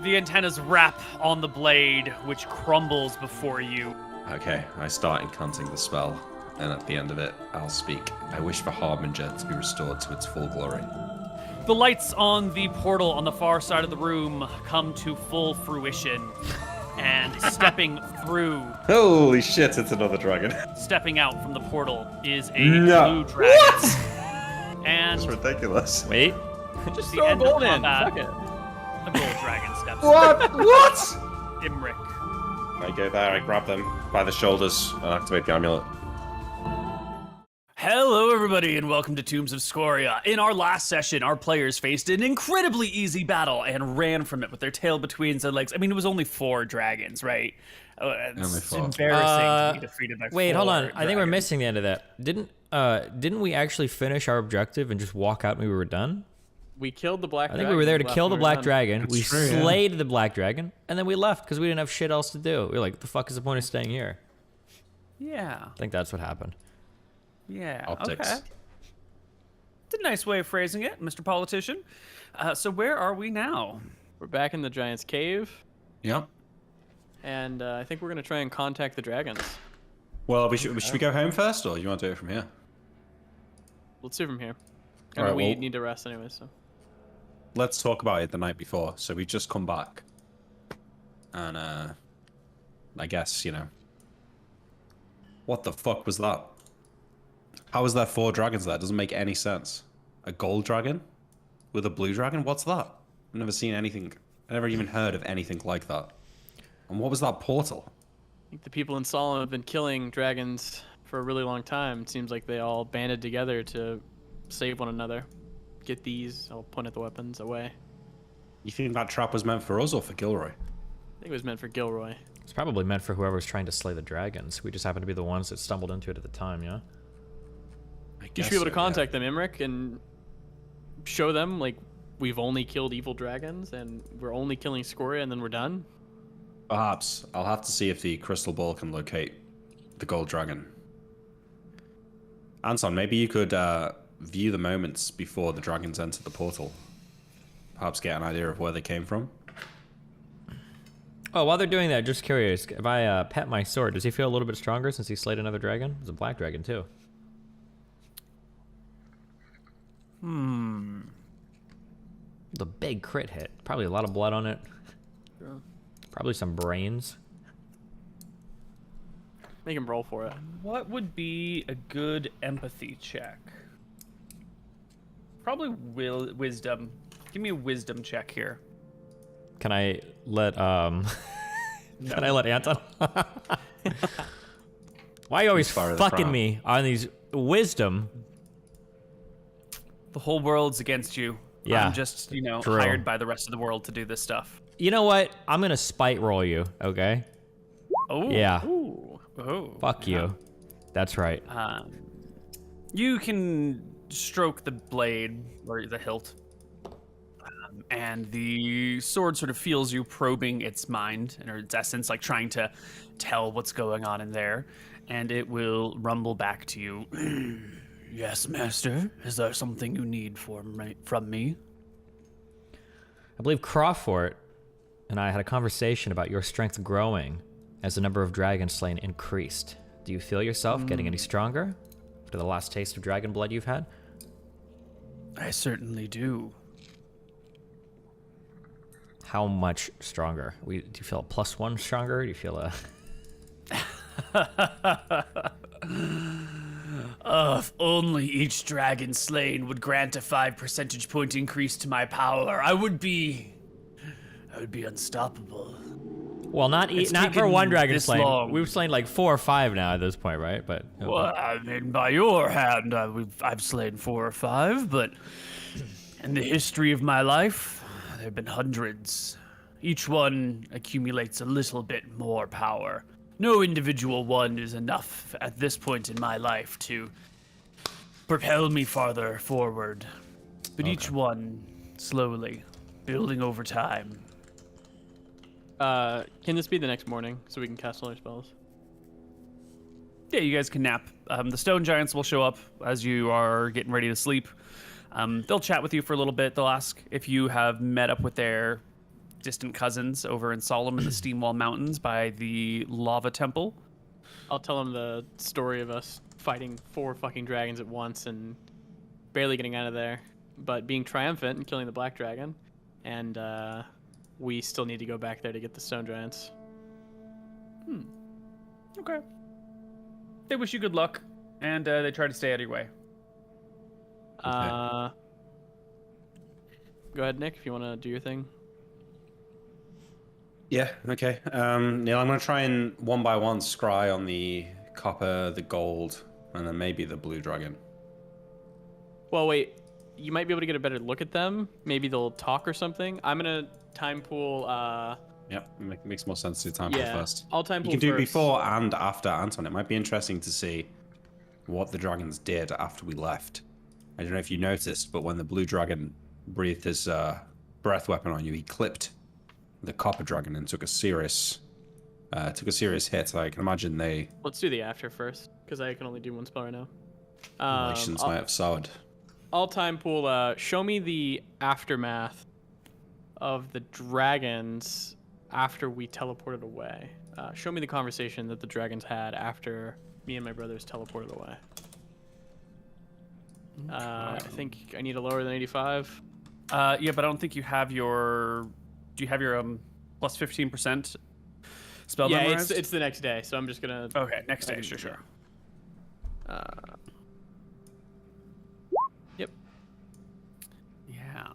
The antennas wrap on the blade, which crumbles before you. Okay, I start incanting the spell, and at the end of it, I'll speak. I wish for Harbinger to be restored to its full glory. The lights on the portal on the far side of the room come to full fruition, and stepping through... Holy shit, it's another dragon. Stepping out from the portal is a No. blue dragon. What? And That's ridiculous. Wait. just Throw a end of gold in. combat, Fuck it. a gold dragon steps What? What? Imric. I go there, I grab them by the shoulders, and activate the amulet. Hello, everybody, and welcome to Tombs of Scoria. In our last session, our players faced an incredibly easy battle and ran from it with their tail between their legs. I mean, it was only 4 dragons, right? It's embarrassing to be defeated by 4 Wait, hold on. dragons. I think we're missing the end of that. Didn't we actually finish our objective and just walk out and we were done? We killed the black I dragon. think we were there to kill the black dragon. That's We true, yeah. slayed the black dragon, and then we left because we didn't have shit else to do. We were like, the fuck is the point of staying here? Yeah, I think that's what happened. yeah, Optics. okay. It's a nice way of phrasing it, Mr. Politician. So where are we now? We're back in the giant's cave, Yep. and I think we're gonna try and contact the dragons. Well, should we go home first, or you want to do it from here? Let's do it from here. I Alright, mean, we well- need to rest anyway, so. Let's talk about it the night before. So we just come back. And, I guess, you know. What the fuck was that? How is there 4 dragons there? It doesn't make any sense. A gold dragon? With a blue dragon? What's that? I've never seen anything. I never even heard of anything like that. And what was that portal? I think the people in Solemn have been killing dragons for a really long time. It seems like they all banded together to save one another. Get these, I'll point at the weapons, away. You think that trap was meant for us or for Gilroy? I think it was meant for Gilroy. It's probably meant for whoever was trying to slay the dragons. We just happened to be the ones that stumbled into it at the time, yeah? I You guess should be able to so, contact them, Imric, and show them, like, we've only killed evil dragons, and we're only killing Scoria, and then we're done. Perhaps. I'll have to see if the crystal ball can locate the gold dragon. Anton, maybe you could view the moments before the dragons entered the portal. Perhaps get an idea of where they came from. Oh, while they're doing that, just curious, if I pet my sword, does he feel a little bit stronger since he slayed another dragon? It's a black dragon, too. The big crit hit. Probably a lot of blood on it. Sure. Probably some brains. Make him roll for it. What would be a good empathy check? Probably wisdom. Give me a wisdom check here. Can I let Can I let Anton? Why are you always Fire the fucking crowd. me on these wisdom? The whole world's against you. Yeah, I'm just, true. hired by the rest of the world to do this stuff. You know what? I'm gonna spite roll you, okay? Oh. Yeah. Ooh. Oh. Fuck you. That's right. You can stroke the blade or the hilt, and the sword sort of feels you probing its mind and its essence, like trying to tell what's going on in there, and it will rumble back to you. Yes, master. Is there something you need from me? I believe Crawford and I had a conversation about your strength growing as the number of dragons slain increased. Do you feel yourself getting any stronger after the last taste of dragon blood you've had? I certainly do. How much stronger? Do you feel a +1 stronger? Do you feel a... If only each dragon slain would grant a 5 percentage point increase to my power, I would be unstoppable. Well, not for taken one dragon this slain. long. We've slain like 4 or 5 now at this point, right? But Well, I mean, by your hand, I've slain 4 or 5, but in the history of my life, there have been hundreds. Each one accumulates a little bit more power. No individual one is enough at this point in my life to propel me farther forward. But each one, slowly, building over time. Can this be the next morning so we can cast all our spells? Yeah, you guys can nap. The stone giants will show up as you are getting ready to sleep. They'll chat with you for a little bit. They'll ask if you have met up with their distant cousins over in Solemn in the Steamwall Mountains by the lava temple. I'll tell him the story of us fighting 4 fucking dragons at once and barely getting out of there, but being triumphant and killing the black dragon, and we still need to go back there to get the stone giants. Okay. They wish you good luck, and they try to stay out of your way. Go ahead, Nick, if you want to do your thing. Yeah, okay. Neal, I'm going to try and one by one scry on the copper, the gold, and then maybe the blue dragon. Well, wait. You might be able to get a better look at them. Maybe they'll talk or something. I'm going to time pool... Yep, makes more sense to do time pool first. I'll time pool You can do first. before and after Anton. It might be interesting to see what the dragons did after we left. I don't know if you noticed, but when the blue dragon breathed his breath weapon on you, he clipped the copper dragon and took a serious hit. I can imagine they Let's do the after first, because I can only do one spell right now. relations might have soured. I'll time pool. Show me the aftermath of the dragons after we teleported away. Show me the conversation that the dragons had after me and my brothers teleported away. I think I need a lower than 85. Yeah, but I don't think you have your... Do you have your plus 15% spell Yeah, memorized? it's the next day, so I'm just gonna... Okay, next day, sure. Yep. Yeah.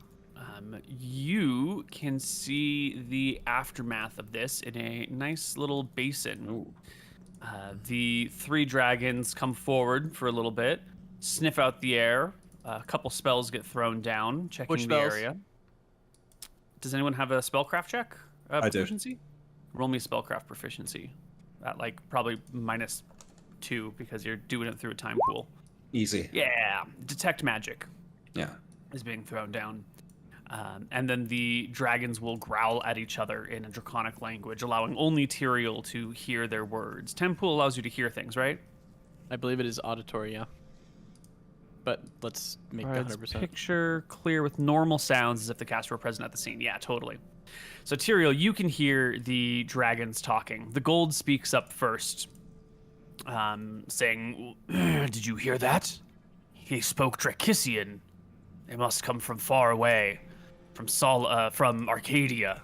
You can see the aftermath of this in a nice little basin. The 3 dragons come forward for a little bit, sniff out the air. A couple spells get thrown down, checking Which the spells? area. Does anyone have a spellcraft check? I do. Proficiency? Roll me spellcraft proficiency. At like probably -2 because you're doing it through a time pool. Easy. Yeah, detect magic Yeah. is being thrown down. And then the dragons will growl at each other in a draconic language, allowing only Tyrael to hear their words. Tempool allows you to hear things, right? I believe it is auditory, yeah. But let's make that 100%. Picture clear with normal sounds as if the caster were present at the scene. Yeah, totally. So Tyrael, you can hear the dragons talking. The gold speaks up first, saying, "Did you hear that? He spoke Dracissian. They must come from far away, from Arcadia."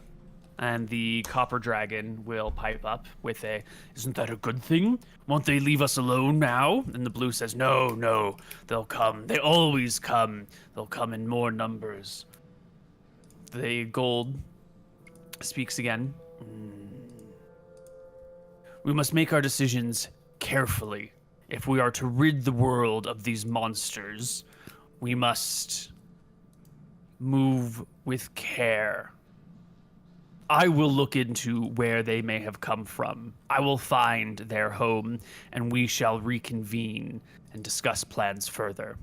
And the copper dragon will pipe up with a, "Isn't that a good thing? Won't they leave us alone now?" And the blue says, No, they'll come. They always come. They'll come in more numbers." The gold speaks again. "We must make our decisions carefully. If we are to rid the world of these monsters, we must move with care. I will look into where they may have come from. I will find their home, and we shall reconvene and discuss plans further."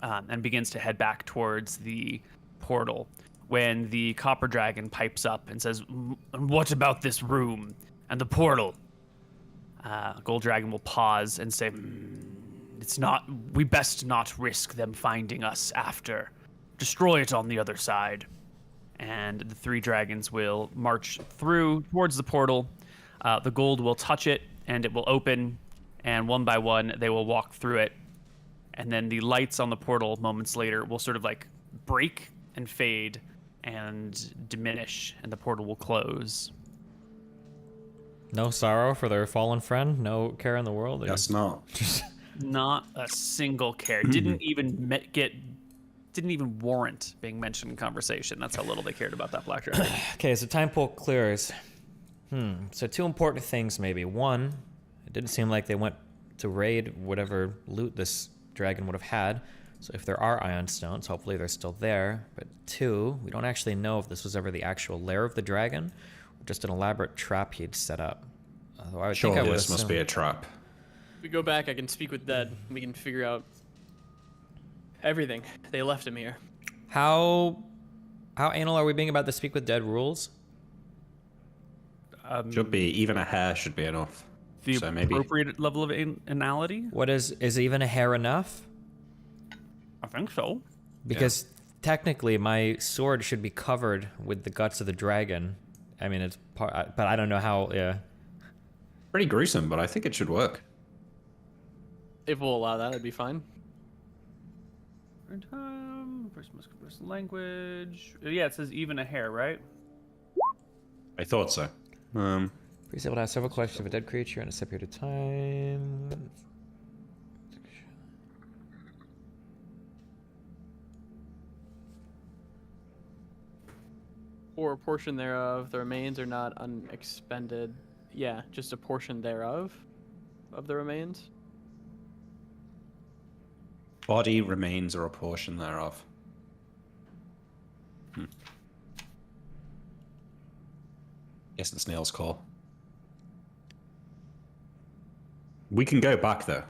And begins to head back towards the portal when the copper dragon pipes up and says, "What about this room and the portal?" Gold dragon will pause and say, we best not risk them finding us after. Destroy it on the other side." And the 3 dragons will march through towards the portal. The gold will touch it, and it will open. And one by one, they will walk through it. And then the lights on the portal moments later will sort of like break and fade and diminish, and the portal will close. No sorrow for their fallen friend? No care in the world? They Guess just- not. Not a single care. Didn't even warrant being mentioned in conversation. That's how little they cared about that black dragon. Okay, so time pool clears. So 2 important things maybe. 1, it didn't seem like they went to raid whatever loot this dragon would have had. So if there are ion stones, hopefully they're still there. But 2, we don't actually know if this was ever the actual lair of the dragon or just an elaborate trap he'd set up. Although I would think I Surely would this must assume- be a trap. If we go back, I can speak with Dead. We can figure out everything. They left him here. How anal are we being about the speak with dead rules? Should be, even a hair should be enough. The So maybe- appropriate level of anality? What is even a hair enough? I think so. Because technically, my sword should be covered with the guts of the dragon. I mean, it's part, but I don't know how. Yeah. Pretty gruesome, but I think it should work. If we'll allow that, it'd be fine. Person must converse in language. Yeah, it says even a hair, right? I thought so. Priest able to ask several questions of a dead creature in a set period of time. Or a portion thereof. The remains are not unexpended. Yeah, just a portion thereof of the remains. Body, remains, or a portion thereof. Guess it's Neal's call. We can go back though.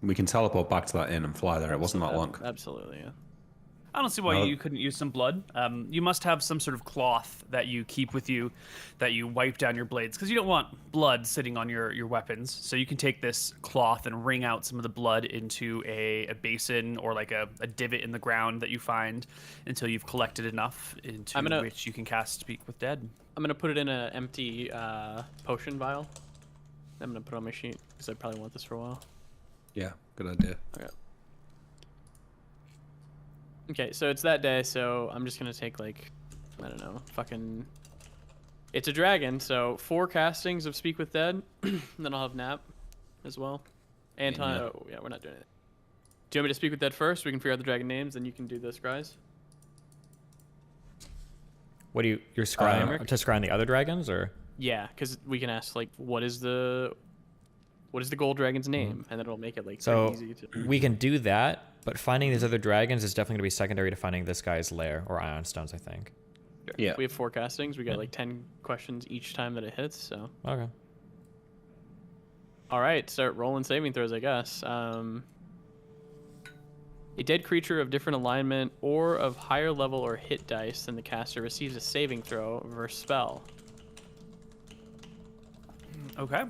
We can teleport back to that inn and fly there. It wasn't that long. Absolutely, yeah. I don't see why you couldn't use some blood. You must have some sort of cloth that you keep with you, that you wipe down your blades, because you don't want blood sitting on your weapons. So you can take this cloth and wring out some of the blood into a basin or like a divot in the ground that you find until you've collected enough into which you can cast Speak with Dead. I'm going to put it in an empty potion vial. I'm going to put it on my sheet, because I probably want this for a while. Yeah, good idea. Okay. Okay, so it's that day, so I'm just gonna take like, I don't know, fucking... It's a dragon, so 4 castings of Speak with Dead, and then I'll have Nap as well. Anton, Yeah. oh yeah, we're not doing it. Do you want me to Speak with Dead first? We can figure out the dragon names, then you can do the scries. What do you're scrying to scrying the other dragons, or? Yeah, because we can ask like, what is the gold dragon's name, and then it'll make it like So easy to... we can do that, but finding these other dragons is definitely going to be secondary to finding this guy's lair or ion stones, I think. Sure. Yeah. We have 4 castings. We got like 10 questions each time that it hits, so... Okay. All right, start rolling saving throws, I guess. A dead creature of different alignment or of higher level or hit dice than the caster receives a saving throw versus spell. Okay.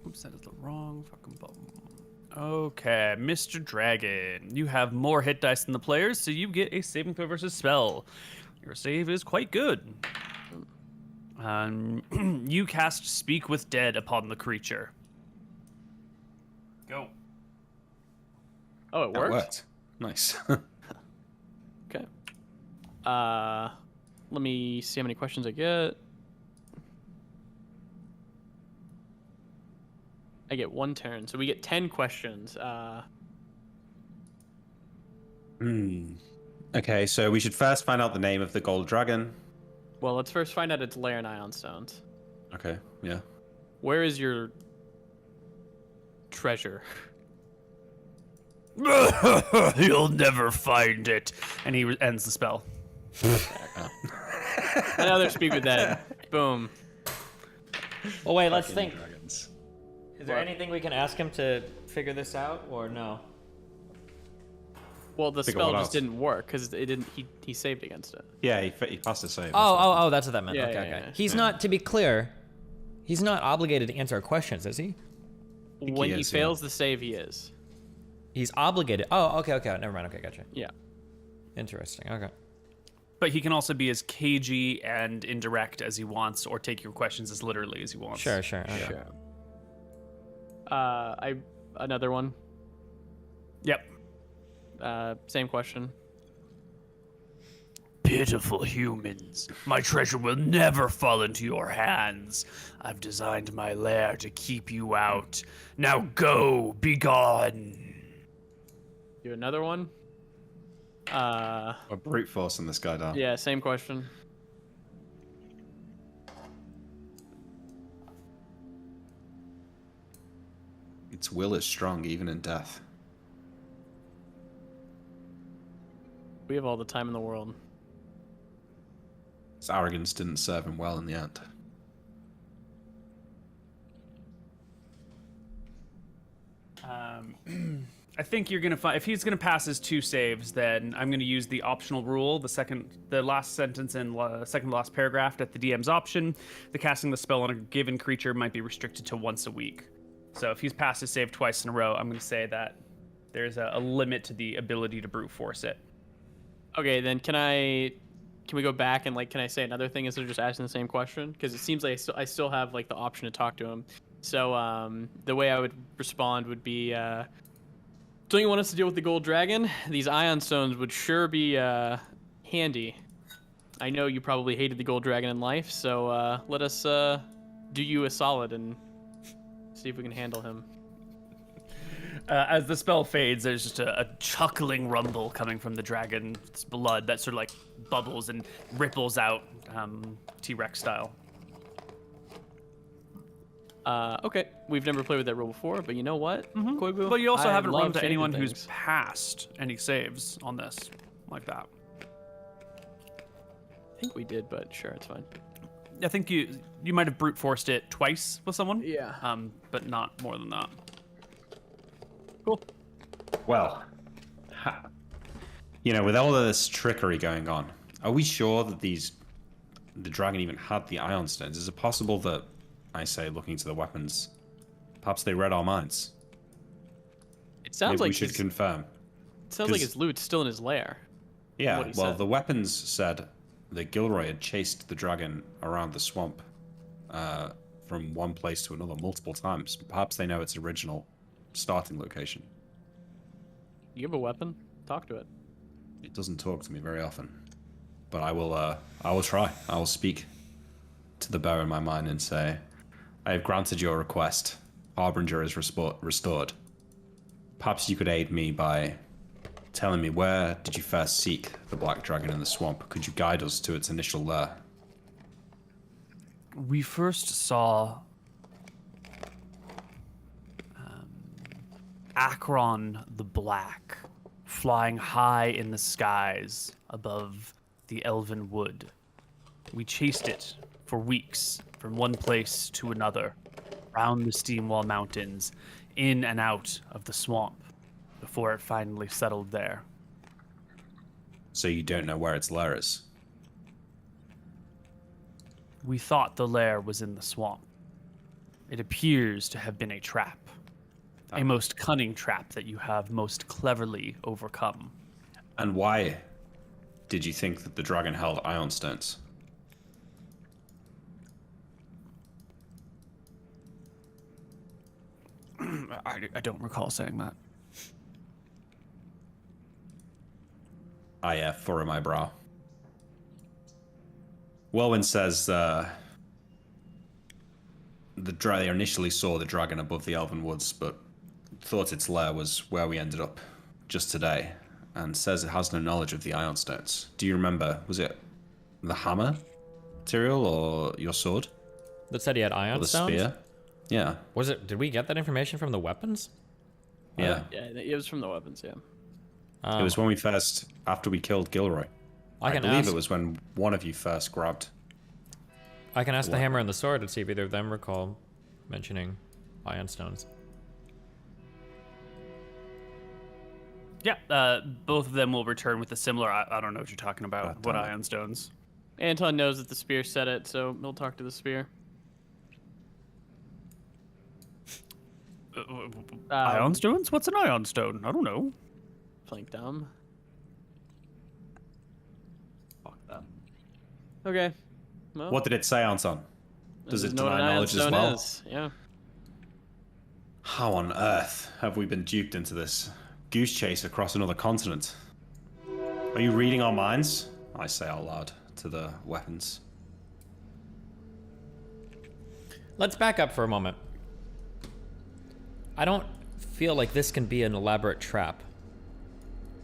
Oops, that is the wrong fucking button. Okay, Mr. Dragon, you have more hit dice than the players, so you get a saving throw versus spell. Your save is quite good. You cast Speak with Dead upon the creature. Go. Oh, it That worked? worked. Nice. Okay. Let me see how many questions I get. I get 1 turn, so we get 10 questions. Okay, so we should first find out the name of the gold dragon. Well, let's first find out its lair and ion stones. Okay, yeah. Where is your treasure? You'll never find it. And he ends the spell. Another Speak with Dead. Boom. Well, wait, let's think. Dragons. Is there anything we can ask him to figure this out, or no? Well, the Figure spell what just out? didn't work because it didn't. He saved against it. Yeah, he passed the save. Oh, that's what that meant. Yeah, okay, yeah, okay. yeah. He's not, to be clear, he's not obligated to answer our questions, is he? think When he he is, yeah. fails the save, he is. He's obligated. Oh, okay, never mind. Okay, gotcha. Yeah. Interesting. Okay. But he can also be as cagey and indirect as he wants, or take your questions as literally as he wants. Sure. Okay. Sure. Another one. Yep. Same question. Pitiful humans, my treasure will never fall into your hands. I've designed my lair to keep you out. Now go, be gone. Do another one. We're brute forcing this guy down. Yeah, same question. Its will is strong, even in death. We have all the time in the world. His arrogance didn't serve him well in the end. I think you're gonna find if he's gonna pass his 2 saves, then I'm gonna use the optional rule, the last sentence in second to last paragraph at the DM's option. The casting the spell on a given creature might be restricted to once a week. So if he's passed his save twice in a row, I'm gonna say that There's a limit to the ability to brute force it. Okay, then can we go back and can I say another thing instead of just asking the same question? Because it seems like I still have the option to talk to him. So the way I would respond would be, don't you want us to deal with the gold dragon? These ion stones would sure be handy. I know you probably hated the gold dragon in life, so let us do you a solid and see if we can handle him. As the spell fades, there's just a chuckling rumble coming from the dragon's blood that sort of bubbles and ripples out, T-Rex style. Okay, we've never played with that rule before, but you know what, Koibu? But you also I haven't run love into changing anyone things. who's passed any saves on this like that. I think we did, but sure, it's fine. I think you might have brute forced it twice with someone. Yeah. But not more than that. Cool. Well, with all of this trickery going on, are we sure that the dragon even had the ion stones? Is it possible that, I say, looking to the weapons, perhaps they read our minds? It sounds Maybe like we should confirm. It sounds like his loot's still in his lair. Yeah, what he well, said. the weapons said that Gilroy had chased the dragon around the swamp from one place to another multiple times. Perhaps they know its original starting location. You have a weapon? Talk to it. It doesn't talk to me very often, but I will try. I will speak to the bear in my mind and say, I have granted your request. Harbinger is restored. Perhaps you could aid me by telling me, where did you first seek the black dragon in the swamp? Could you guide us to its initial lair? We first saw Akron the Black flying high in the skies above the Elven Wood. We chased it for weeks from one place to another, around the Steamwall Mountains, in and out of the swamp, before it finally settled there. So you don't know where its lair is? We thought the lair was in the swamp. It appears to have been a trap. A most cunning trap that you have most cleverly overcome. And why did you think that the dragon held ion stones? I don't recall saying that. I furrow my brow. Welwyn says they initially saw the dragon above the Elven Woods, but thought its lair was where we ended up just today, and says it has no knowledge of the ion stones. Do you remember, was it the hammer material or your sword? That said he had Or ion the stones? spear? Yeah. Was it? Did we get that information from the weapons? Yeah. Yeah, it was from the weapons, yeah. It was when after we killed Gilroy. I believe it was when one of you first grabbed. I can ask the hammer and the sword to see if either of them recall mentioning ion stones. Yeah, both of them will return with a similar. I don't know what you're talking about. What ion stones? Anton knows that the spear said it, so he'll talk to the spear. Ion stones? What's an ion stone? I don't know. Playing dumb. Fuck that. Okay. Well, What did it say, Anton? Does it know what deny an ion knowledge as stone well? is. Yeah. How on earth have we been duped into this goose chase across another continent? Are you reading our minds? I say out loud to the weapons. Let's back up for a moment. I don't feel like this can be an elaborate trap.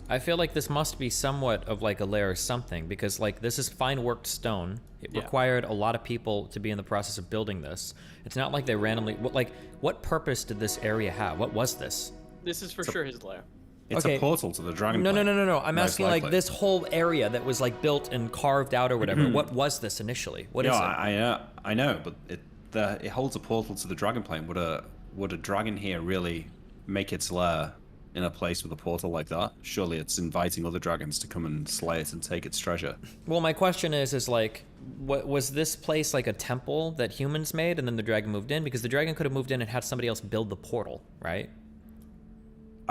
I feel like this must be somewhat of like a lair or something, because like this is fine worked stone. It required a lot of people to be in the process of building this. It's not like they randomly, what purpose did this area have? What was this? This is for sure his lair. It's Okay. a portal to the dragon. No. plane. I'm Most asking like likely. this whole area that was like built and carved out or whatever. What was this initially? What is it? I know, but it holds a portal to the dragon plane. Would a dragon here really make its lair in a place with a portal like that? Surely it's inviting other dragons to come and slay it and take its treasure. Well, my question is like, what was this place like a temple that humans made and then the dragon moved in? Because the dragon could have moved in and had somebody else build the portal, right?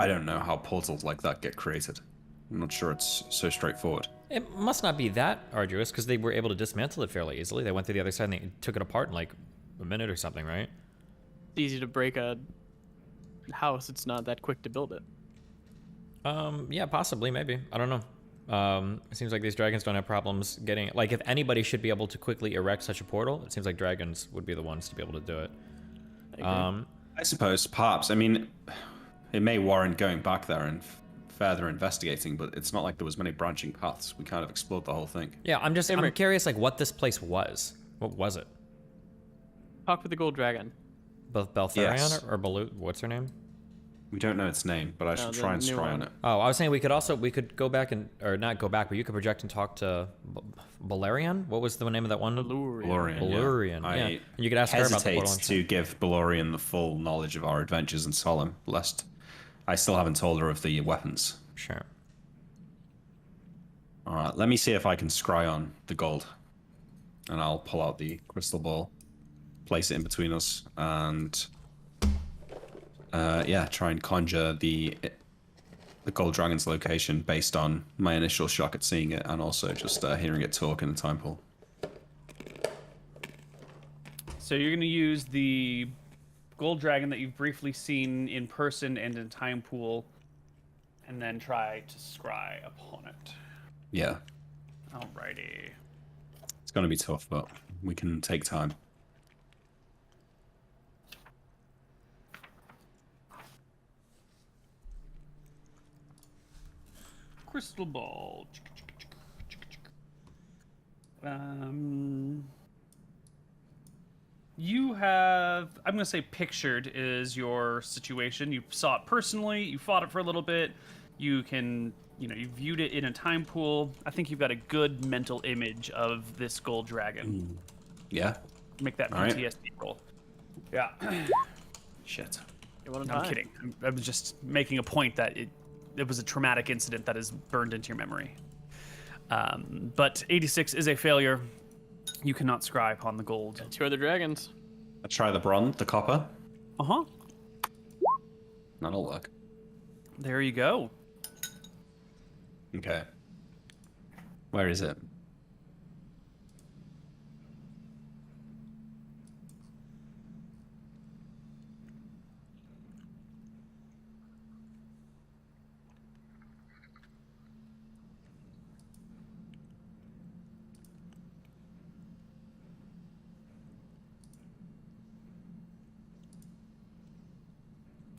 I don't know how portals like that get created. I'm not sure it's so straightforward. It must not be that arduous because they were able to dismantle it fairly easily. They went to the other side and they took it apart in like a minute or something, right? It's easy to break a house. It's not that quick to build it. Yeah, possibly, maybe. I don't know. It seems like these dragons don't have problems getting... Like, if anybody should be able to quickly erect such a portal, it seems like dragons would be the ones to be able to do it. I suppose, perhaps. I mean, it may warrant going back there and further investigating, but it's not like there was many branching paths. We kind of explored the whole thing. Yeah, I'm curious, like, what this place was. What was it? Talk with the gold dragon. Both Beltharion Yes. or Balut? What's her name? We don't know its name, but I should try and scry on it. Oh, I was saying we could go back and, or not go back, but you could project and talk to Balerion? What was the name of that one? Balurian. Yeah. I And you could ask her about the portal. hesitate to give Balurian the full knowledge of our adventures in Solemn, lest I still haven't told her of the weapons. Sure. Alright, let me see if I can scry on the gold. And I'll pull out the crystal ball, place it in between us, and yeah, try and conjure the gold dragon's location based on my initial shock at seeing it, and also just hearing it talk in the time pool. So you're going to use the gold dragon that you've briefly seen in person and in time pool, and then try to scry upon it. Yeah. Alrighty. It's going to be tough, but we can take time. Crystal ball. You have, I'm going to say pictured is your situation. You saw it personally, you fought it for a little bit, you can, you viewed it in a time pool. I think you've got a good mental image of this gold dragon. Yeah? Make that All right. PTSD roll. Yeah. Shit. I'm kidding. I was just making a point that it was a traumatic incident that is burned into your memory. But 86 is a failure. You cannot scry upon the gold. Two other dragons. Let's try the bronze, the copper. Uh-huh. That'll work. There you go. Okay. Where is it?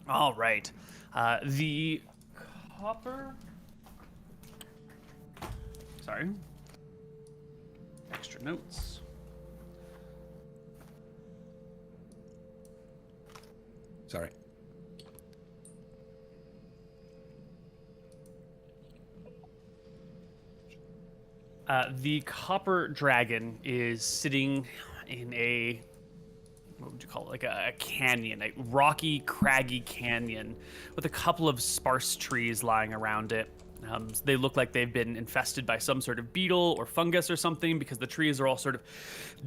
All right. The copper... Sorry. Extra notes. Sorry. The copper dragon is sitting in a, what would you call it, like a canyon, a rocky, craggy canyon with a couple of sparse trees lying around it. They look like they've been infested by some sort of beetle or fungus or something, because the trees are all sort of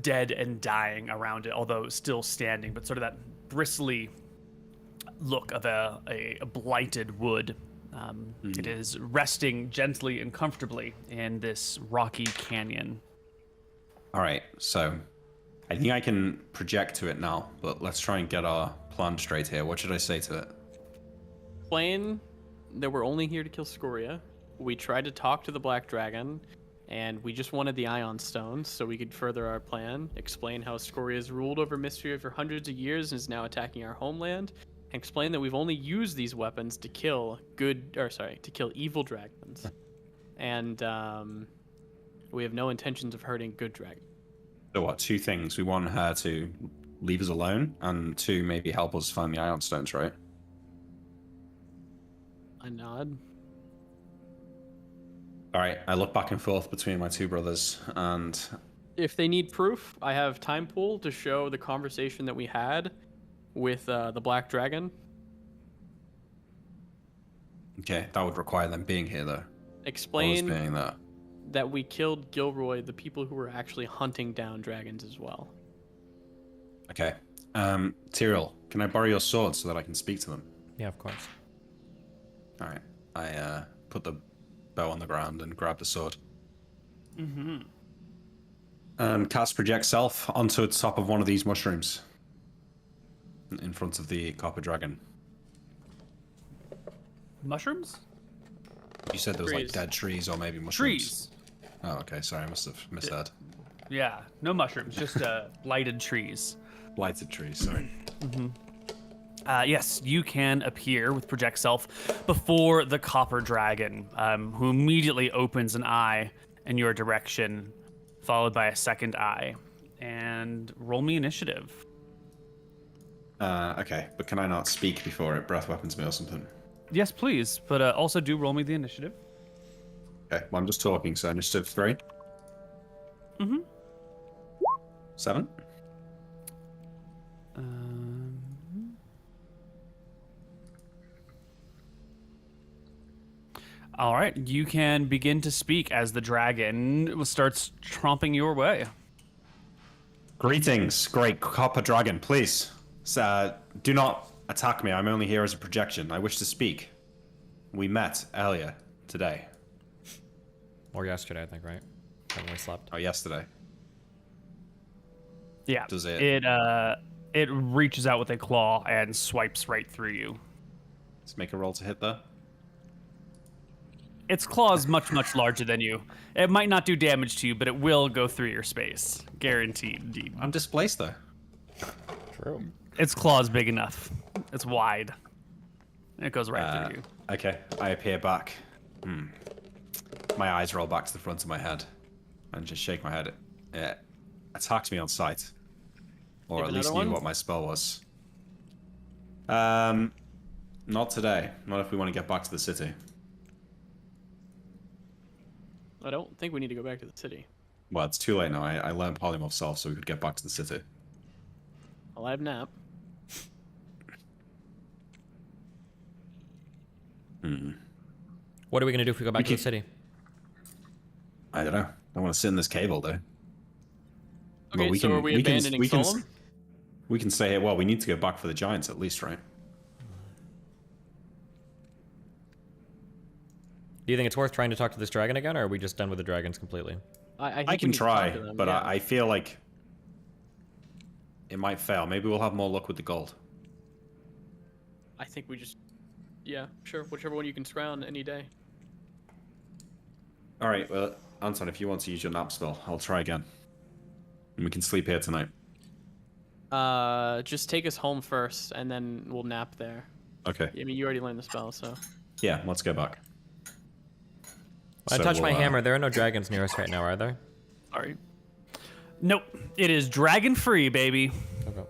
dead and dying around it, although still standing, but sort of that bristly look of a blighted wood. It is resting gently and comfortably in this rocky canyon. All right, so I think I can project to it now, but let's try and get our plan straight here. What should I say to it? Explain that we're only here to kill Scoria. We tried to talk to the Black Dragon, and we just wanted the Ion Stones so we could further our plan. Explain how Scoria has ruled over Mysteria for hundreds of years and is now attacking our homeland. And explain that we've only used these weapons to kill evil dragons. And we have no intentions of hurting good dragons. So what, two things. We want her to leave us alone, and two, maybe help us find the Ion Stones, right? I nod. All right, I look back and forth between my two brothers, and If they need proof, I have time pool to show the conversation that we had with the Black Dragon. okay, that would require them being here, though. Explain Being there. that we killed Gilroy, the people who were actually hunting down dragons as well. Okay. Tyrell, can I borrow your sword so that I can speak to them? Yeah, of course. All right. I put the bow on the ground and grab the sword. Mm-hmm. And cast project self onto the top of one of these mushrooms. In front of the copper dragon. Mushrooms? You said there was like Trees. dead trees or maybe mushrooms. Trees. Oh, okay. Sorry, I must have missed that. Yeah, no mushrooms, just lighted trees. Blighted trees, sorry. Yes, you can appear with Project Self before the copper dragon, who immediately opens an eye in your direction, followed by a second eye. And roll me initiative. Okay, but can I not speak before it breath weapons me or something? Yes, please, but also do roll me the initiative. Okay, well, I'm just talking, so initiative 3. Mm-hmm. 7. All right, you can begin to speak as the dragon starts tromping your way. Greetings, great copper dragon, please. Do not attack me, I'm only here as a projection. I wish to speak. We met earlier today. Or yesterday, I think, right? When we slept. Oh, yesterday. Yeah. Does it- It reaches out with a claw and swipes right through you. Let's make a roll to hit there. Its claw is much, much larger than you. It might not do damage to you, but it will go through your space. Guaranteed, indeed. I'm displaced though. True. Its claw is big enough. It's wide. It goes right through you. Okay, I appear back. My eyes roll back to the front of my head and just shake my head. It attacked me on sight. Or You at have least another knew one? what my spell was. Not today. Not if we want to get back to the city. I don't think we need to go back to the city. Well, it's too late now. I learned polymorph self so we could get back to the city. I'll have nap. What are we gonna do if we go back to the city? I don't know. I want to sit in this cave all day. Okay, Well, so are we abandoning Solom? We can stay here. Well, we need to go back for the giants at least, right? Do you think it's worth trying to talk to this dragon again, or are we just done with the dragons completely? I think I we can need to talk try, to them, but yeah. I feel like it might fail. Maybe we'll have more luck with the gold. I think we just... Yeah, sure. Whichever one you can scrounge any day. All right, well, Anton, if you want to use your nap spell, I'll try again. And we can sleep here tonight. Just take us home first, and then we'll nap there. Okay. I mean, you already learned the spell, so... Yeah, let's go back. I So touched my we'll, hammer. There are no dragons near us right now, are there? Sorry. Nope. It is dragon free, baby. Okay.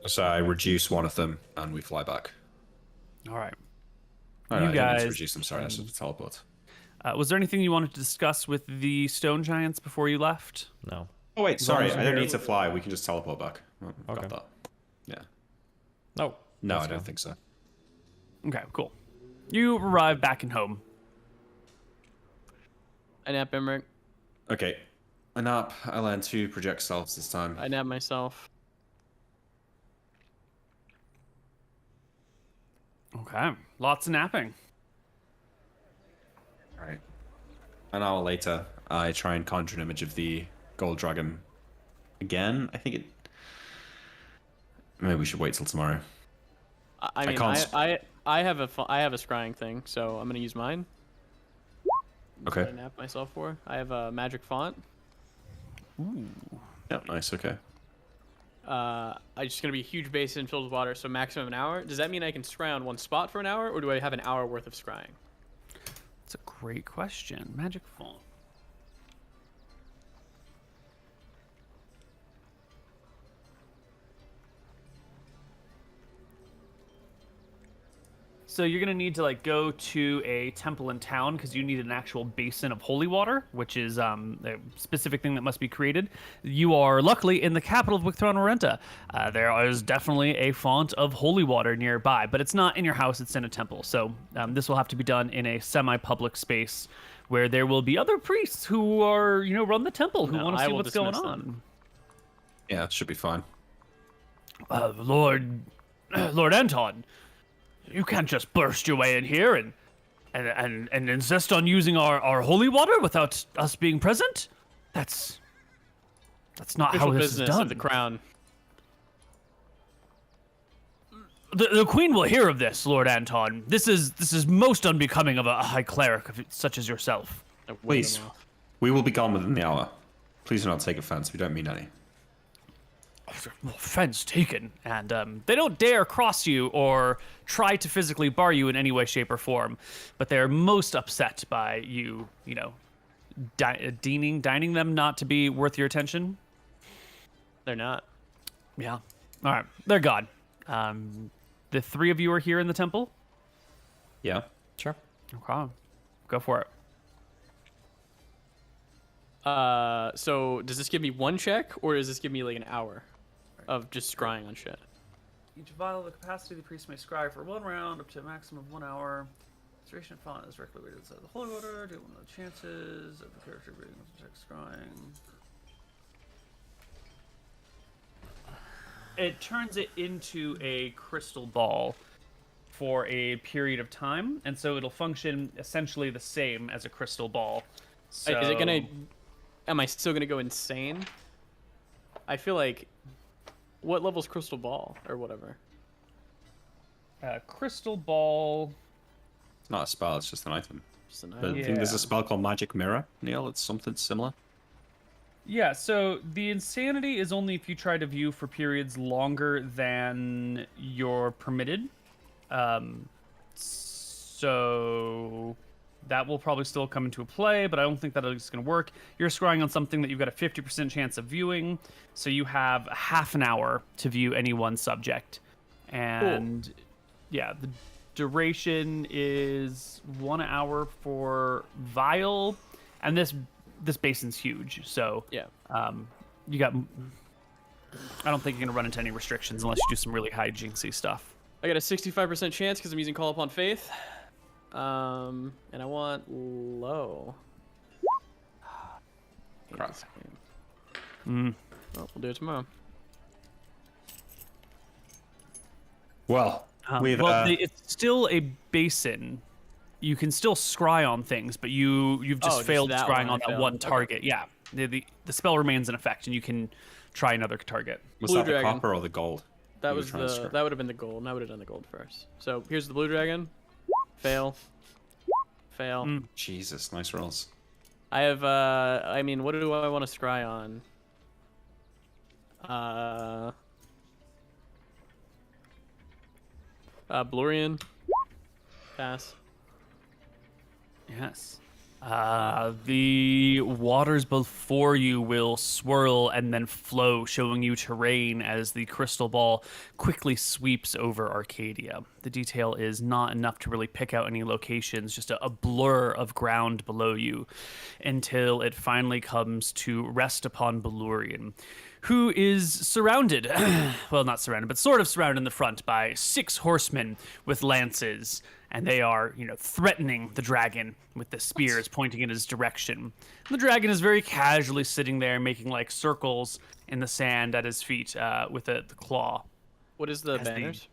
So I reduce one of them, and we fly back. All right. Oh, no, You I didn't mean guys- to reduce them. Sorry, I should teleport. Was there anything you wanted to discuss with the stone giants before you left? No. Oh wait, sorry. as I don't we're- need to fly. We can just teleport back. Oh, Okay. Got that. Yeah. No. No, Let's I don't go. think so. Okay, cool. You arrive back in home. I nap Emmerich. Okay. A nap. I learned 2 project selves this time. I nap myself. Okay. Lots of napping. Right. An hour later, I try and conjure an image of the gold dragon again. I think it. Maybe we should wait till tomorrow. I mean, can't- I have a scrying thing, so I'm gonna use mine. That's what Okay. I nap myself for. I have a magic font. Yeah, nice. Okay. I just gonna be a huge basin filled with water, so maximum an hour. Does that mean I can scry on one spot for an hour, or do I have an hour worth of scrying? That's a great question. Magic font. So you're gonna need to like go to a temple in town because you need an actual basin of holy water, which is a specific thing that must be created. You are luckily in the capital of Wicthron-Orenta. There is definitely a font of holy water nearby, but it's not in your house; it's in a temple. So this will have to be done in a semi-public space where there will be other priests who are, run the temple, who No, want to I see will what's going dismiss on. them. Yeah, it should be fine. Lord Anton. You can't just burst your way in here and insist on using our holy water without us being present. That's not Official how this business is done. of the crown. The queen will hear of this, Lord Anton. This is most unbecoming of a high cleric such as yourself. Please, we will be gone within the hour. Please do not take offense. We don't mean any. Offense taken, and they don't dare cross you or try to physically bar you in any way, shape, or form, but they're most upset by you, dining them not to be worth your attention. They're not. Yeah. All right, they're gone. The three of you are here in the temple? Yeah. Sure. Okay. Go for it. So does this give me one check, or does this give me like an hour of just scrying on shit? Each vial of the capacity of the priest may scry for 1 round up to a maximum of 1 hour. Restoration of font is directly weighted inside the holy water. Do one of the chances of the character being able to check scrying. It turns it into a crystal ball for a period of time, and so it'll function essentially the same as a crystal ball. So, Is it gonna? Am I still gonna go insane? I feel like, what level's crystal ball or whatever? Crystal ball. It's not a spell, it's just an item. Just an I item. think there's a spell called Magic Mirror, Neal. It's something similar. Yeah, so the insanity is only if you try to view for periods longer than you're permitted. So that will probably still come into play, but I don't think that is going to work. You're scrying on something that you've got a 50% chance of viewing, so you have half an hour to view any one subject. And yeah, the duration is 1 hour for vial, and this basin's huge, so Yeah. you got. I don't think you're gonna run into any restrictions unless you do some really high jinxy stuff. I got a 65% chance because I'm using Call Upon Faith. And I want low. Crap. Well, we'll do it tomorrow. Well, we've... It's still a basin. You can still scry on things, but you've just failed that scrying one, on I that failed. one Okay. target. Yeah, the spell remains in effect, and you can try another target. was Blue that the Dragon. copper or the gold? That you were was trying to the scry? that would have been the gold, and I would have done the gold first. So here's the blue dragon. Fail. Fail. Jesus, nice rolls. I have I mean, what do I want to scry on? Blurian. Pass. Yes. The waters before you will swirl and then flow, showing you terrain as the crystal ball quickly sweeps over Arcadia. The detail is not enough to really pick out any locations, just a blur of ground below you, until it finally comes to rest upon Belurian, who is surrounded, well, not surrounded, but sort of surrounded in the front by 6 horsemen with lances. And they are, threatening the dragon with the spears pointing in his direction. The dragon is very casually sitting there, making like circles in the sand at his feet with the claw. What is the As the- banners?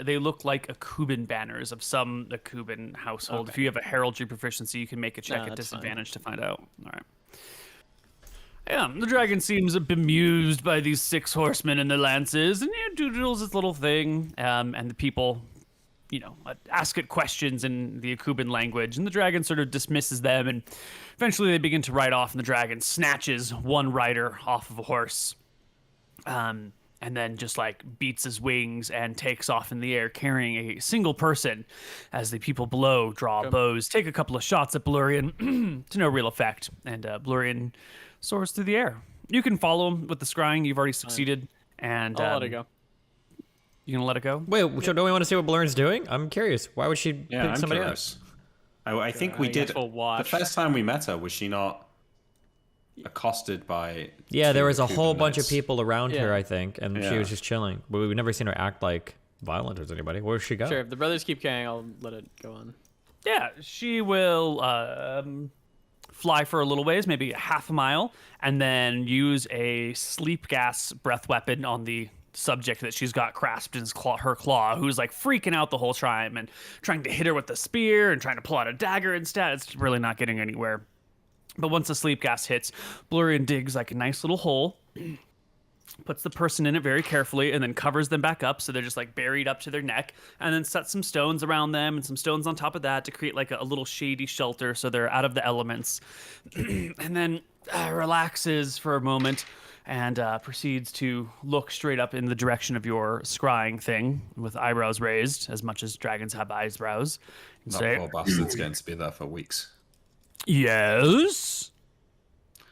They look like Akuban banners of some Akuban household. Okay. If you have a heraldry proficiency, you can make a check No, at that's fine. disadvantage to find out. All right. Yeah, the dragon seems bemused by these 6 horsemen and their lances, and doodles his little thing. And the people, ask it questions in the Akuban language, and the dragon sort of dismisses them, and eventually they begin to ride off, and the dragon snatches one rider off of a horse, and then just beats his wings and takes off in the air, carrying a single person, as the people below draw bows, take a couple of shots at Belurian to no real effect, and Belurian soars through the air. You can follow him with the scrying. You've already succeeded, and I'll let it go. You gonna let it go? Wait, so don't we want to see what Blurn's doing? I'm curious. Why would she Yeah, pick I'm somebody curious. I think we I guess did... we'll watch. The first time we met her, was she not accosted by... Yeah, 2 there was a Cuban whole bunch of knights? people around her, Yeah. I think, and she Yeah. was just chilling. But we've never seen her act violent towards anybody. Where'd she go? Sure, if the brothers keep carrying, I'll let it go on. Yeah, she will fly for a little ways, maybe a half a mile, and then use a sleep gas breath weapon on the subject that she's got grasped in her claw, who's like freaking out the whole time and trying to hit her with the spear and trying to pull out a dagger instead. It's really not getting anywhere. But once the sleep gas hits, Blurian digs like a nice little hole, puts the person in it very carefully, and then covers them back up so they're just like buried up to their neck, and then sets some stones around them and some stones on top of that to create like a little shady shelter so they're out of the elements. And then relaxes for a moment and proceeds to look straight up in the direction of your scrying thing with eyebrows raised, as much as dragons have eyebrows, and That say, poor bastard's going to be there for weeks. "Yes?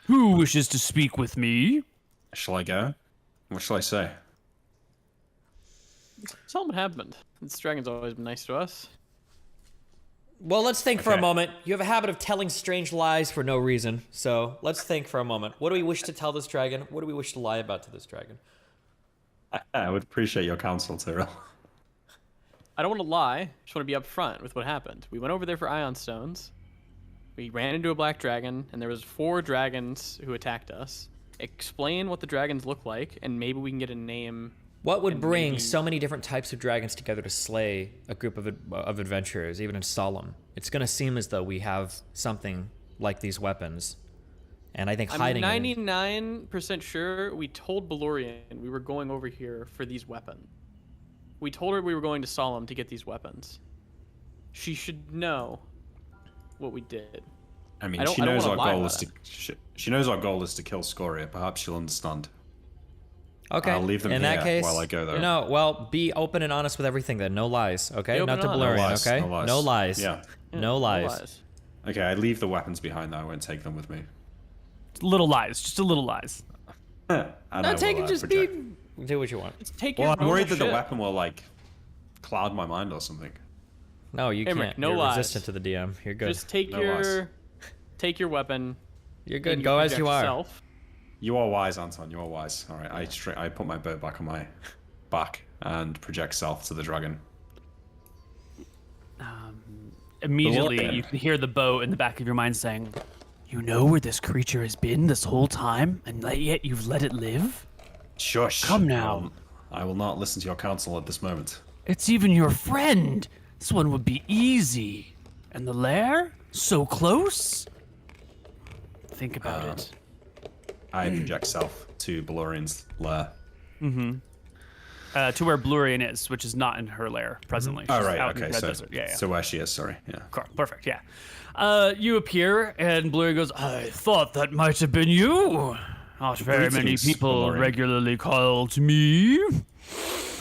Who wishes to speak with me?" Shall I go? What shall I say? Tell them what happened. This dragon's always been nice to us. Well, let's think for a Okay. moment. You have a habit of telling strange lies for no reason, so let's think for a moment. What do we wish to tell this dragon? What do we wish to lie about to this dragon? I would appreciate your counsel, Tyrell. I don't want to lie. Just want to be upfront with what happened. We went over there for ion stones. We ran into a black dragon, and there was 4 dragons who attacked us. Explain what the dragons look like, and maybe we can get a name. What would And bring maybe- so many different types of dragons together to slay a group of adventurers, even in Solemn? It's going to seem as though we have something like these weapons. And I think I'm hiding it in- 99% sure we told Balorian we were going over here for these weapons. We told her we were going to Solemn to get these weapons. She should know what we did. I mean, I don't she knows wanna our lie goal about is to. She knows our goal is to kill Scoria. Perhaps she'll understand. Okay. I'll leave them in here that case, while I go there. No, well, be open and honest with everything then. No lies, okay? Be open Not to and blur honest. in, No okay? lies, no lies. No lies. Yeah. No lies. Okay, I leave the weapons behind. Though I won't take them with me. Little lies, just a little lies. And I No, take will, it, just project. do what you want. Let's take Well, your I'm normal worried that the shit. weapon will like cloud my mind or something. No, you Hey, Rick, can't. no You're lies. resistant to the DM. You're good. Just take No your weapon. You're good. and Go as project you are. yourself. You are wise, Anton. You are wise. All right, I put my bow back on my back and project self to the dragon. Immediately, Balorian. you can hear the bow in the back of your mind saying, "You know where this creature has been this whole time, and yet you've let it live? Shush. Come now. I will not listen to your counsel at this moment. It's even your friend. This one would be easy. And the lair? So close? Think about it. I project self to Balorian's lair. To where Blurian is, which is not in her lair presently. Oh She's right, out in okay. the So, desert. Yeah. so where she is, sorry. Yeah. Cool, perfect, yeah. You appear, and Blurian goes, "I thought that might have been you. Not very many Greetings, people Balorian. regularly called me."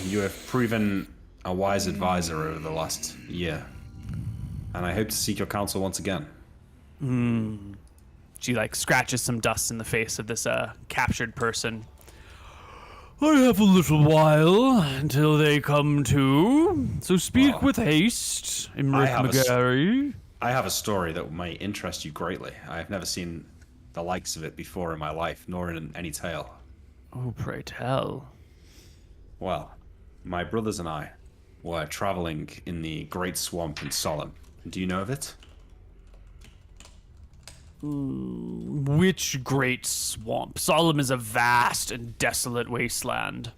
You have proven a wise advisor over the last year, and I hope to seek your counsel once again. She like scratches some dust in the face of this captured person. "I have a little while until they come to, so speak Well, with haste, I Imrith have a McGarry." I have a story that might interest you greatly. I have never seen the likes of it before in my life, nor in any tale. "Oh, pray tell." Well, my brothers and I were traveling in the Great Swamp in Solemn. Do you know of it? Which great swamp? Solemn is a vast and desolate wasteland.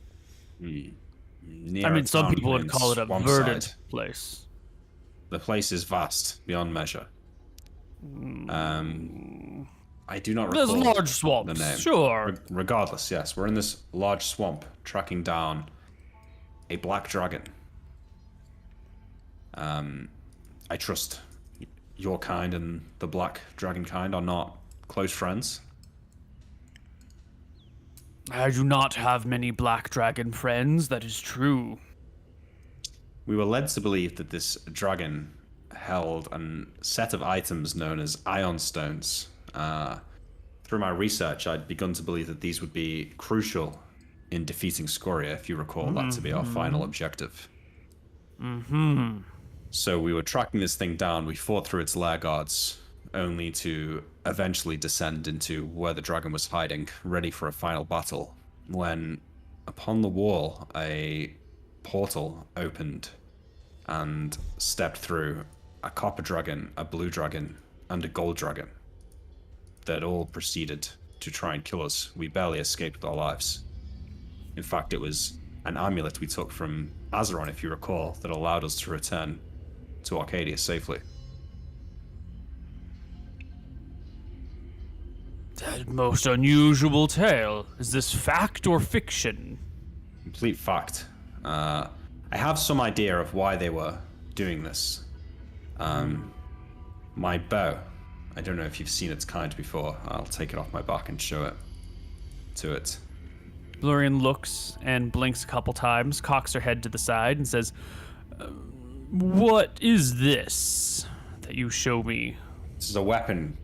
Near I a mean, some town people would named call it a Swampside. verdant place. The place is vast beyond measure. I do not There's recall large swamps, the name. sure. Regardless, yes, we're in this large swamp tracking down a black dragon. I trust your kind and the black dragon kind are not close friends. I do not have many black dragon friends, that is true. We were led to believe that this dragon held a set of items known as ion stones. Through my research, I'd begun to believe that these would be crucial in defeating Scoria, if you recall that to be our final objective. So we were tracking this thing down, we fought through its lair guards, only to eventually descend into where the dragon was hiding, ready for a final battle, when upon the wall a portal opened and stepped through a copper dragon, a blue dragon, and a gold dragon that all proceeded to try and kill us. We barely escaped with our lives. In fact, it was an amulet we took from Azeron, if you recall, that allowed us to return to Arcadia safely. That most unusual tale. Is this fact or fiction? Complete fact. I have some idea of why they were doing this. My bow. I don't know if you've seen its kind before. I'll take it off my back and show it to it. Blurian looks and blinks a couple times, cocks her head to the side, and says, "What is this that you show me?" This is a weapon,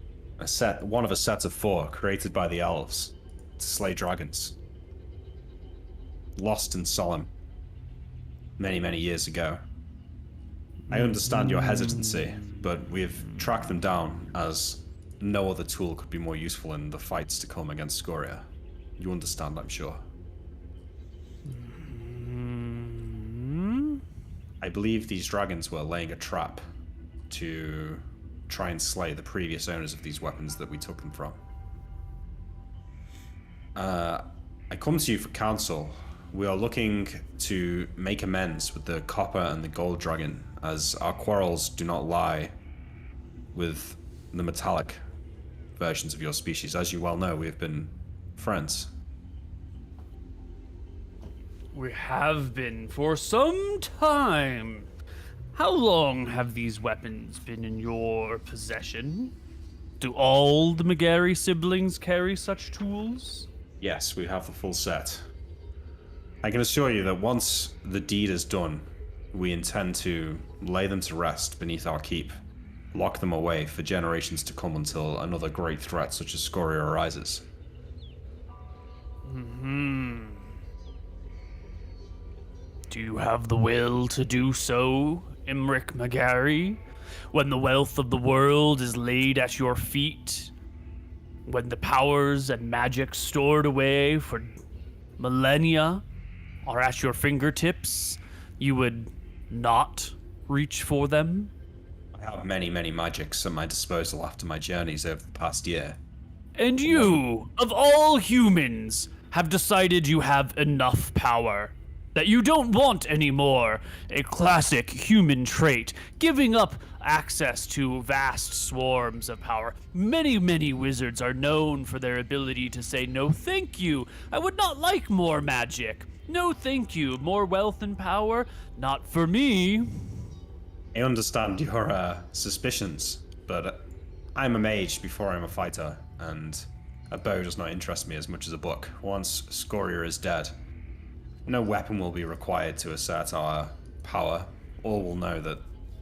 one of a set of 4 created by the elves to slay dragons. Lost and solemn. Many, many years ago. I understand your hesitancy, but we've tracked them down as no other tool could be more useful in the fights to come against Scoria. You understand, I'm sure. I believe these dragons were laying a trap to try and slay the previous owners of these weapons that we took them from. I come to you for counsel. We are looking to make amends with the copper and the gold dragon, as our quarrels do not lie with the metallic versions of your species. As you well know, we have been friends. We have been for some time. How long have these weapons been in your possession? Do all the McGarry siblings carry such tools? Yes, we have the full set. I can assure you that once the deed is done, we intend to lay them to rest beneath our keep, lock them away for generations to come until another great threat such as Scoria arises. Do you have the will to do so, Imric McGarry? When the wealth of the world is laid at your feet? When the powers and magic stored away for millennia are at your fingertips, you would not reach for them? I have many, many magics at my disposal after my journeys over the past year. And you, of all humans, have decided you have enough power. That you don't want anymore. A classic human trait, giving up access to vast swarms of power. Many, many wizards are known for their ability to say, "No thank you, I would not like more magic. No thank you, more wealth and power, not for me." I understand your suspicions, but I'm a mage before I'm a fighter, and a bow does not interest me as much as a book. Once Scoria is dead, no weapon will be required to assert our power. All will know that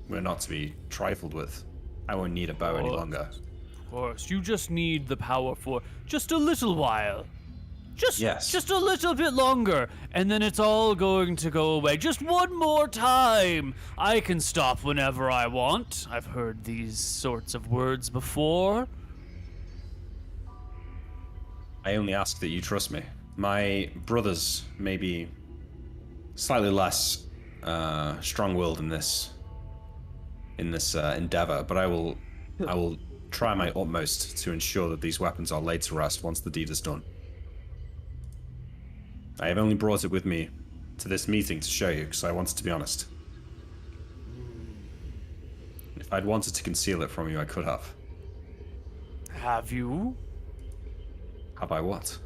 we're not to be trifled with. I won't need a bow any longer. Of course, you just need the power for just a little while. Just a little bit longer, and then it's all going to go away. Just one more time. I can stop whenever I want. I've heard these sorts of words before. I only ask that you trust me. My brothers may be slightly less strong-willed in this endeavor, but I will try my utmost to ensure that these weapons are laid to rest once the deed is done. I have only brought it with me to this meeting to show you, because I wanted to be honest. If I'd wanted to conceal it from you, I could have. Have you? Have I what?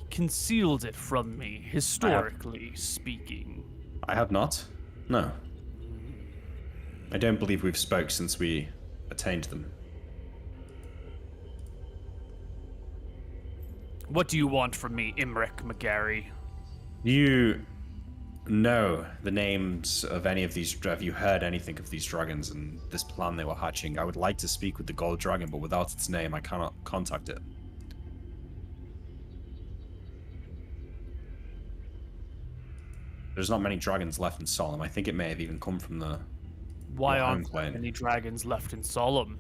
Concealed it from me, historically speaking. I have not. No. I don't believe we've spoke since we attained them. What do you want from me, Imric McGarry? You know the names of any of these... Have you heard anything of these dragons and this plan they were hatching? I would like to speak with the gold dragon, but without its name, I cannot contact it. There's not many dragons left in Solemn. I think it may have even come from the... Why your aren't home plane. any dragons left in Solemn?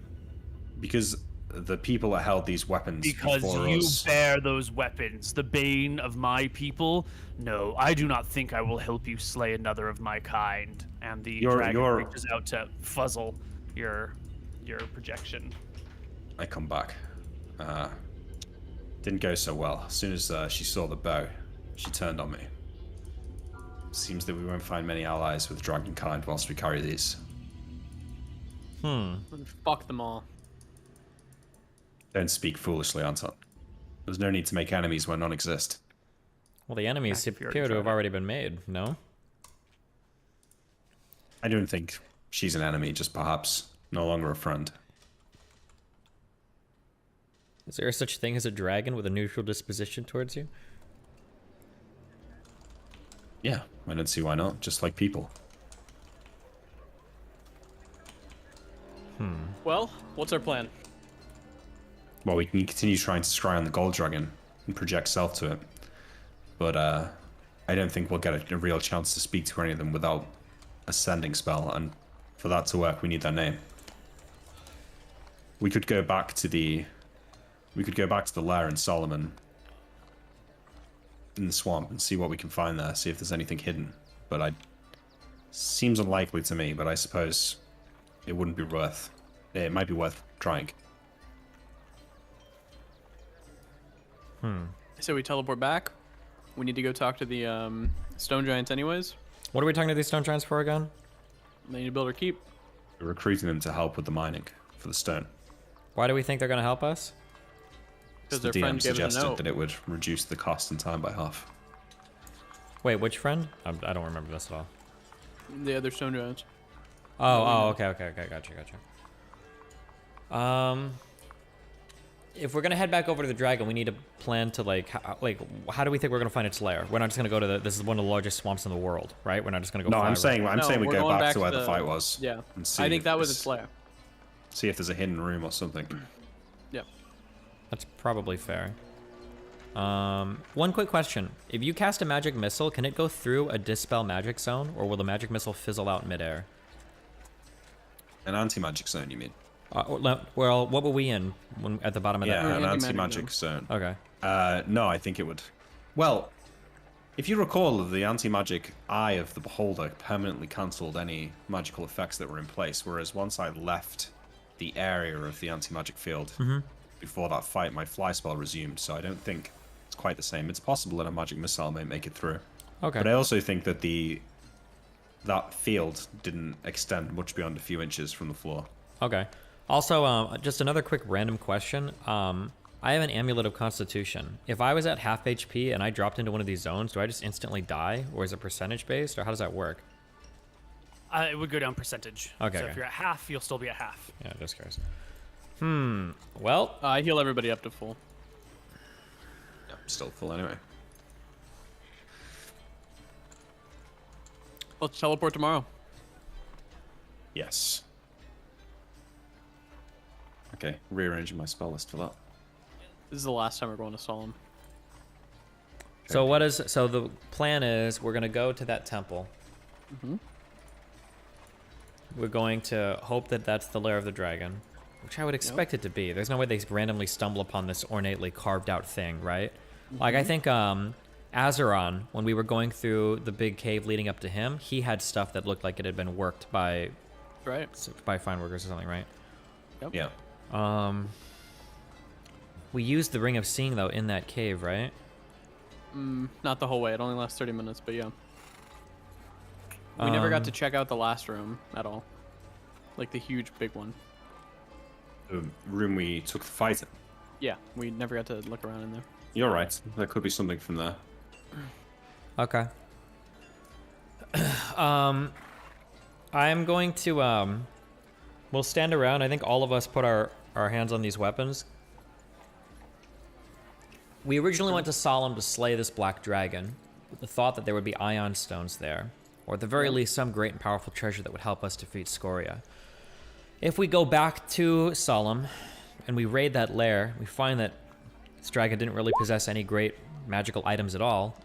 Because the people that held these weapons Because before you us... bear those weapons, the bane of my people. No, I do not think I will help you slay another of my kind. And the dragon reaches out to fuzzle your projection. I come back. Didn't go so well. As soon as she saw the bow, she turned on me. seems that we won't find many allies with dragonkind whilst we carry these. Fuck them all. Don't speak foolishly, Anton. There's no need to make enemies where none exist. Well, the enemies appear to have already been made, no? I don't think she's an enemy, just perhaps no longer a friend. Is there such thing as a dragon with a neutral disposition towards you? Yeah, I don't see why not, just like people. Well, what's our plan? Well, we can continue trying to scry on the gold dragon and project self to it. But I don't think we'll get a real chance to speak to any of them without a sending spell, and for that to work we need their name. We could go back to the lair in Solomon in the swamp and see what we can find there, see if there's anything hidden. But seems unlikely to me, but I suppose it wouldn't be worth. It might be worth trying. So we teleport back. We need to go talk to the stone giants anyways. What are we talking to these stone giants for again? They need to build our keep. We're recruiting them to help with the mining for the stone. Why do we think they're going to help us? Because The their friend DM gave us a suggested note. that it would reduce the cost and time by half. Wait, which friend? I don't remember this at all. The other stone giants. Okay, gotcha. If we're gonna head back over to the dragon, we need to plan to how do we think we're gonna find its lair? We're not just gonna go to this is one of the largest swamps in the world, right? We're not just gonna go. No, fly I'm over- saying No, we we're go going back to back where to the fight was. Yeah. And see I think if that was there's- its lair. See if there's a hidden room or something. Yep. That's probably fair. One quick question: if you cast a magic missile, can it go through a dispel magic zone, or will the magic missile fizzle out midair? An anti-magic zone, you mean? Well, what were we in at the bottom of Yeah, that? an Anti-magic anti-magic zone. Okay. No, I think it would. Well, if you recall, the anti-magic eye of the beholder permanently cancelled any magical effects that were in place, whereas once I left the area of the anti-magic field before that fight, my fly spell resumed, so I don't think it's quite the same. It's possible that a magic missile may make it through. Okay. But I also think that that field didn't extend much beyond a few inches from the floor. Okay. Also, just another quick random question. I have an Amulet of Constitution. If I was at half HP and I dropped into one of these zones, do I just instantly die, or is it percentage based, or how does that work? It would go down percentage. Okay, So okay. if you're at half, you'll still be at half. Yeah, just curious. Well, I heal everybody up to full. Yeah, still full anyway. Let's teleport tomorrow. Yes. Okay, rearranging my spell list for that. This is the last time we're going to Solemn. so the plan is we're gonna go to that temple. We're going to hope that that's the lair of the dragon, which I would expect it to be. There's no way they randomly stumble upon this ornately carved out thing, right? Like I think Azeron, when we were going through the big cave leading up to him, he had stuff that looked like it had been worked by Right. fine workers or something, right? Yeah. We used the Ring of Seeing though in that cave, right? Not the whole way. It only lasts 30 minutes, but yeah. We never got to check out the last room at all. Like the huge big one. The room we took the fight in. Yeah, we never got to look around in there. You're right. There could be something from there. Okay. I'm going to we'll stand around. I think all of us put our hands on these weapons. We originally went to Solemn to slay this black dragon with the thought that there would be ion stones there, or at the very least some great and powerful treasure that would help us defeat Scoria. If we go back to Solemn and we raid that lair, we find that this dragon didn't really possess any great magical items at all.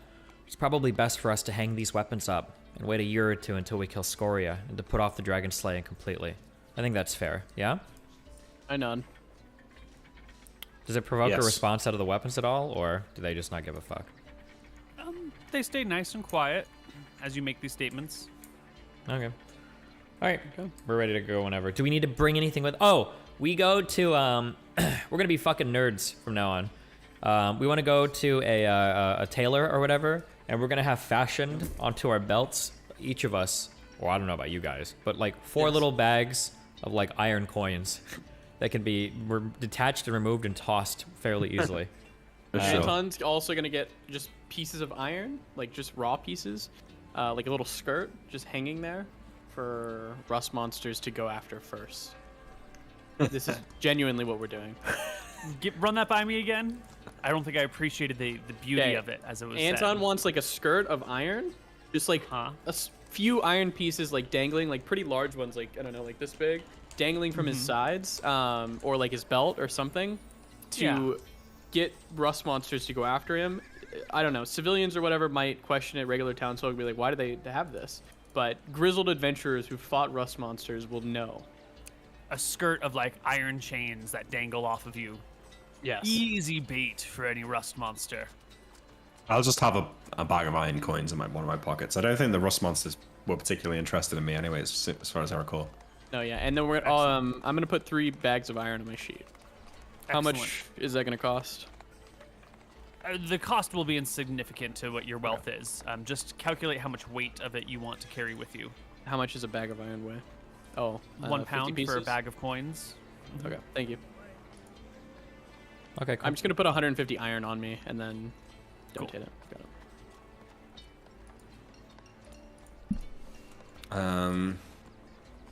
It's probably best for us to hang these weapons up and wait a year or two until we kill Scoria and to put off the dragon slaying completely. I think that's fair, yeah? I nod. Does it provoke Yes. a response out of the weapons at all, or do they just not give a fuck? They stay nice and quiet as you make these statements. Okay. All right, we're ready to go whenever. Do we need to bring anything with? Oh, we go to we're gonna be fucking nerds from now on. We want to go to a tailor or whatever and we're gonna have fashioned onto our belts, each of us, or I don't know about you guys, but like 4 little bags of like iron coins that can be detached and removed and tossed fairly easily. For sure. Anton's also gonna get just pieces of iron, like just raw pieces, like a little skirt just hanging there for rust monsters to go after first. This is genuinely what we're doing. Run that by me again. I don't think I appreciated the beauty Okay. of it as it was Anton said. wants like a skirt of iron, just like few iron pieces like dangling, like pretty large ones, like I don't know, like this big, dangling from his sides, or like his belt or something, to get rust monsters to go after him. I don't know, civilians or whatever might question it. Regular townsfolk would be like, why do they have this? But grizzled adventurers who fought rust monsters will know. A skirt of like iron chains that dangle off of you. Yes. Easy bait for any rust monster. I'll just have a bag of iron coins in one of my pockets. I don't think the rust monsters were particularly interested in me anyways, as far as I recall. No, yeah, and then we're I'm gonna put 3 bags of iron on my sheet. How Excellent. much is that gonna cost? The cost will be insignificant to what your wealth is. Just calculate how much weight of it you want to carry with you. How much is a bag of iron weigh? Oh, 1 50 pound for a pieces? bag of coins. Okay, thank you. Okay, cool. I'm just gonna put 150 iron on me and then donate it. Got it.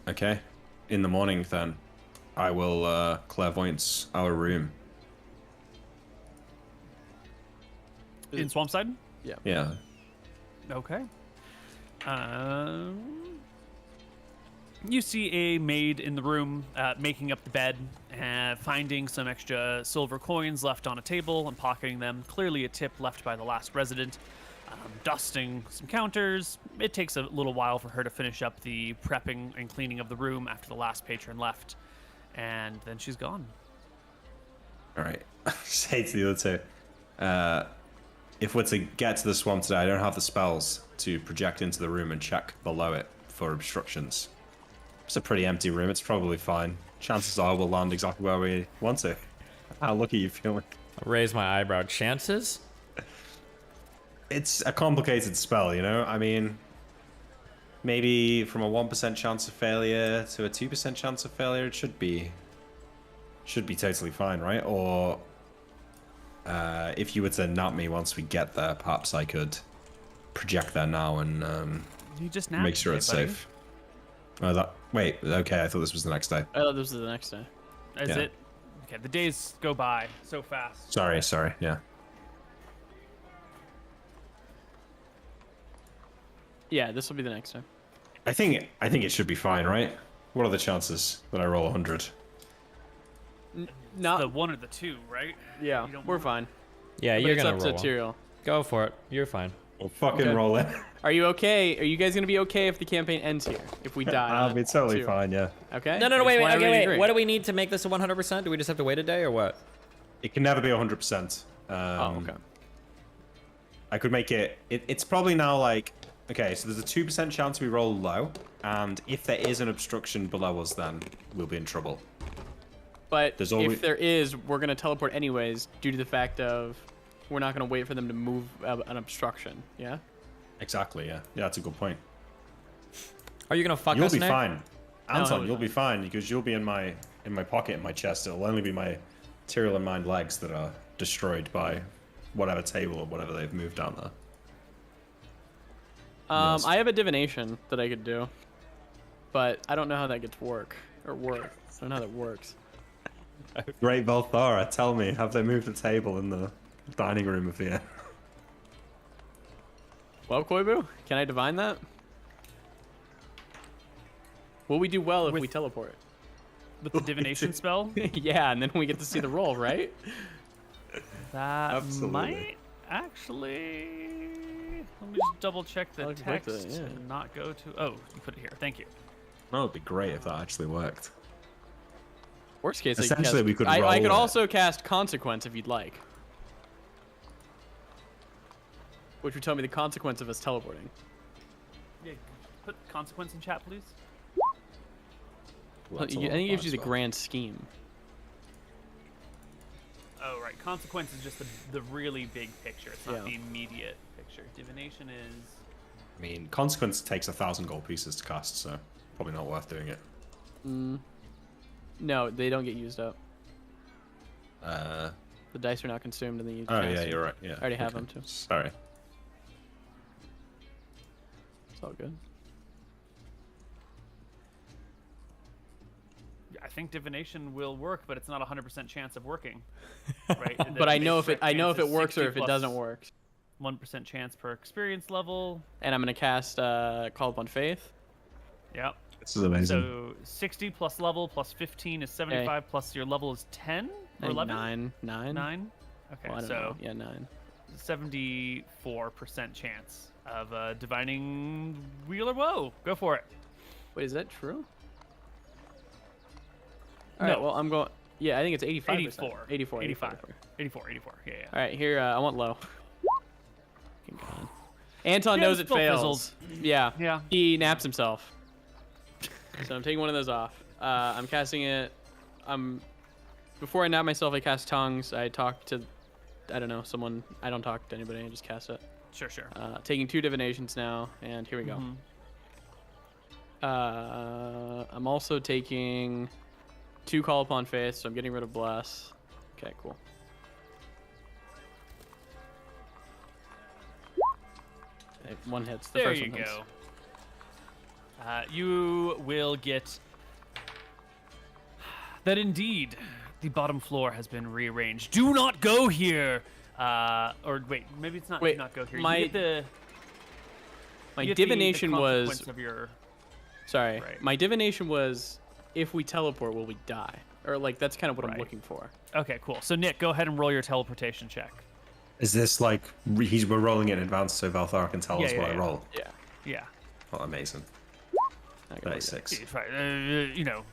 Okay. In the morning, then, I will clairvoyance our room. In Swampside? Yeah. Okay. You see a maid in the room making up the bed, finding some extra silver coins left on a table and pocketing them. Clearly a tip left by the last resident. Dusting some counters. It takes a little while for her to finish up the prepping and cleaning of the room after the last patron left. And then she's gone. All right. Say to the other two. If we're to get to the swamp today, I don't have the spells to project into the room and check below it for obstructions. It's a pretty empty room. It's probably fine. Chances are we'll land exactly where we want to. How lucky you feeling? I'll raise my eyebrow. Chances? It's a complicated spell, you know? I mean, maybe from a 1% chance of failure to a 2% chance of failure, it should be totally fine, right? Or if you were to nap me once we get there, perhaps I could project there now and You just napped make sure today, it's buddy. safe. Oh, wait, okay, I thought this was the next day. I thought this was the next day. Is Yeah. it? Okay, the days go by so fast. Sorry, yeah. Yeah, this will be the next day. I think it should be fine, right? What are the chances that I roll 100? Not The 1 or the 2, right? yeah, you don't we're want- fine. Yeah, But you're it's gonna up roll. to Tyrael. Go for it. You're fine. Well, fucking Okay. roll it. Are you okay? Are you guys gonna be okay if the campaign ends here? If we die? I'll on be it, totally too? fine, yeah. Okay. No, I just wait, want everybody to wait. agree. What do we need to make this a 100%? Do we just have to wait a day or what? It can never be 100%. Oh, okay. I could make it... It's probably now like... Okay, so there's a 2% chance we roll low, and if there is an obstruction below us, then we'll be in trouble. But There's always- if there is, we're gonna teleport anyways, due to the fact of we're not gonna wait for them to move an obstruction. Yeah. Exactly, yeah. Yeah, that's a good point. Are you gonna fuck You'll us, be Nick? fine. Anton, be you'll fine. be fine, because you'll be in my pocket, in my chest. It'll only be my Tyrael and Mind legs that are destroyed by whatever table or whatever they've moved down there. Yes. I have a divination that I could do, but I don't know how that gets work. I don't know how that works. Great Velthara, tell me, have they moved the table in the dining room of the inn? Well, Koibu, can I divine that? Will we do well if we teleport? With the divination spell? Yeah, and then we get to see the roll, right? That Absolutely. might actually... Let me just double check the I'll look back text to it, yeah. and not go to... Oh, you put it here. Thank you. That would be great if that actually worked. Worst case, Essentially, we could I roll could it. also cast Consequence if you'd like. Which would tell me the consequence of us teleporting. Yeah, put consequence in chat, please. Well, that's a I lot think it of gives you the fun as well. grand scheme. Oh, right. right. Consequence is just the really big picture. It's not Yeah. the immediate picture. Divination is. I mean, consequence takes 1,000 gold pieces to cast, so probably not worth doing it. No, they don't get used up. Uh. The dice are not consumed, and then you. Oh cast yeah, them. you're right. Yeah. I already have them too. Sorry. It's all good. I think divination will work, but it's not a 100% chance of working. Right. But I know if it works or if it doesn't work. 1% chance per experience level. And I'm gonna cast Call Upon Faith. Yep. This is amazing. So 60 plus level plus 15 is 75 plus your level is 10 or 11? 9. 9? Okay, Well, I don't so know. Yeah, 9. 74% chance of divining Wheel or Woe. Go for it. Wait, is that true? All right, No. well, I'm going. Yeah, I think it's 85. 84. 84. 85. 84. Yeah. All right, here, I want low. Fucking God. Anton Yeah, knows the it spell fails. Yeah. Yeah. He naps himself. So I'm taking one of those off. I'm casting it. Before I nap myself, I cast Tongues. I talk to, I don't know, someone. I don't talk to anybody. I just cast it. Sure. Taking 2 divinations now, and here we go. I'm also taking 2 Call Upon Faith, so I'm getting rid of Bless. Okay, cool. Okay, 1 hits. The There first you one hits. go. You will get that indeed the bottom floor has been rearranged. Do not go here. Or wait, maybe it's not. Wait, do not go here. my- You get My you get the divination was. consequence of your. Sorry. Right. My divination was, if we teleport, will we die? Or like that's kind of what I'm Right. looking for. Okay, cool. So Nick, go ahead and roll your teleportation check. Is this like we're rolling in advance so Valthar can tell us what I roll? Yeah. Yeah. Oh, amazing. I got it. 36. It's right.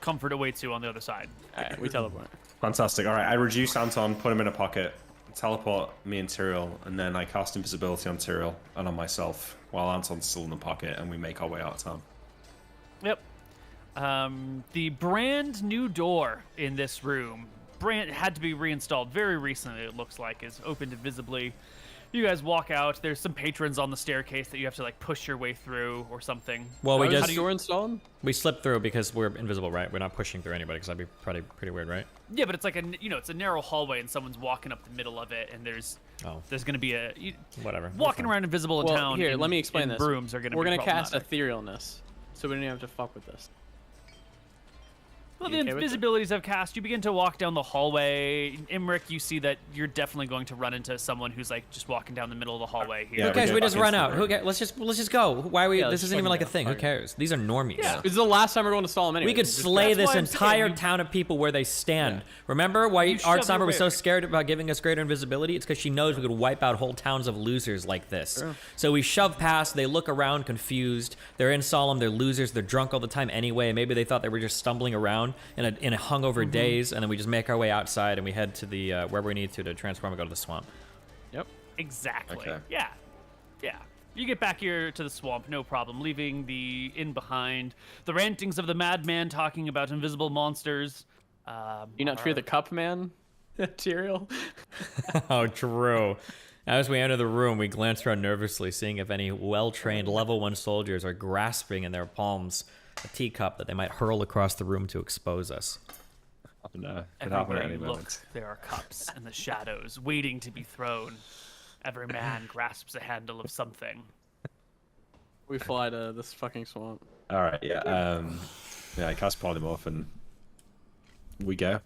Comfort awaits you on the other side. All right, we teleport. Fantastic. All right, I reduce Anton, put him in a pocket, teleport me and Tyrael, and then I cast invisibility on Tyrael and on myself while Anton's still in the pocket, and we make our way out of town. Yep. The brand new door in this room, had to be reinstalled very recently, it looks like, is opened invisibly. You guys walk out. There's some patrons on the staircase that you have to like push your way through or something. Well, we How is just the door installed? we slip through because we're invisible, right? We're not pushing through anybody because that'd be pretty weird, right? Yeah, but it's like it's a narrow hallway and someone's walking up the middle of it, and there's gonna be Whatever. walking around invisible in Well, town. here, in- let me explain in this. Brooms are gonna. We're be gonna cast problematic. etherealness, so we don't even have to fuck with this. Well, You the okay with it? invisibilities I've cast, you begin to walk down the hallway. Imric, you see that you're definitely going to run into someone who's like just walking down the middle of the hallway here. Yeah, Who we cares? get We just back run into out. the Who room. cares? Let's just go. Why are we? Yeah, This let's isn't even fucking like a go. thing. Who Okay. cares? These are normies. Yeah. This is the last time we're going to stall them anyway. We could Just- slay that's this why I'm saying entire you- town of people where they stand. Remember why You shove your Artsummer was so way- scared about giving us greater invisibility? It's because she knows we could wipe out whole towns of losers like this. True. So we shove past. They look around confused. They're in solemn. They're losers. They're drunk all the time anyway. Maybe they thought they were just stumbling around in a hungover daze, and then we just make our way outside and we head to the where we need to transform and go to the swamp. Yep. Exactly. Okay. Yeah. You get back here to the swamp, no problem. Leaving the inn behind. The rantings of the madman talking about invisible monsters. You not fear the cup man, Tyrael? Oh, true. As we enter the room, we glance around nervously, seeing if any well-trained level 1 soldiers are grasping in their palms a teacup that they might hurl across the room to expose us. No, could happen at Everywhere any you look, moment. there are cups in the shadows waiting to be thrown. Every man grasps a handle of something. We fly to this fucking swamp. All right, yeah. I cast polymorph and we go.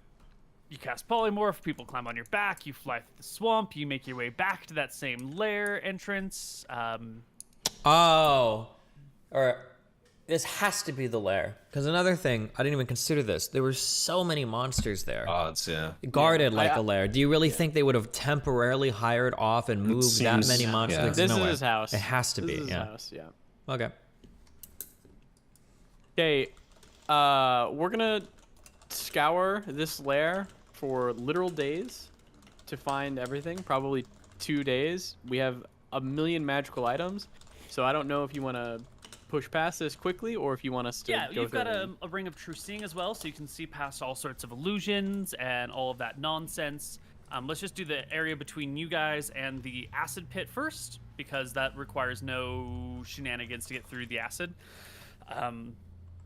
You cast polymorph, people climb on your back, you fly through the swamp, you make your way back to that same lair entrance. Oh, or this has to be the lair. Because another thing, I didn't even consider this. There were so many monsters there. Odds, yeah. Guarded like a lair. Do you really think they would have temporarily hired off and moved that seems- many monsters? yeah. Like, This no is way. his house. It has to This be, is his yeah. house, yeah. Okay. Okay, we're gonna scour this lair for literal days to find everything. Probably 2 days. We have a million magical items, so I don't know if you want to push past this quickly, or if you want us to Yeah, go you've through got a ring of true seeing as well, so you can see past all sorts of illusions and all of that nonsense. Let's just do the area between you guys and the acid pit first, because that requires no shenanigans to get through the acid.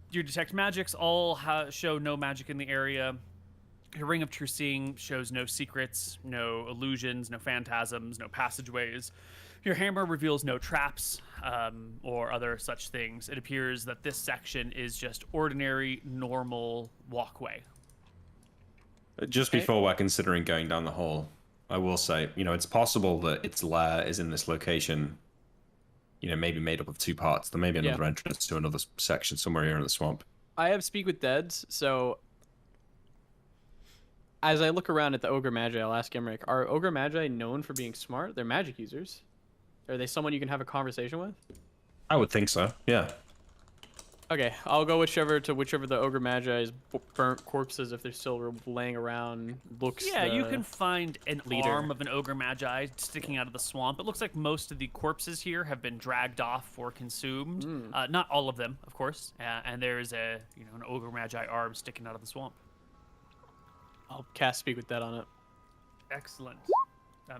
Your detect magics all show no magic in the area. Your ring of true seeing shows no secrets, no illusions, no phantasms, no passageways. Your hammer reveals no traps or other such things. It appears that this section is just ordinary, normal walkway. Just before we're considering going down the hall, I will say, it's possible that its lair is in this location, maybe made up of two parts. There may be another entrance to another section somewhere here in the swamp. I have Speak with Deads, so as I look around at the Ogre Magi, I'll ask Emmerich, are Ogre Magi known for being smart? They're magic users. Are they someone you can have a conversation with? I would think so, yeah. Okay, I'll go whichever the Ogre Magi's burnt corpses, if they're still laying around, looks. Yeah, you can find an leader. arm of an Ogre Magi sticking out of the swamp. It looks like most of the corpses here have been dragged off or consumed. Not all of them, of course. And there's an Ogre Magi arm sticking out of the swamp. I'll cast Speak with Dead on it. Excellent.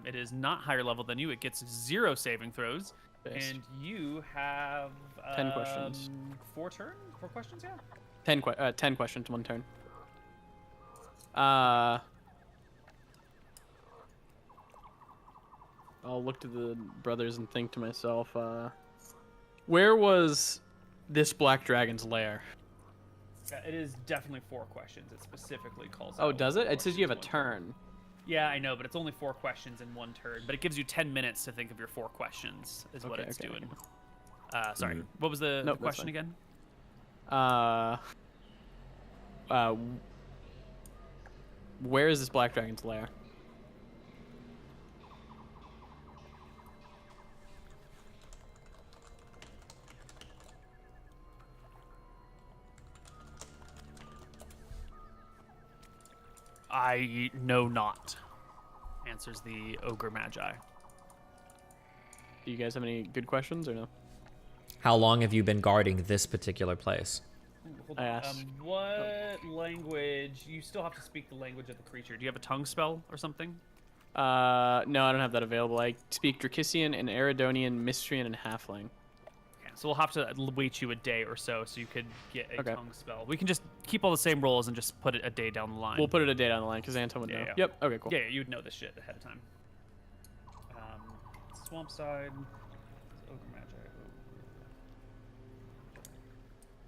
It is not higher level than you. It gets 0 saving throws. Based. And you have 10 questions. 4 questions, yeah. 10 questions, 1 turn. I'll look to the brothers and think to myself, where was this black dragon's lair? It is definitely 4 questions. It specifically calls Oh, out does it? It says you have a 1 turn. Yeah, I know, but it's only 4 questions in 1 turn. But it gives you 10 minutes to think of your 4 questions, is what it's doing. Sorry, what was the question again? Where is this black dragon's lair? I know not, answers the Ogre Magi. Do you guys have any good questions or no? How long have you been guarding this particular place? Hold I on. asked. What language? You still have to speak the language of the creature. Do you have a tongue spell or something? No, I don't have that available. I speak Dracissian and Eridonian, Mystrian, and Halfling. Yeah, so we'll have to wait you a day or so you could get a Okay. tongue spell. We can just keep all the same rolls and just put it a day down the line. We'll put it a day down the line because Anton would know. Yeah. Yep. Okay. Cool. Yeah, you'd know this shit ahead of time. Swamp side. Ogre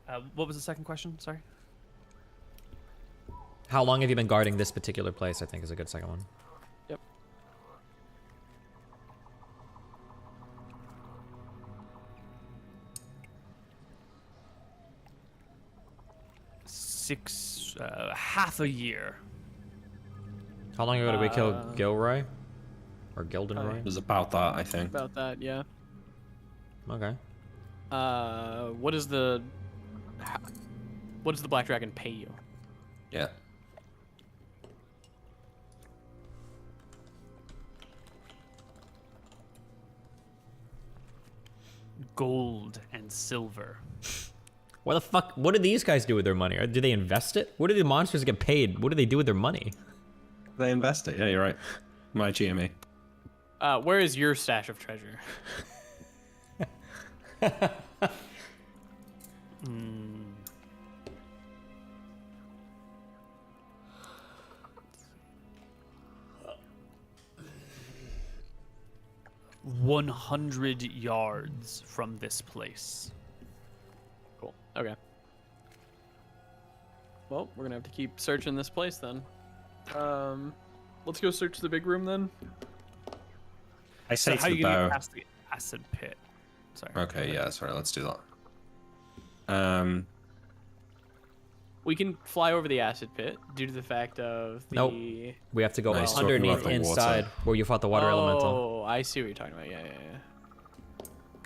Magi. What was the second question? Sorry. How long have you been guarding this particular place? I think is a good second one. Yep. Half a year. How long ago did we kill Gilroy? Or Gildenroy? It was about that, I think. About that, yeah. Okay. What does the black dragon pay you? Yeah. Gold and silver. What the fuck? What do these guys do with their money? Or do they invest it? What do the monsters get paid? What do they do with their money? They invest it. Yeah, you're right. My GME. Where is your stash of treasure? 100 yards from this place. Cool. Okay. Well, we're gonna have to keep searching this place then. Let's go search the big room then. I say So how to you the gonna bow. get past the acid pit? Sorry. Okay, yeah, sorry, let's do that. We can fly over the acid pit due to the fact of the. Nope. We have to go No, he's talking underneath about the inside water. where you fought the water elemental. Oh, I see what you're talking about. Yeah.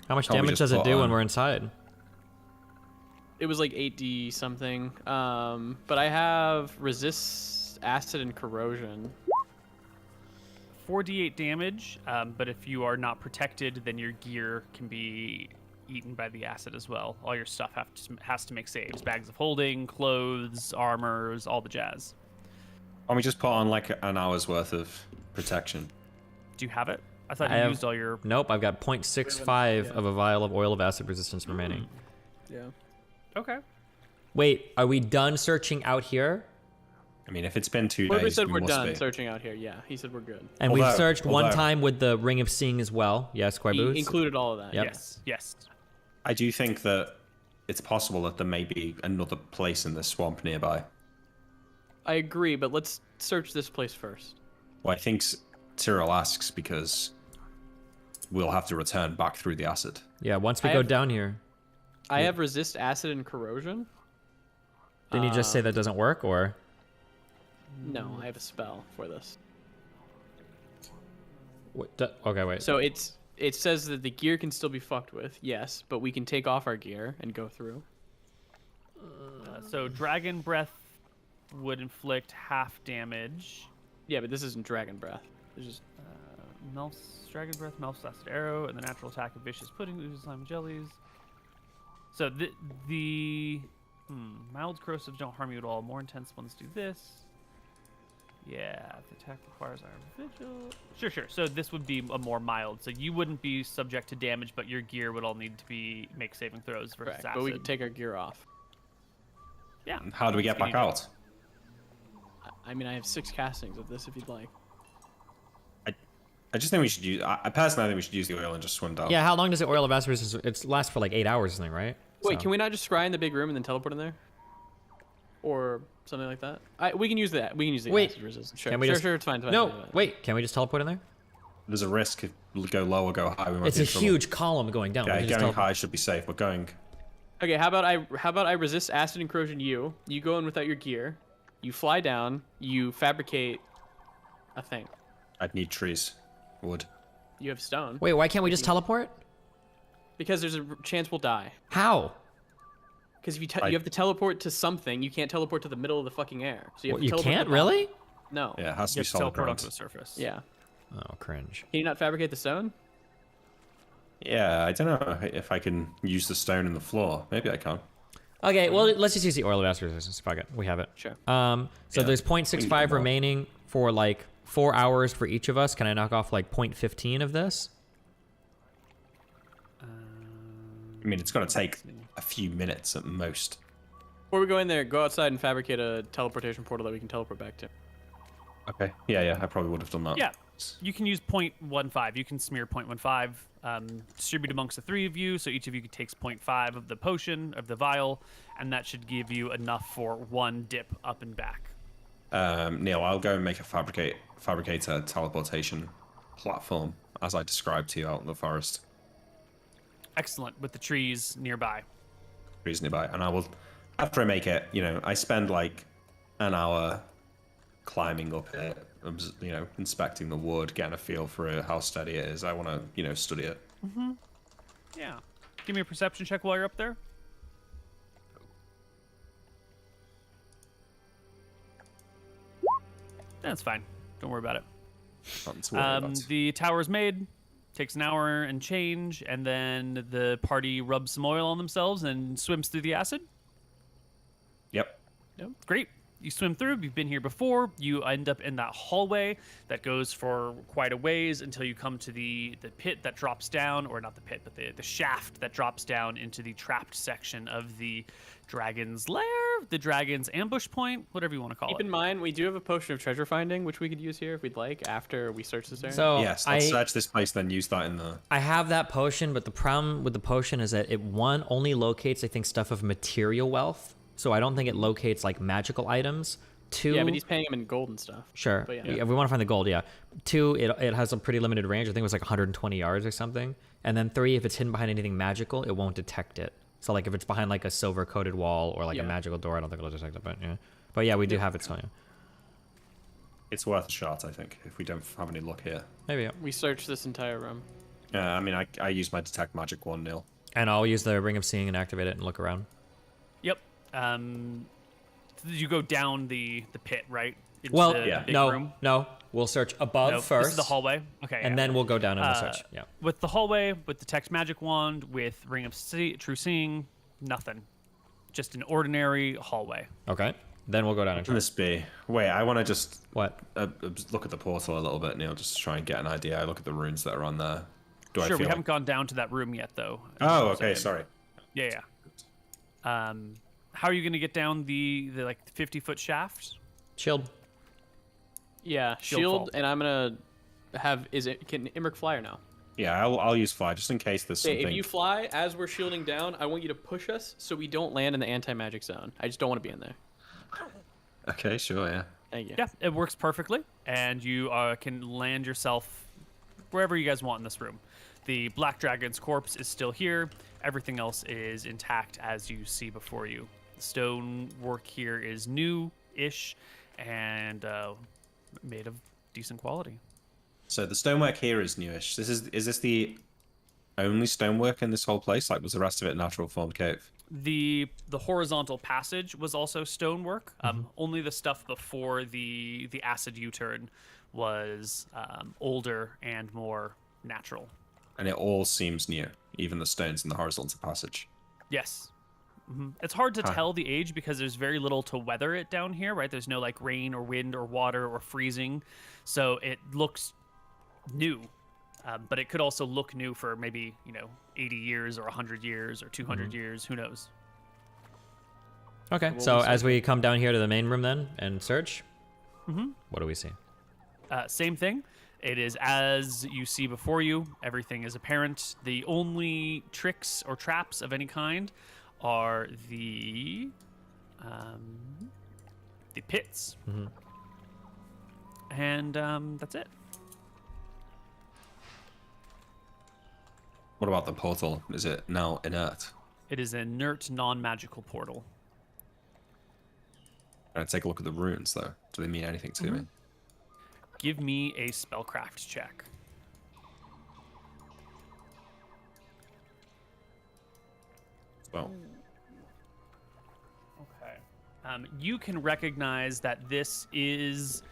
How much Oh, we damage just does it fought do when on. we're inside? It was like 8d something. But I have resist acid and corrosion. 4d8 damage, but if you are not protected, then your gear can be eaten by the acid as well. All your stuff has to make saves. Bags of holding, clothes, armors, all the jazz. Why don't we just put on like an hour's worth of protection? Do you have it? I thought I you have- used all your... Nope, I've got 0.65 of a vial of oil of acid resistance remaining. Yeah. Okay. Wait, are we done searching out here? I mean, if it's been 2 Koibu days, said we we're must done be. searching out here. Yeah, he said we're good. And we've Although- searched one although- time with the Ring of Seeing as well. Yes, He Koibu? included all of that. Yep. Yes. Yes. I do think that it's possible that there may be another place in the swamp nearby. I agree, but let's search this place first. Well, I think Cyril asks because we'll have to return back through the acid. Yeah, once we I go have- down here. I have resist acid and corrosion. Didn't you just say that doesn't work, or? No, I have a spell for this. Okay, wait. So it says that the gear can still be fucked with, yes, but we can take off our gear and go through. So Dragon Breath would inflict half damage. Yeah, but this isn't dragon breath. It's just Melf's Dragon Breath, Melf's Acid Arrow, and the natural attack of Vicious Pudding, oozes slime jellies. So the mild corrosives don't harm you at all. More intense ones do this. Yeah, the attack requires Iron Vigil. Sure. So this would be a more mild. So you wouldn't be subject to damage, but your gear would all need to make saving throws versus correct, acid. but we can take our gear off. Yeah. How do we get back out? I mean, I have 6 castings of this if you'd like. I just think we should use. I personally think we should use the oil and just swim down. Yeah, how long does the oil of acid resistance? It lasts for like 8 hours, or something, right? Wait, So- can we not just scry in the big room and then teleport in there? Or something like that? We can use that. We can use the Wait, acid resistance. Sure, can we sure, just- sure, it's fine. It's fine, No, it's fine. wait. Can we just teleport in there? There's a risk if we go low or go high. We might It's be a in trouble. huge column going down. We Yeah, can just going teleport. high should be safe. We're going. Okay, how about I resist acid and corrosion you. You go in without your gear. You fly down. You fabricate a thing. I'd need trees, wood. You have stone. Wait, why can't we just teleport? Because there's a chance we'll die. How? Because if you have to teleport to something, you can't teleport to the middle of the fucking air. So you have What, to you teleport can't to the really? top. No. Yeah, it has to You be have to solid teleport ground. onto the surface. Yeah. Oh, cringe. Can you not fabricate the stone? Yeah, I don't know if I can use the stone in the floor. Maybe I can. Okay, well, let's just use the oil of acid resistance. Fuck it, we have it. Sure. So Yeah. there's We 0.65 can go. remaining for like 4 hours for each of us. Can I knock off like 0.15 of this? I mean, it's going to take a few minutes at most. Before we go in there, go outside and fabricate a teleportation portal that we can teleport back to. Okay. Yeah, I probably would have done that. Yeah. You can use 0.15. You can smear 0.15. Distribute amongst the 3 of you, so each of you takes 0.5 of the potion, of the vial, and that should give you enough for 1 dip up and back. Neal, I'll go and make a fabricate a teleportation platform as I described to you out in the forest. Excellent, with the trees nearby. Trees nearby, and I will. After I make it, I spend like an hour climbing up it, inspecting the wood, getting a feel for it, how steady it is. I want to, study it. Yeah. Give me a perception check while you're up there. That's fine. Don't worry about it. Nothing to worry about. The tower's made. Takes an hour and change, and then the party rubs some oil on themselves and swims through the acid. Yep. Yep. Great. You swim through. You've been here before. You end up in that hallway that goes for quite a ways until you come to the pit that drops down, or not the pit, but the shaft that drops down into the trapped section of the dragon's lair, the dragon's ambush point, whatever you want to call Keep it. in mind, we do have a potion of treasure finding, which we could use here if we'd like, after we search this area. So Yes. Let's search this place, then use that in the. I have that potion, but the problem with the potion is that it only locates, I think, stuff of material wealth. So I don't think it locates like magical items. 2, yeah, but he's paying him in gold and stuff. sure. But If we want to find the gold, yeah. 2, it has a pretty limited range. I think it was like 120 yards or something. And then 3, if it's hidden behind anything magical, it won't detect it. So like if it's behind like a silver coated wall or like a Yeah. magical door, I don't think it'll detect it. But yeah, we do have it. So yeah. It's worth a shot, I think, if we don't have any luck here. Maybe. Yeah. We searched this entire room. I mean, I use my detect magic one, Neal. And I'll use the Ring of Seeing and activate it and look around. Yep. You go down the pit, right? into Well, the big no, room? no. We'll search above No, first. This is the hallway. Okay. And then we'll go down and we'll search. Yeah. With the hallway, with the text magic wand, with Ring of True Seeing, nothing. Just an ordinary hallway. Okay. Then we'll go down and Can try. this be? Wait, I want to just What? look at the portal a little bit, Neil, just to try and get an idea. I look at the runes that are on there. Do I Sure, we feel haven't gone down to that room yet, though. Oh, okay, sorry. Yeah. How are you going to get down the like 50-foot shaft? Shield. Yeah, Shield shield, vault. and I'm gonna have. Can Imric fly or no? Yeah, I'll use fly just in case there's Okay, something. if you fly as we're shielding down, I want you to push us so we don't land in the anti-magic zone. I just don't want to be in there. Okay, sure, yeah. Thank you. Yeah, it works perfectly, and you can land yourself wherever you guys want in this room. The Black Dragon's corpse is still here. Everything else is intact as you see before you. The stonework here is new-ish and made of decent quality. So the stonework here is newish. Is this the only stonework in this whole place? Like, was the rest of it natural formed cave? The horizontal passage was also stonework. Only the stuff before the acid U-turn was older and more natural. And it all seems new, even the stones in the horizontal passage. Yes. It's hard to tell the age because there's very little to weather it down here, right? There's no like rain or wind or water or freezing. So it looks new. But it could also look new for maybe, 80 years or 100 years or 200 years. Who knows? Okay, so as we come down here to the main room then and search, what do we see? Same thing. It is as you see before you. Everything is apparent. The only tricks or traps of any kind are the pits. And that's it. What about the portal? Is it now inert? It is an inert, non-magical portal. Can I take a look at the runes, though? Do they mean anything to me? Give me a spellcraft check. Well, Okay. You can recognize that this is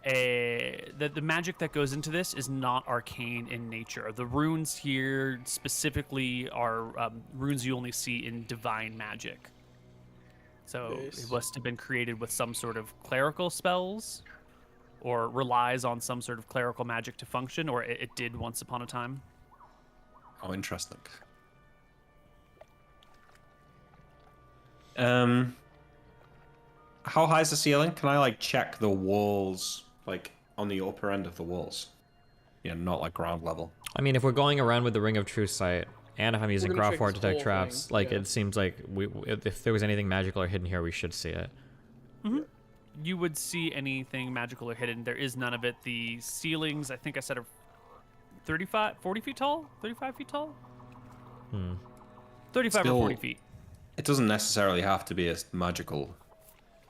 that the magic that goes into this is not arcane in nature. The runes here specifically are runes you only see in divine magic. So it must have been created with some sort of clerical spells, or relies on some sort of clerical magic to function, or it did once upon a time. oh, interesting. How high is the ceiling? Can I like check the walls, like on the upper end of the walls? Yeah, not like ground level. I mean, if we're going around with the Ring of True Sight, and if I'm using gonna check Crawford to this detect whole traps, thing, like yeah. it seems like if there was anything magical or hidden here, we should see it. You would see anything magical or hidden. There is none of it. The ceilings, I think I said, are 40 feet tall? 35 feet tall? 35 Still- or 40 feet. It doesn't necessarily have to be a magical,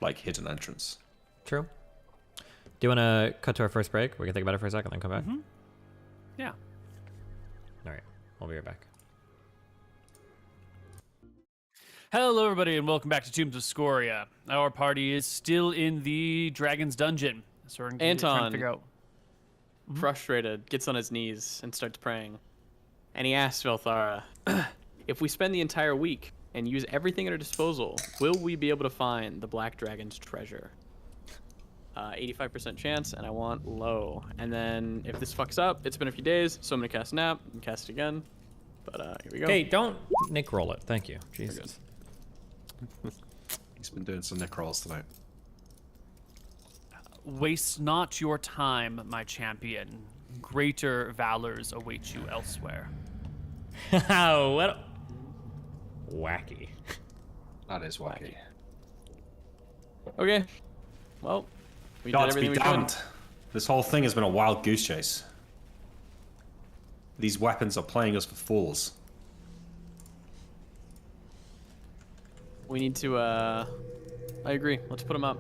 like, hidden entrance. True. Do you want to cut to our first break? We can think about it for a second, then come back. Yeah. All right, we'll be right back. Hello, everybody, and welcome back to Tombs of Scoria. Our party is still in the Dragon's Dungeon. So we're trying to Anton. figure out. Frustrated, gets on his knees and starts praying. And he asks Velthara, if we spend the entire week and use everything at our disposal, will we be able to find the Black Dragon's treasure? 85% chance, and I want low. And then if this fucks up, it's been a few days, so I'm gonna cast Nap and cast it again. But here we go. Hey, don't Nick roll it. Thank you. Jesus. He's been doing some Nick rolls tonight. Waste not your time, my champion. Greater valors await you elsewhere. What? Wacky. That is wacky. Okay. Well, we did Gods be everything we damned. could. This whole thing has been a wild goose chase. These weapons are playing us for fools. We need to, I agree. Let's put them up.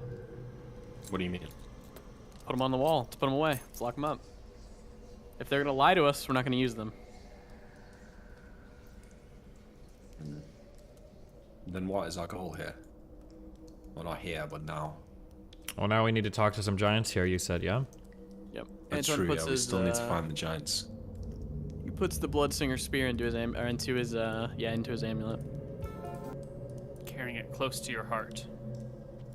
What do you mean? Put them on the wall. Let's put them away. Let's lock them up. If they're gonna lie to us, we're not gonna use them. Then what is our goal here? Well, not here, but now. Well, now we need to talk to some giants here, you said, yeah? Yep. That's Anton true, puts yeah, we his, still need to find the giants. He puts the Bloodsinger spear into his into his amulet. Carrying it close to your heart.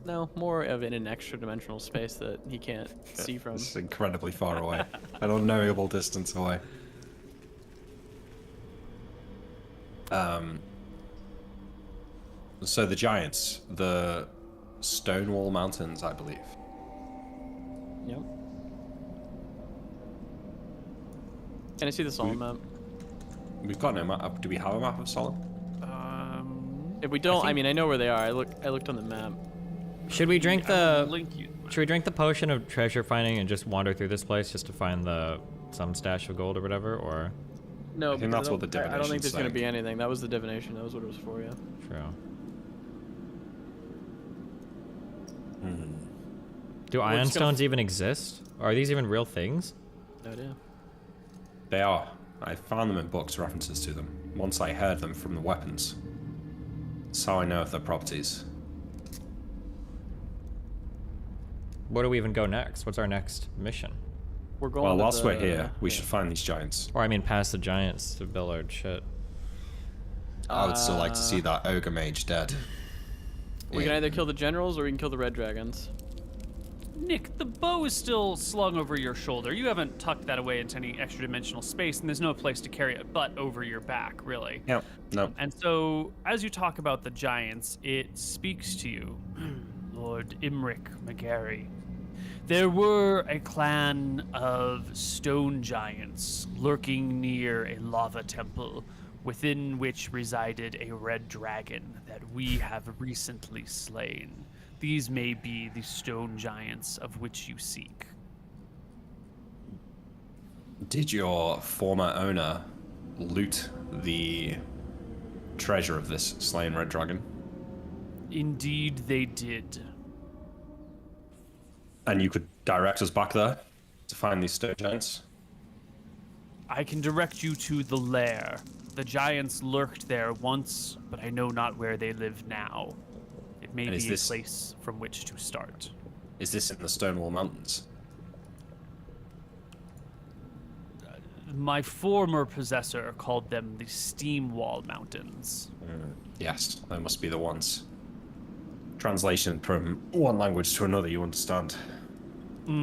No, more of in an extra dimensional space that he can't see from. It's incredibly far away. An unknowable distance away. So the giants, the Stonewall Mountains, I believe. Yep. Can I see the Solid map? We've got no map. Do we have a map of Solid? If we don't, I mean, I know where they are. I looked on the map. Should we drink I will the link you. Should we drink the potion of treasure finding and just wander through this place just to find some stash of gold or whatever, or? No, think because that's what the I don't think divination's there's going to be saying. anything. That was the divination. That was what it was for, yeah. True. Hmm. Do We're ion just gonna stones even exist? Are these even real things? No idea. They are. I found them in books, references to them. Once I heard them from the weapons. That's how I know of their properties. Where do we even go next? What's our next mission? We're going. Well, to whilst the- we're here, we yeah. should find these giants. Or I mean, past the giants to Billard. Shit. I would still like to see that ogre mage dead. We can either kill the generals or we can kill the red dragons. Nick, the bow is still slung over your shoulder. You haven't tucked that away into any extra dimensional space, and there's no place to carry it but over your back, really. Yep. No. And so, as you talk about the giants, it speaks to you, Lord Imric McGarry. There were a clan of stone giants lurking near a lava temple, within which resided a red dragon that we have recently slain. These may be the stone giants of which you seek. Did your former owner loot the treasure of this slain red dragon? Indeed, they did. And you could direct us back there to find these stone giants? I can direct you to the lair. The giants lurked there once, but I know not where they live now. It may And is be this- a place from which to start. Is this in the Stonewall Mountains? My former possessor called them the Steamwall Mountains. Yes, they must be the ones. Translation from one language to another, you understand. Very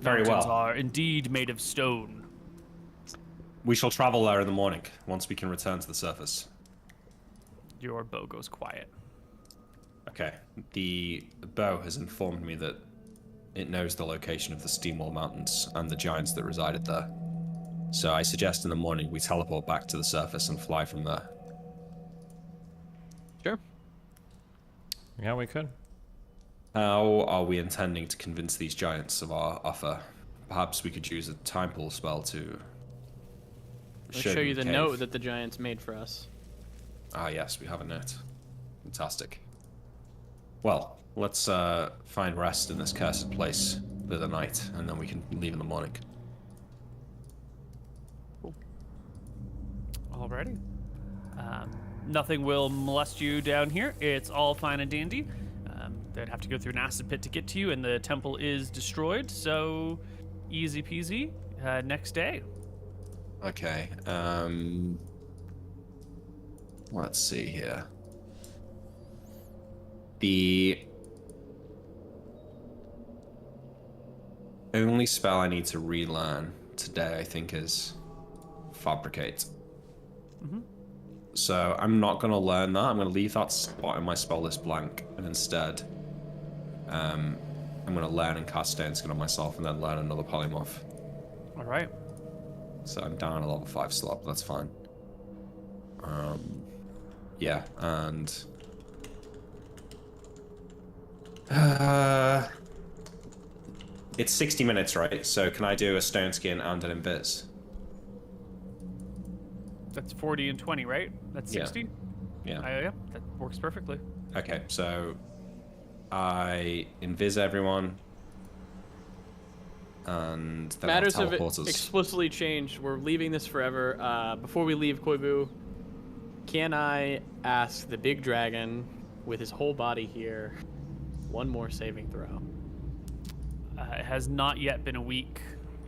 Mountains well. are indeed made of stone. We shall travel there in the morning, once we can return to the surface. Your bow goes quiet. Okay, the bow has informed me that it knows the location of the Steamwall Mountains and the giants that resided there. So I suggest in the morning we teleport back to the surface and fly from there. Sure. Yeah, we could. How are we intending to convince these giants of our offer? Perhaps we could use a time pool spell to I'll show you the them note cave. that the giants made for us. Ah, yes, we have a note. Fantastic. Well, let's find rest in this cursed place for the night, and then we can leave in the morning. Alrighty. Nothing will molest you down here. It's all fine and dandy. They'd have to go through an acid pit to get to you, and the temple is destroyed, so easy peasy. Next day. Okay, let's see here. The only spell I need to relearn today, I think, is Fabricate. So I'm not going to learn that. I'm going to leave that spot in my spell list blank, and instead, I'm going to learn and cast Stone Skin on myself, and then learn another polymorph. Alright. So I'm down a level 5 slot, but that's fine. Yeah, and it's 60 minutes, right? So can I do a stone skin and an invis? That's 40 and 20, right? That's Yeah. 60? Yeah. Yeah, that works perfectly. Okay, so I invis everyone, and then Matters I'll have teleport us. explicitly changed. We're leaving this forever. Before we leave Koibu, can I ask the big dragon with his whole body here One more saving throw. It has not yet been a week.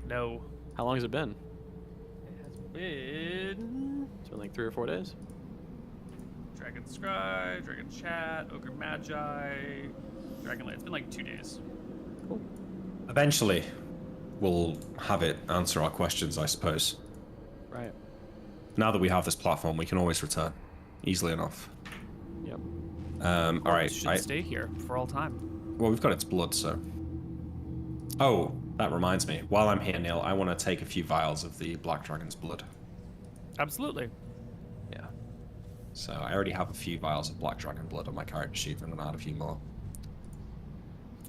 No. How long has it been? It has been... It's been like 3 or 4 days. Dragon Scry, Dragon Chat, Ogre Magi, Dragonlight. It's been like 2 days. Cool. Eventually, we'll have it answer our questions, I suppose. Right. Now that we have this platform, we can always return. Easily enough. Yep. All right. It should stay here for all time. Well, we've got its blood, so... Oh, that reminds me. While I'm here, Neal, I want to take a few vials of the Black Dragon's blood. Absolutely. Yeah. So I already have a few vials of Black Dragon blood on my character sheet. I'm going to add a few more.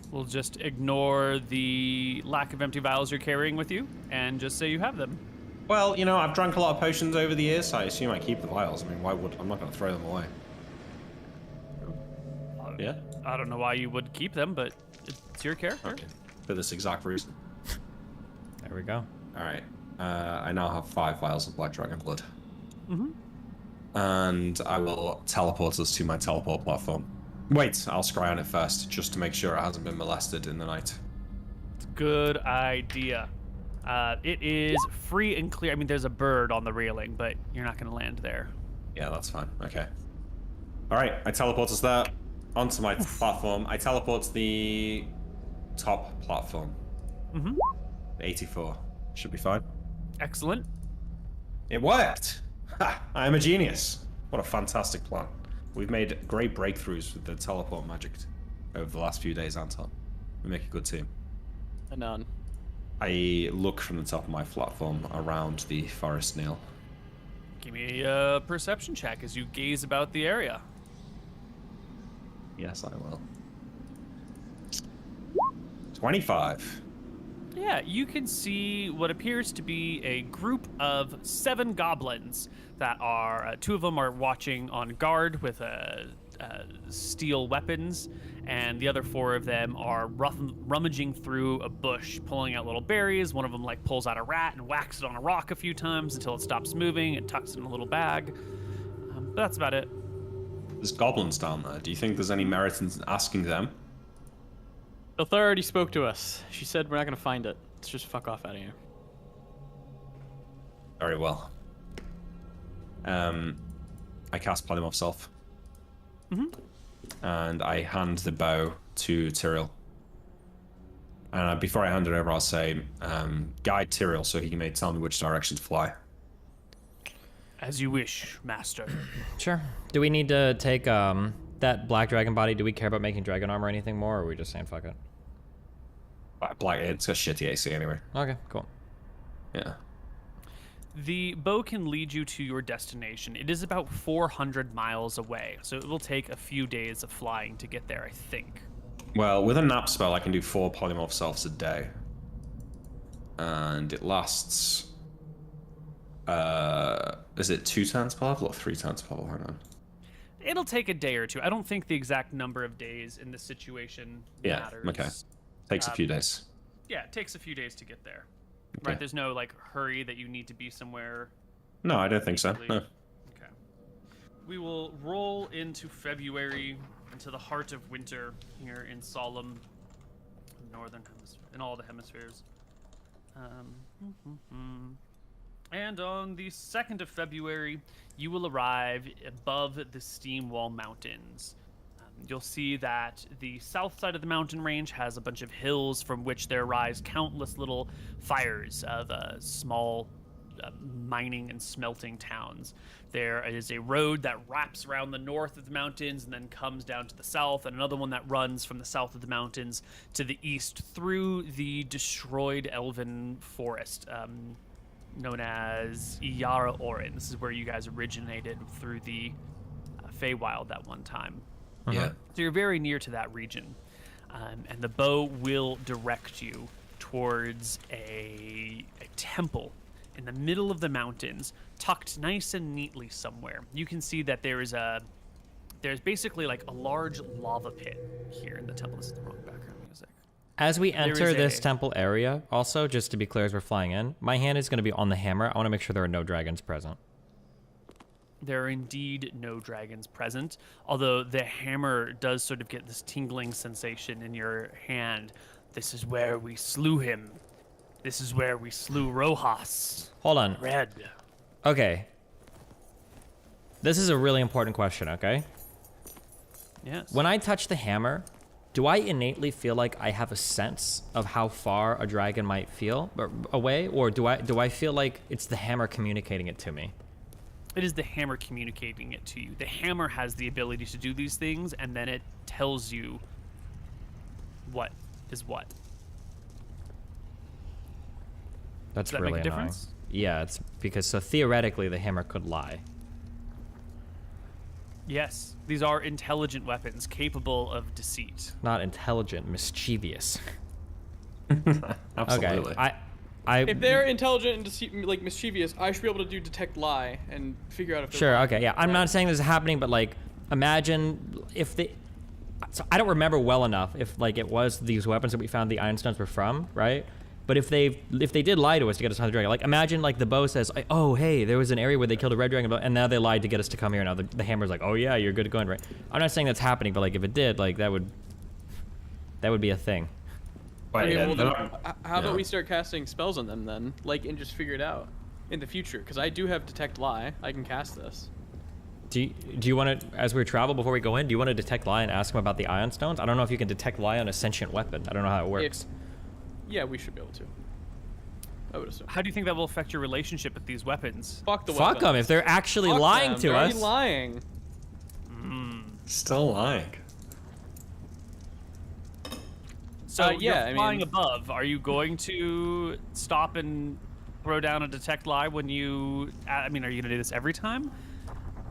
We'll just ignore the lack of empty vials you're carrying with you and just say you have them. Well, you know, I've drank a lot of potions over the years, so I assume I keep the vials. I mean, why would... I'm not going to throw them away. Yeah? I don't know why you would keep them, but it's your character. Okay. For this exact reason. There we go. Alright. I now have 5 vials of Black Dragon blood. Mm-hmm. And I will teleport us to my teleport platform. Wait, I'll scry on it first, just to make sure it hasn't been molested in the night. It's a good idea. It is free and clear. I mean, there's a bird on the railing, but you're not going to land there. Yeah, that's fine. Okay. Alright, I teleport us there. Onto my platform. I teleport to the top platform. Mm-hmm. 84. Should be fine. Excellent. It worked! Ha! I am a genius. What a fantastic plan. We've made great breakthroughs with the teleport magic over the last few days, Anton. We make a good team. And none. I look from the top of my platform around the forest, Neal. Give me a perception check as you gaze about the area. Yes, I will. 25. Yeah, you can see what appears to be a group of 7 goblins that are, 2 of them are watching on guard with steel weapons, and the other 4 of them are rummaging through a bush, pulling out little berries. One of them like pulls out a rat and whacks it on a rock a few times until it stops moving and tucks it in a little bag. But that's about it. There's goblins down there. Do you think there's any merit in asking them? The authority spoke to us. She said we're not going to find it. Let's just fuck off out of here. Very well. I cast Polymorph Self. Mm-hmm. And I hand the bow to Tyrael. And before I hand it over, I'll say, guide Tyrael so he may tell me which direction to fly. As you wish, master. Sure. Do we need to take that black dragon body? Do we care about making dragon armor or anything more, or are we just saying fuck it? Black, it's got shitty AC anyway. Okay, cool. Yeah. The bow can lead you to your destination. It is about 400 miles away, so it will take a few days of flying to get there, I think. Well, with a nap spell, I can do 4 Polymorph Selves a day. And it lasts... is it 2 turns per level or 3 turns per level? Hang on. It'll take a day or two. I don't think the exact number of days in this situation matters. Okay. Takes a few days. Yeah, it takes a few days to get there. Okay. Right, there's no, like, hurry that you need to be somewhere. No, I don't think so. No. Okay. We will roll into February, into the heart of winter here in solemn northern hemisphere, in all the hemispheres. And on the 2nd of February, you will arrive above the Steamwall Mountains. You'll see that the south side of the mountain range has a bunch of hills from which there rise countless little fires of small mining and smelting towns. There is a road that wraps around the north of the mountains and then comes down to the south, and another one that runs from the south of the mountains to the east through the destroyed elven forest, known as Iara Orin. This is where you guys originated through the Feywild that one time. Yeah. So you're very near to that region. And the bow will direct you towards a temple in the middle of the mountains, tucked nice and neatly somewhere. You can see that there's basically like a large lava pit here in the temple. This is the wrong background music. As we enter is this a- temple area, also, just to be clear as we're flying in, my hand is going to be on the hammer. I want to make sure there are no dragons present. There are indeed no dragons present, although the hammer does sort of get this tingling sensation in your hand. This is where we slew him. This is where we slew Rojas. Hold on. Red. Okay. This is a really important question, okay? Yes. When I touch the hammer, do I innately feel like I have a sense of how far a dragon might feel away, or do I feel like it's the hammer communicating it to me? It is the hammer communicating it to you. The hammer has the ability to do these things, and then it tells you what is what. That's Does that really make a annoying. difference? Yeah, it's because so theoretically the hammer could lie. Yes, these are intelligent weapons capable of deceit. Not intelligent, mischievous. Absolutely. Okay. If they're intelligent and like mischievous, I should be able to do detect lie and figure out if they're Sure, lying. okay, yeah. I'm not saying this is happening, but like, imagine if they. So I don't remember well enough if like it was these weapons that we found the Iron Stones were from, right? But if they did lie to us to get us on the dragon, like imagine like the bow says, oh hey, there was an area where they killed a red dragon, and now they lied to get us to come here. Now the hammer's like, oh yeah, you're good to go in, right? I'm not saying that's happening, but like if it did, like that would be a thing. Wait, Okay, well, they're then, not- how about yeah. we start casting spells on them then, like, and just figure it out in the future? Because I do have detect lie. I can cast this. Do you want to, as we travel before we go in, do you want to detect lie and ask him about the Iron Stones? I don't know if you can detect lie on a sentient weapon. I don't know how it works. Yeah, we should be able to. I would assume. How do you think that will affect your relationship with these weapons? Fuck the Fuck weapons. them if they're actually Fuck lying them. to They're us. already lying. Still lying. So yeah, I you're flying mean- above. Are you going to stop and throw down a detect lie when you? I mean, are you gonna do this every time?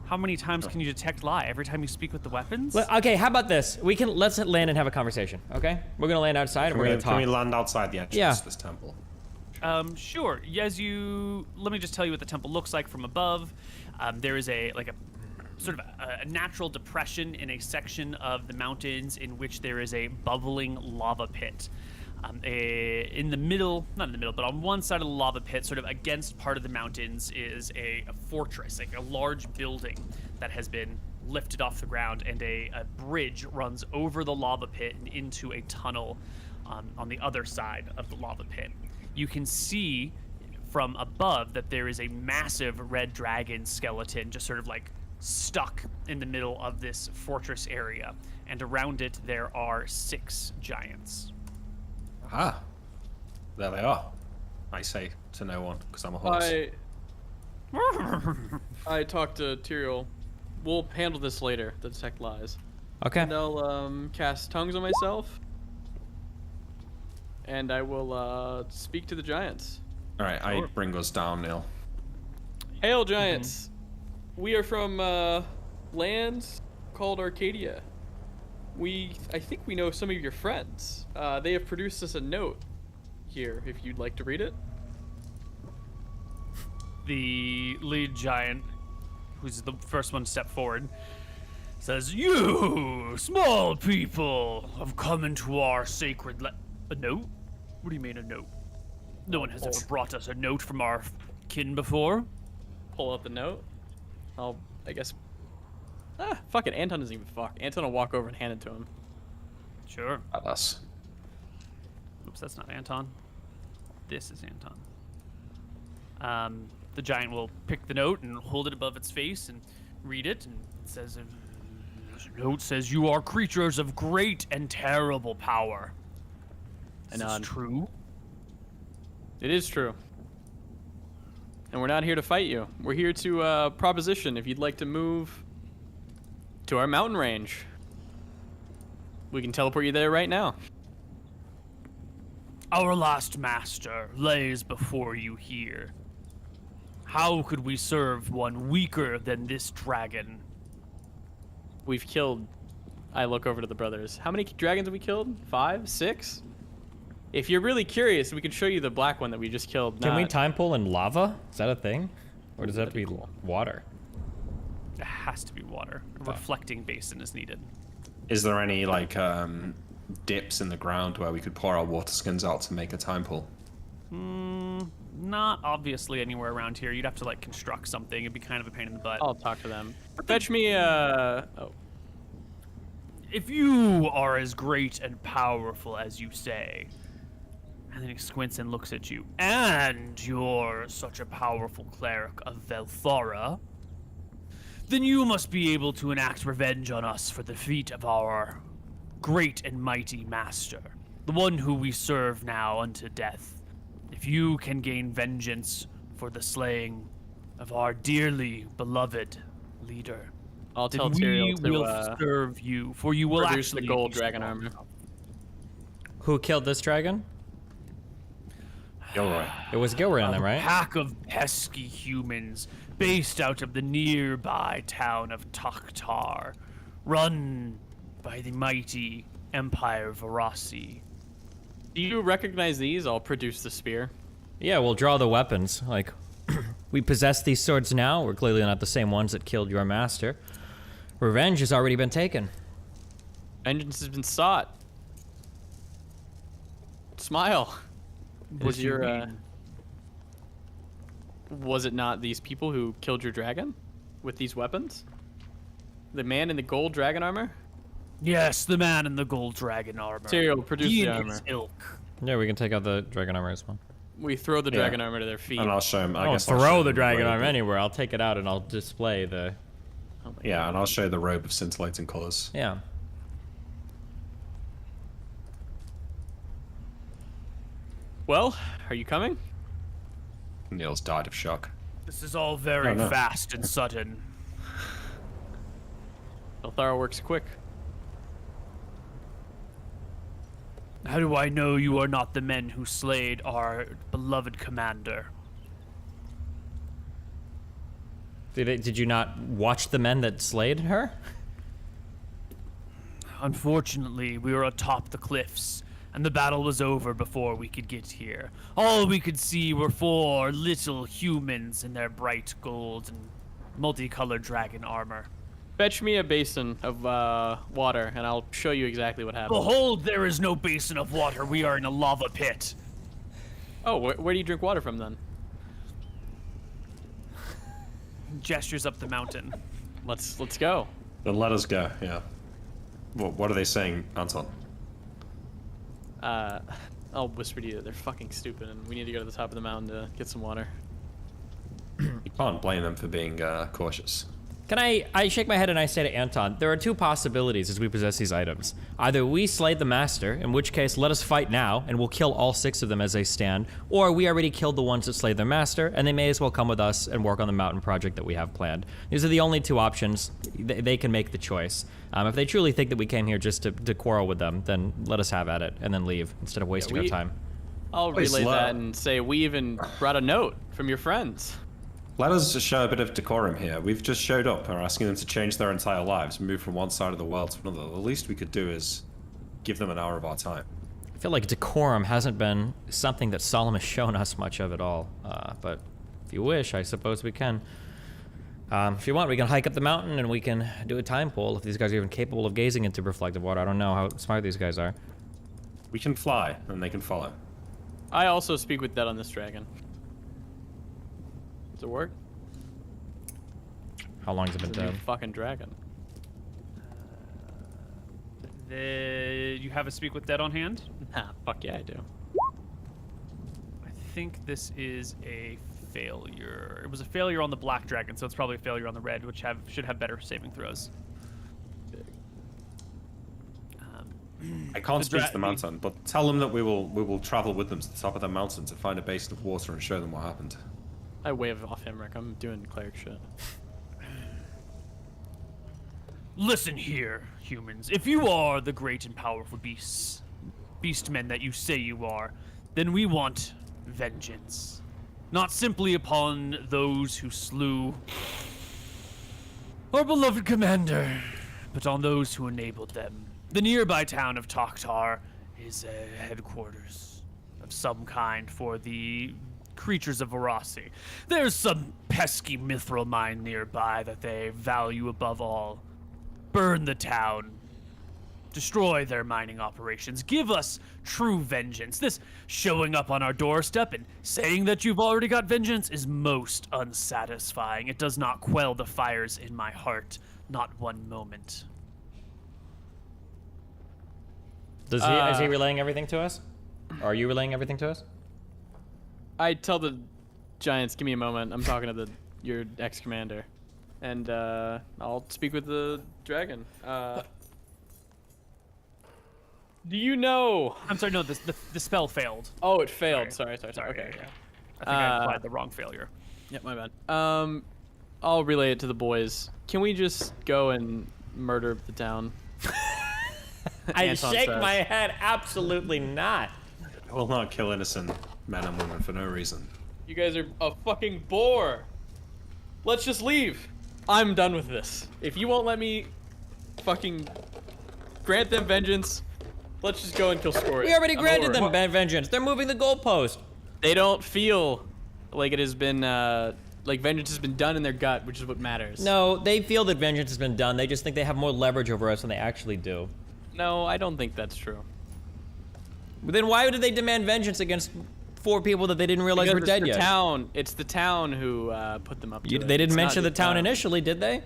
How many times can you detect lie? Every time you speak with the weapons? Okay, how about this? Let's land and have a conversation. Okay, we're gonna land outside and we're gonna talk. Can we land outside the entrance Yeah. to this temple? Sure. Let me just tell you what the temple looks like from above. There is a sort of a natural depression in a section of the mountains in which there is a bubbling lava pit. In the middle, not in the middle, but on one side of the lava pit, sort of against part of the mountains, is a fortress, like a large building that has been lifted off the ground, and a bridge runs over the lava pit and into a tunnel on the other side of the lava pit. You can see from above that there is a massive red dragon skeleton just sort of like stuck in the middle of this fortress area, and around it there are 6 giants. Ah, there they are. I say to no one because I'm a horse. I talked to Tyrael. We'll handle this later, the detect lies. Okay. And I'll cast tongues on myself. And I will speak to the giants. All right, I bring us down, Neal. Hail, giants! We are from lands called Arcadia. I think we know some of your friends. They have produced us a note here, if you'd like to read it. The lead giant, who's the first one to step forward, says, "You, small people, have come into our sacred A note? What do you mean a note? No one has ever brought us a note from our kin before." Pull out the note. I guess. Fuck it. Anton doesn't even fuck. Anton will walk over and hand it to him. Sure. At us. Oops, that's not Anton. This is Anton. The giant will pick the note and hold it above its face and read it, and it says, "This note says you are creatures of great and terrible power." Is this true? It is true. And we're not here to fight you. We're here to proposition if you'd like to move to our mountain range. We can teleport you there right now. Our last master lays before you here. How could we serve one weaker than this dragon? We've killed... I look over to the brothers. How many dragons have we killed? 5? 6? If you're really curious, we can show you the black one that we just killed. Can we time pull in lava? Is that a thing? Or does that have to be water? It has to be water. A reflecting basin is needed. Is there any like dips in the ground where we could pour our water skins out to make a time pool? Not obviously anywhere around here. You'd have to like construct something. It'd be kind of a pain in the butt. I'll talk to them. Fetch me If you are as great and powerful as you say, and then he squints and looks at you, and you're such a powerful cleric of Velthara, then you must be able to enact revenge on us for the defeat of our great and mighty master, the one who we serve now unto death. If you can gain vengeance for the slaying of our dearly beloved leader, I'll then tell we Tyrael will to serve you, for you will produce actually the gold be dragon strong. armor. Who killed this dragon? Gilroy. It was Gilroy on them, A right? pack of pesky humans based out of the nearby town of Takhtar, run by the mighty Empire Varasi. Do you recognize these? I'll produce the spear. Yeah, we'll draw the weapons. Like, we possess these swords now. We're clearly not the same ones that killed your master. Revenge has already been taken. Vengeance has been sought. Smile. What do you mean? Was it not these people who killed your dragon with these weapons? The man in the gold dragon armor? Yes, the man in the gold dragon armor. Tyrael, produce He the and armor. his ilk. Yeah, we can take out the dragon armor as well. We throw the Yeah. dragon armor to their feet. And I'll show him. I Oh, guess I'll show throw him the dragon robe. armor anywhere. I'll take it out and I'll display the... Yeah, and I'll show the robe of scintillating colors. Yeah. Well, are you coming? Neal's died of shock. This is all very Oh, no. fast and sudden. Velthara works quick. How do I know you are not the men who slayed our beloved commander? Did you not watch the men that slayed her? Unfortunately, we were atop the cliffs, and the battle was over before we could get here. All we could see were 4 little humans in their bright gold and multicolored dragon armor. Fetch me a basin of water, and I'll show you exactly what happened. Behold, there is no basin of water. We are in a lava pit. Oh, where do you drink water from then? Gestures up the mountain. Let's go. Then let us go, yeah. What are they saying, Anton? I'll whisper to you that they're fucking stupid, and we need to go to the top of the mountain to get some water. You can't blame them for being cautious. Can I shake my head and I say to Anton, there are 2 possibilities as we possess these items. Either we slayed the master, in which case let us fight now, and we'll kill all 6 of them as they stand, or we already killed the ones that slayed their master, and they may as well come with us and work on the mountain project that we have planned. These are the only 2 options. They can make the choice. If they truly think that we came here just to quarrel with them, then let us have at it, and then leave, instead of wasting our time. I'll Please relay slow. that and say we even brought a note from your friends. Let us just show a bit of decorum here. We've just showed up and are asking them to change their entire lives, move from one side of the world to another. The least we could do is give them an hour of our time. I feel like decorum hasn't been something that Solomon has shown us much of at all. But if you wish, I suppose we can. If you want, we can hike up the mountain and we can do a time poll if these guys are even capable of gazing into reflective water. I don't know how smart these guys are. We can fly, and they can follow. I also speak with Dead on this dragon. Does it work? How long has it been It's a new dead? fucking dragon. You have a speak with dead on hand? Nah, fuck yeah, I do. I think this is a failure. It was a failure on the black dragon, so it's probably a failure on the red, which should have better saving throws. I can't The speak to the dra- mountain, but tell them that we will travel with them to the top of the mountain to find a basin of water and show them what happened. I wave off him, Rick. I'm doing cleric shit. Listen here, humans. If you are the great and powerful beastmen that you say you are, then we want vengeance. Not simply upon those who slew our beloved commander, but on those who enabled them. The nearby town of Takhtar is a headquarters of some kind for the creatures of Varasi. There's some pesky mithril mine nearby that they value above all. Burn the town. Destroy their mining operations. Give us true vengeance. This showing up on our doorstep and saying that you've already got vengeance is most unsatisfying. It does not quell the fires in my heart, not one moment. Is he relaying everything to us? Or are you relaying everything to us? I tell the giants, give me a moment. I'm talking to your ex-commander. And I'll speak with the dragon. Do you know? I'm sorry, no, the spell failed. Oh, it failed. Sorry. Okay. Yeah. I think I applied the wrong failure. Yep, my bad. I'll relay it to the boys. Can we just go and murder the town? I Anton shake says. my head. Absolutely not. I will not kill innocent men and women for no reason. You guys are a fucking bore. Let's just leave. I'm done with this. If you won't let me fucking grant them vengeance, let's just go and kill Scoria. We already I'm granted over them it. vengeance. They're moving the goalpost. They don't feel like it has been, like vengeance has been done in their gut, which is what matters. No, they feel that vengeance has been done. They just think they have more leverage over us than they actually do. No, I don't think that's true. But then why did they demand vengeance against 4 people that they didn't realize Because were dead it's the yet? town. It's the town who put them up to it. They didn't It's not mention the your town initially, did they?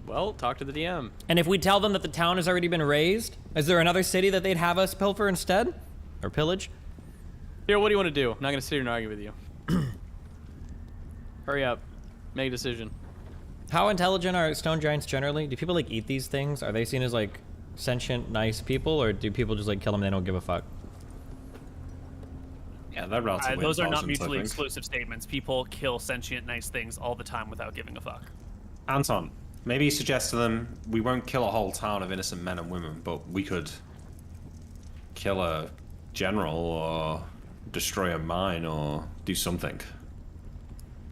Well, talk to the DM. And if we tell them that the town has already been razed, is there another city that they'd have us pilfer instead? Or pillage? Here, what do you want to do? I'm not going to sit here and argue with you. Hurry up. Make a decision. How intelligent are stone giants generally? Do people like eat these things? Are they seen as like sentient, nice people, or do people just like kill them and they don't give a fuck? Yeah, they're relatively Those are not intelligent, I mutually think. exclusive statements. People kill sentient, nice things all the time without giving a fuck. Anton, maybe suggest to them we won't kill a whole town of innocent men and women, but we could kill a general or destroy a mine or do something.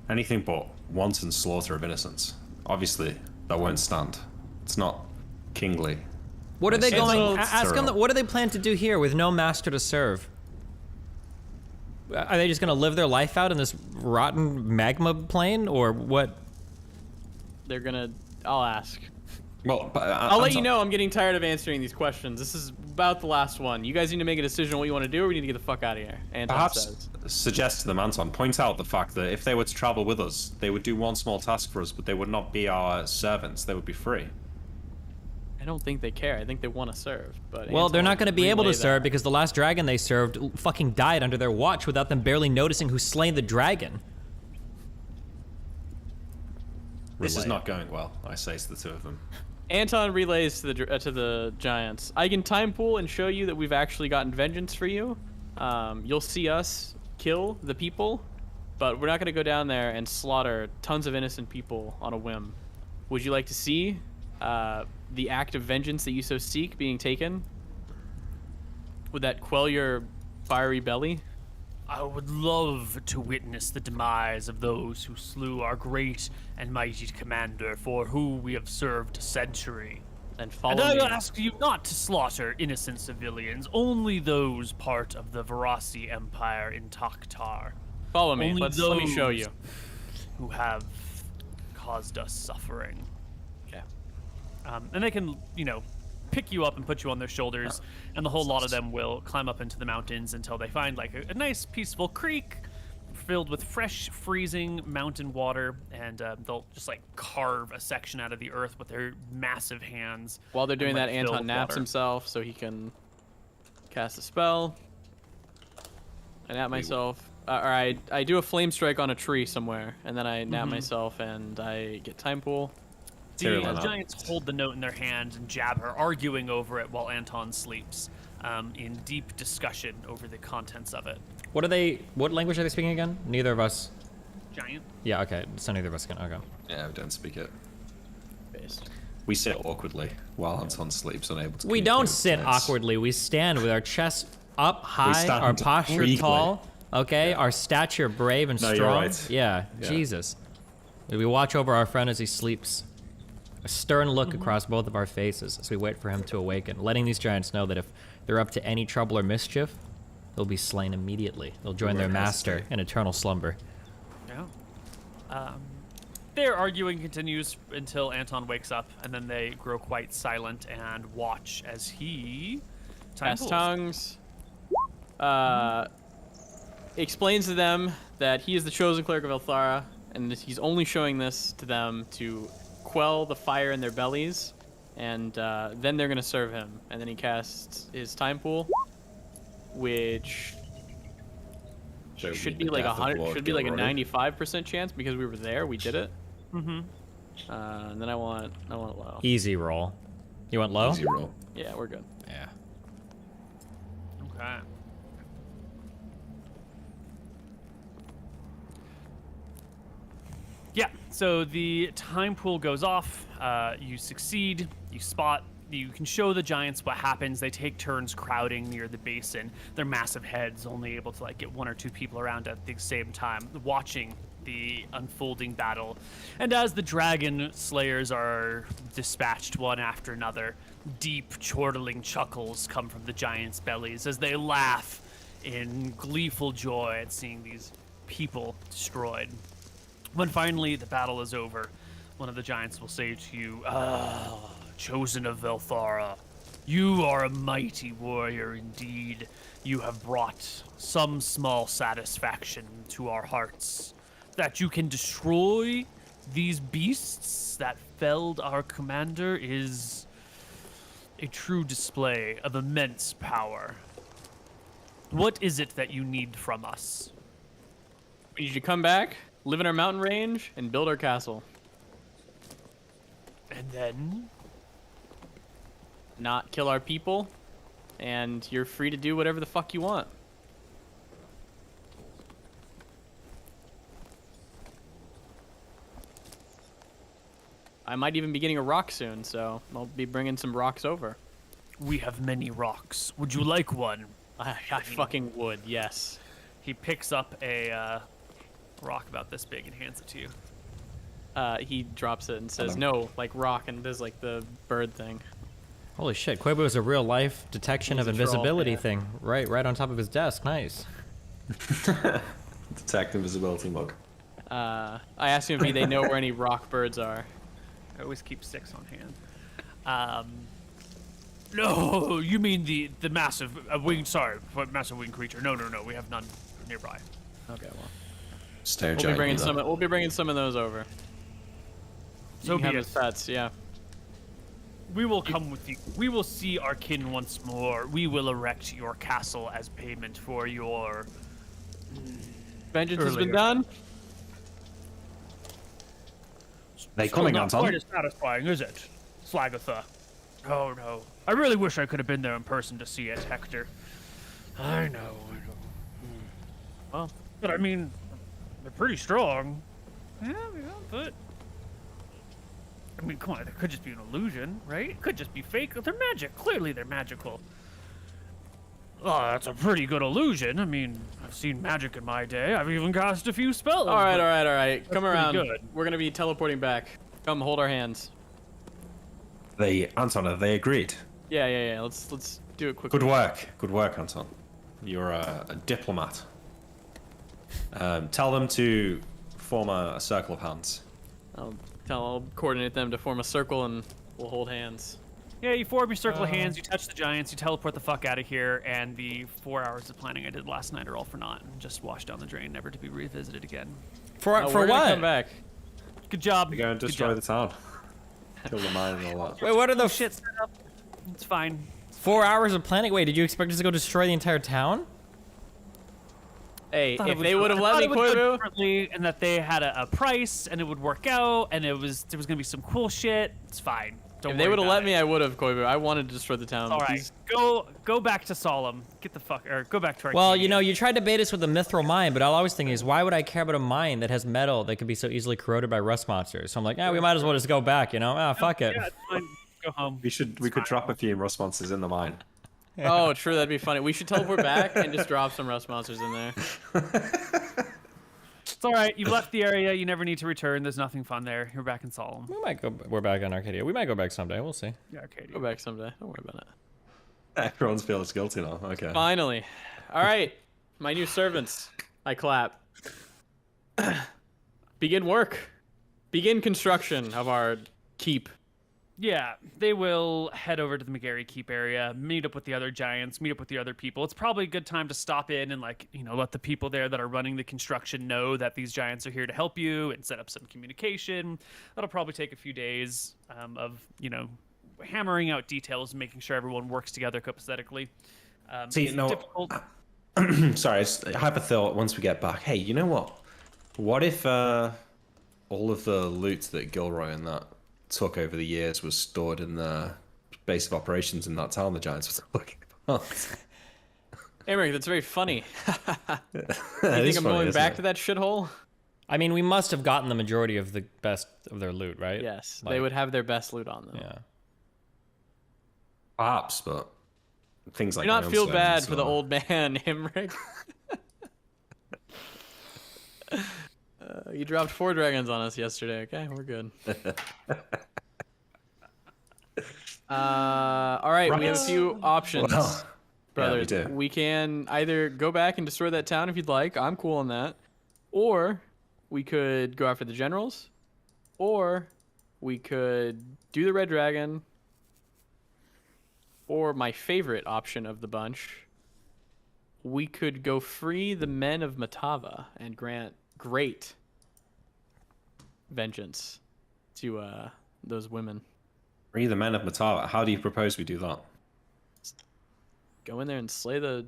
Anything but wanton slaughter of innocents. Obviously, that won't stand. It's not kingly. What are they It's going? a- Ask them. What do they plan to do here with no master to serve? Are they just gonna live their life out in this rotten magma plane, or what? They're going to... I'll ask. Well, but, I'll let you know I'm getting tired of answering these questions. This is about the last one. You guys need to make a decision on what you want to do, or we need to get the fuck out of here. Anton Perhaps says. suggest to them, Anton, point out the fact that if they were to travel with us, they would do one small task for us, but they would not be our servants. They would be free. I don't think they care. I think they want to serve. But Well, they're Anton not going to be able to relay serve that. because the last dragon they served fucking died under their watch without them barely noticing who slain the dragon. This is Relay. not going well, I say to the two of them. Anton relays to the giants. I can time pool and show you that we've actually gotten vengeance for you. You'll see us kill the people, but we're not going to go down there and slaughter tons of innocent people on a whim. Would you like to see the act of vengeance that you so seek being taken? Would that quell your fiery belly? I would love to witness the demise of those who slew our great and mighty commander for who we have served a century. And follow And I me. ask you not to slaughter innocent civilians, only those part of the Varasi Empire in Taktar. Follow me. Only Let me show those you. Who have caused us suffering. Okay. And they can, pick you up and put you on their shoulders, and the whole lot of them will climb up into the mountains until they find like a nice peaceful creek filled with fresh freezing mountain water, and they'll just like carve a section out of the earth with their massive hands. While they're and, doing like, that, fill Anton with naps water. himself so he can cast a spell. I nap myself. Or I do a flame strike on a tree somewhere, and then I nap myself, and I get time pool. The Tyrion up. giants hold the note in their hand and jab her, arguing over it while Anton sleeps, in deep discussion over the contents of it. What language are they speaking again? Neither of us. Giant. Yeah, okay. So neither of us can. Okay. Yeah, we don't speak it. Based. We sit awkwardly while Anton sleeps, unable to We communicate don't with sit giants. awkwardly. We stand with our chests up high, stand our posture regally. tall. Okay, our stature brave and No, strong. you're right. Yeah, Yeah. Jesus. We watch over our friend as he sleeps. A stern look across both of our faces as we wait for him to awaken, letting these giants know that if they're up to any trouble or mischief, they'll be slain immediately. They'll join their won't master hesitate. in eternal slumber. Yeah. Their arguing continues until Anton wakes up, and then they grow quite silent and watch as he... Pass tongues. Explains to them that he is the chosen cleric of Elthara, and he's only showing this to them to quell the fire in their bellies, and then they're gonna serve him. And then he casts his time pool, which should be like 95% chance because we were there. We did it. Mm-hmm. And then I want low. Easy roll. You want low? Easy roll. Yeah, we're good. Yeah. Okay. Yeah, so the time pool goes off. You succeed. You spot. You can show the giants what happens. They take turns crowding near the basin. Their massive heads only able to like get 1 or 2 people around at the same time, watching the unfolding battle. And as the dragon slayers are dispatched one after another, deep chortling chuckles come from the giants' bellies as they laugh in gleeful joy at seeing these people destroyed. When finally the battle is over, one of the giants will say to you, "Ah, chosen of Elthara, you are a mighty warrior indeed. You have brought some small satisfaction to our hearts. That you can destroy these beasts that felled our commander is a true display of immense power. What is it that you need from us?" We need you to come back, live in our mountain range, and build our castle. And then? Not kill our people, and you're free to do whatever the fuck you want. I might even be getting a rock soon, so I'll be bringing some rocks over. We have many rocks. Would you like one? I fucking would, yes. He picks up a rock about this big and hands it to you. He drops it and says, "No, like rock," and does like the bird thing. Holy shit, Koibu is a real life detection of He's a troll, invisibility yeah. thing. Right on top of his desk. Nice. Detect invisibility mug. I asked him if they know where any rock birds are. I always keep 6 on hand. No, you mean the massive winged, massive winged creature. No, we have none nearby. Okay, well. Stare We'll be bringing some of those over. So You can be have it. his pets, yeah. We will come with you. We will see our kin once more. We will erect your castle as payment for your... Vengeance has been Earlier. done. They Still coming, not Anton? quite as satisfying, is it, Slagatha? Oh no. I really wish I could have been there in person to see it, Hector. I know. Well, But I mean, they're pretty strong. Yeah, but... I mean, come on, it could just be an illusion, right? It could just be fake. They're magic. Clearly they're magical. Oh, that's a pretty good illusion. I mean, I've seen magic in my day. I've even cast a few spells. all right. but Come pretty around. good. We're gonna be teleporting back. Come, hold our hands. Anton, have they agreed? Yeah. Let's do it quickly. Good work, Anton. You're a diplomat. Tell them to form a circle of hands. I'll coordinate them to form a circle and we'll hold hands. Yeah, you form your circle of hands, you touch the giants, you teleport the fuck out of here, and the 4 hours of planning I did last night are all for naught and just washed down the drain, never to be revisited again. For we're gonna come what? back. Good job. They go and Good destroy job. the town. Kill the mine and all that. Wait, what are the Shit set up. It's fine. 4 hours of planning? Wait, did you expect us to go destroy the entire town? Hey, Thought it if was they good. would have I let thought me, it would go Koibu. differently, and that they had a price, and it would work out, and there was gonna be some cool shit. It's fine. Don't If worry they would have about let it. me, I would have, Koibu. I wanted to destroy the town. All but right, these- go back to Solemn. Get the fuck, or go back to our. Well, you know, you tried to bait us with a mithril mine, but all I was thinking is, why would I care about a mine that has metal that could be so easily corroded by rust monsters? So I'm like, we might as well just go back, you know? Fuck it. Yeah, it's fine. Go home. We could drop a few rust monsters in the mine. Oh, true. That'd be funny. We should teleport back and just drop some rust monsters in there. It's all right. You've left the area. You never need to return. There's nothing fun there. You're back in Solemn. We might go. We're back on Arcadia. We might go back someday. We'll see. Yeah, Arcadia. Go back someday. Don't worry about it. Everyone's feels guilty now. Okay. Finally. All right. My new servants. I clap. Begin work. begin construction of our keep. Yeah, they will head over to the McGarry Keep area, meet up with the other giants, meet up with the other people. It's probably a good time to stop in and, like, you know, let the people there that are running the construction know that these giants are here to help you and set up some communication. That'll probably take a few days of, you know, hammering out details and making sure everyone works together copacetically. See, it's no, difficult. sorry, I have a thought once we get back. Hey, you know what? What if all of the loot that Gilroy and that took over the years was stored in the base of operations in that town the Giants were talking about? Emmerich, that's very funny. You It think is I'm funny, going isn't back it? to that shithole? I mean, we must have gotten the majority of the best of their loot, right? Yes, Like, they would have their best loot on them. Yeah. Perhaps, but things like Do not feel ironstones bad for the or- old man, Emmerich. You dropped 4 dragons on us yesterday. Okay, we're good. All right, we have a few options, Well, yeah, brothers. we do. We can either go back and destroy that town if you'd like. I'm cool on that. Or we could go after the generals. Or we could do the red dragon. Or my favorite option of the bunch, we could go free the men of Matava and grant great vengeance to those women. Free the men of Matava. How do you propose we do that? Go in there and slay the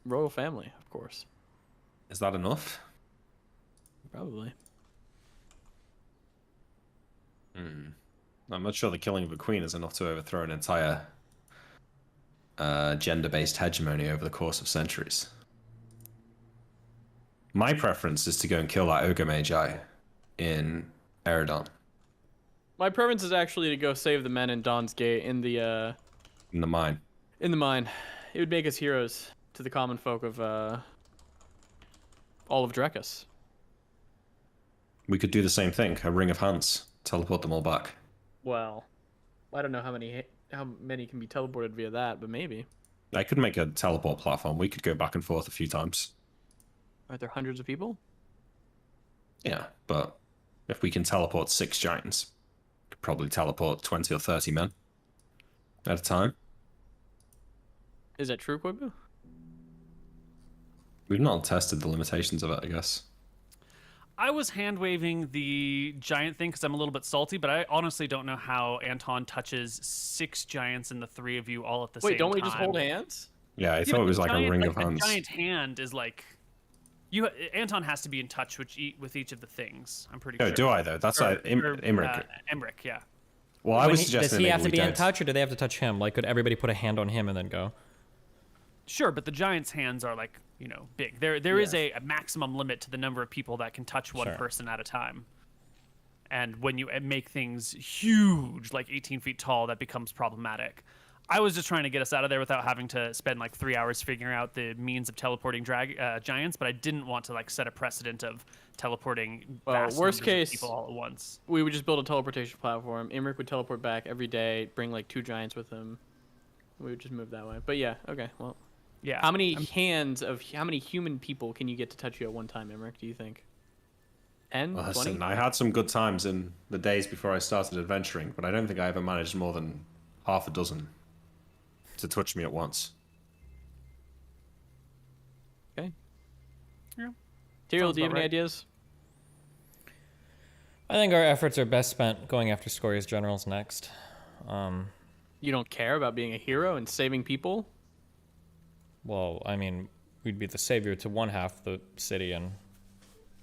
royal family, of course. Is that enough? Probably. I'm not sure the killing of a queen is enough to overthrow an entire gender-based hegemony over the course of centuries. My preference is to go and kill that ogre magi in Eridon, My preference is actually to go save the men in Dawn's Gate in the mine. mine. It would make us heroes to the common folk of all of Drekkas. We could do the same thing. A ring of hands. Teleport them all back. Well, I don't know how many can be teleported via that, but maybe. I could make a teleport platform. We could go back and forth a few times. Are there hundreds of people? Yeah, but if we can teleport 6 giants, we could probably teleport 20 or 30 men at a time. Is that true, Koibu? We've not tested the limitations of it, I guess. I was hand waving the giant thing because I'm a little bit salty, but I honestly don't know how Anton touches 6 giants and the 3 of you all at the same time. Wait, don't we just hold hands? Yeah, I Yeah, thought but it was the like giant, a ring like of the hands. giant hand is like Anton has to be in touch with each of the things. I'm pretty No, sure. do I though? That's like Imric. Emmerich, yeah. Well, I was Does suggesting he maybe have to we be in don't. touch, or do they have to touch him? Like, could everybody put a hand on him and then go? Sure, but the giant's hands are like, you know, big. There is a maximum limit to the number of people that can touch one Sure. person at a time. And when you make things huge, like 18 feet tall, that becomes problematic. I was just trying to get us out of there without having to spend like 3 hours figuring out the means of teleporting giants, but I didn't want to like set a precedent of teleporting Well, vast worst numbers of case- people all at once. We would just build a teleportation platform. Imric would teleport back every day, bring like 2 giants with him. We would just move that way. But yeah, okay, well. Yeah. How many how many human people can you get to touch you at one time, Imric, do you think? 10? Well, 20? listen, I had some good times in the days before I started adventuring, but I don't think I ever managed more than half a dozen to touch me at once. Okay. Yeah. Tyrael, Sounds do you have about any right. ideas? I think our efforts are best spent going after Scoria's generals next. You don't care about being a hero and saving people? Well, I mean, we'd be the savior to one half the city and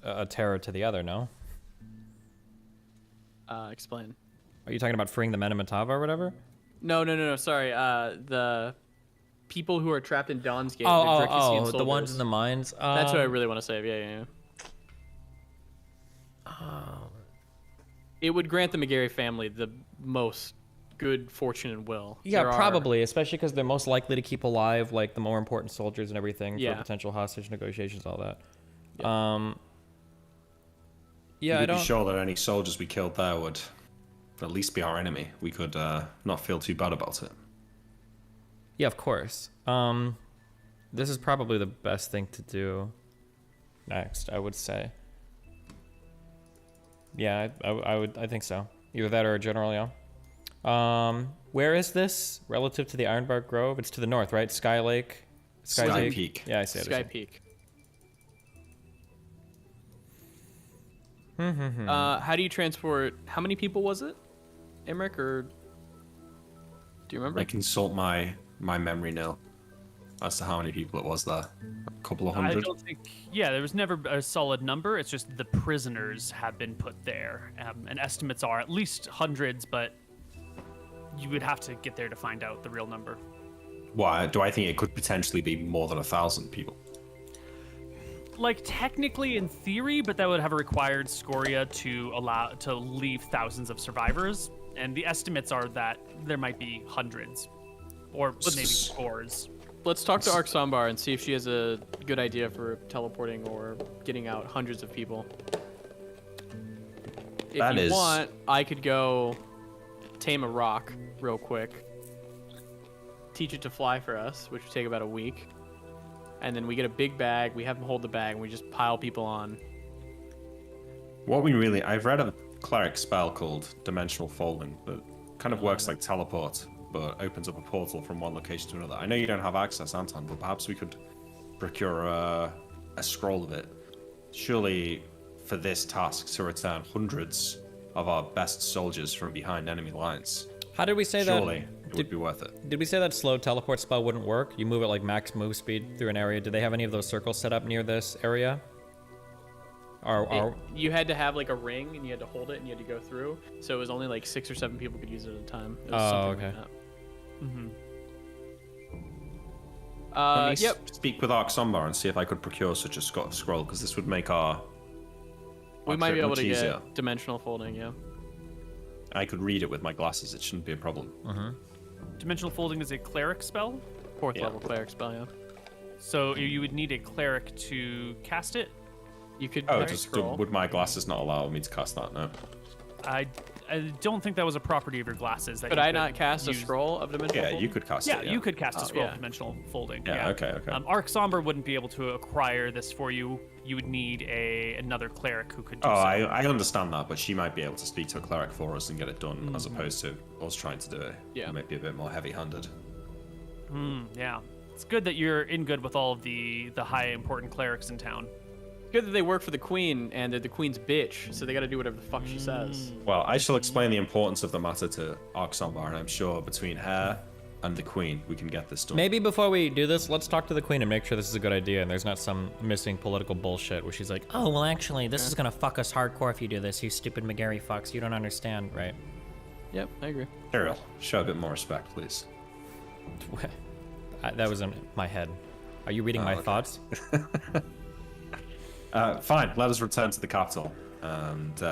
a terror to the other, no? Explain. Are you talking about freeing the men of Matava or whatever? No, sorry. The people who are trapped in Dawn's Gate. the Oh, Drekisian the ones soldiers. in the mines. That's what I really want to save. Yeah. It would grant the McGarry family the most good fortune and will. Yeah, There are- probably, especially because they're most likely to keep alive, like the more important soldiers and everything Yeah. for potential hostage negotiations, all that. You Yeah, I could don't. be sure that any soldiers we killed there would at least be our enemy. We could not feel too bad about it. Yeah, of course. This is probably the best thing to do next, I would say. Yeah, I think so. Either that or a general, yeah. Where is this relative to the Ironbark Grove? It's to the north, right? Sky Lake? Sky Peak. Yeah, I see it. Sky Peak. How do you transport? How many people was it, Emmerich? Or do you remember? I consult my memory now as to how many people it was there. A couple of I hundred. don't think. Yeah, there was never a solid number. It's just the prisoners have been put there, and estimates are at least hundreds, but you would have to get there to find out the real number. Why do I think it could potentially be more than 1,000 people? Like technically in theory, but that would have required Scoria to leave thousands of survivors, and the estimates are that there might be hundreds, or maybe scores. Let's talk to Ark Sambar and see if she has a good idea for teleporting or getting out hundreds of people. If you want, I could go tame a rock real quick, teach it to fly for us, which would take about a week. And then we get a big bag, we have them hold the bag, and we just pile people on. I've read a cleric spell called Dimensional Folding that kind of works like teleport, but opens up a portal from one location to another. I know you don't have access, Anton, but perhaps we could procure a scroll of it. Surely, for this task to return hundreds of our best soldiers from behind enemy lines. How did we say that? Surely it would be worth it. Did we say that slow teleport spell wouldn't work? You move at like max move speed through an area. Do they have any of those circles set up near this area? You had to have like a ring, and you had to hold it, and you had to go through. So it was only like 6 or 7 people could use it at a time. It was something okay. Like that. Let me speak with Ark Sambar and see if I could procure such a scroll, because this would make our We might be trip able much to easier. get dimensional folding, yeah. I could read it with my glasses. It shouldn't be a problem. Dimensional folding is a cleric spell, 4th level cleric spell, yeah. so you would need a cleric to cast it. You could scroll. Would my glasses not allow me to cast that? No. I don't think that was a property of your glasses. Could I not cast a scroll of dimensional Yeah, folding? you could cast Yeah, it. you could cast a scroll yeah. of dimensional folding. Yeah, okay. Ark Sambar wouldn't be able to acquire this for you. You would need another cleric who could do Oh, so. I understand that, but she might be able to speak to a cleric for us and get it done, as opposed to us trying to do it. Yeah. It might be a bit more heavy-handed. Yeah. It's good that you're in good with all of the high important clerics in town. Good that they work for the queen, and they're the queen's bitch, so they gotta do whatever the fuck she says. Well, I shall explain the importance of the matter to Ark Sambar, and I'm sure between her and the queen, we can get this done. Maybe before we do this, let's talk to the queen and make sure this is a good idea and there's not some missing political bullshit where she's like, oh, well, actually, this is gonna fuck us hardcore if you do this, you stupid McGarry fucks. You don't understand, right? Yep, I agree. Ariel, show a bit more respect, please. That was in my head. Are you reading my okay. thoughts? Fine, let us return to the capital, and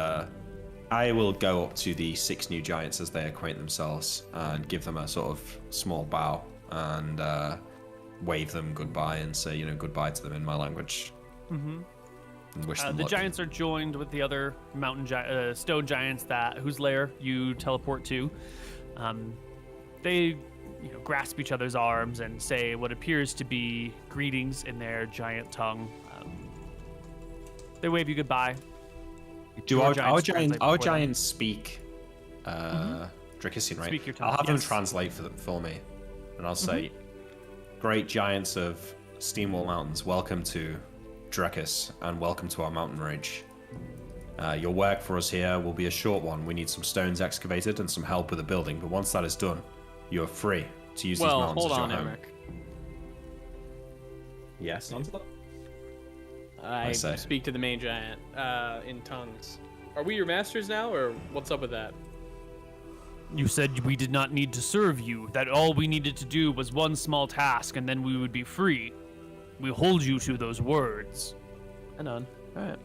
I will go up to the 6 new giants as they acquaint themselves and give them a sort of small bow and wave them goodbye and say, goodbye to them in my language. And wish them The luck. giants are joined with the other stone giants whose lair you teleport to. They grasp each other's arms and say what appears to be greetings in their giant tongue. They wave you goodbye. Do Your our giants translate for them. giants speak Dracissian, right? Speak your tongue, I'll have them yes. translate for me, and I'll say, "Great giants of Steamwall Mountains, welcome to Dracis, and welcome to our mountain range. Your work for us here will be a short one. We need some stones excavated and some help with the building, but once that is done, you are free to use these Well, mountains hold as your on, home." Emmerich. Yes. I say. speak to the main giant in tongues. Are we your masters now, or what's up with that? You said we did not need to serve you, that all we needed to do was one small task and then we would be free. We hold you to those words. And on. Alright.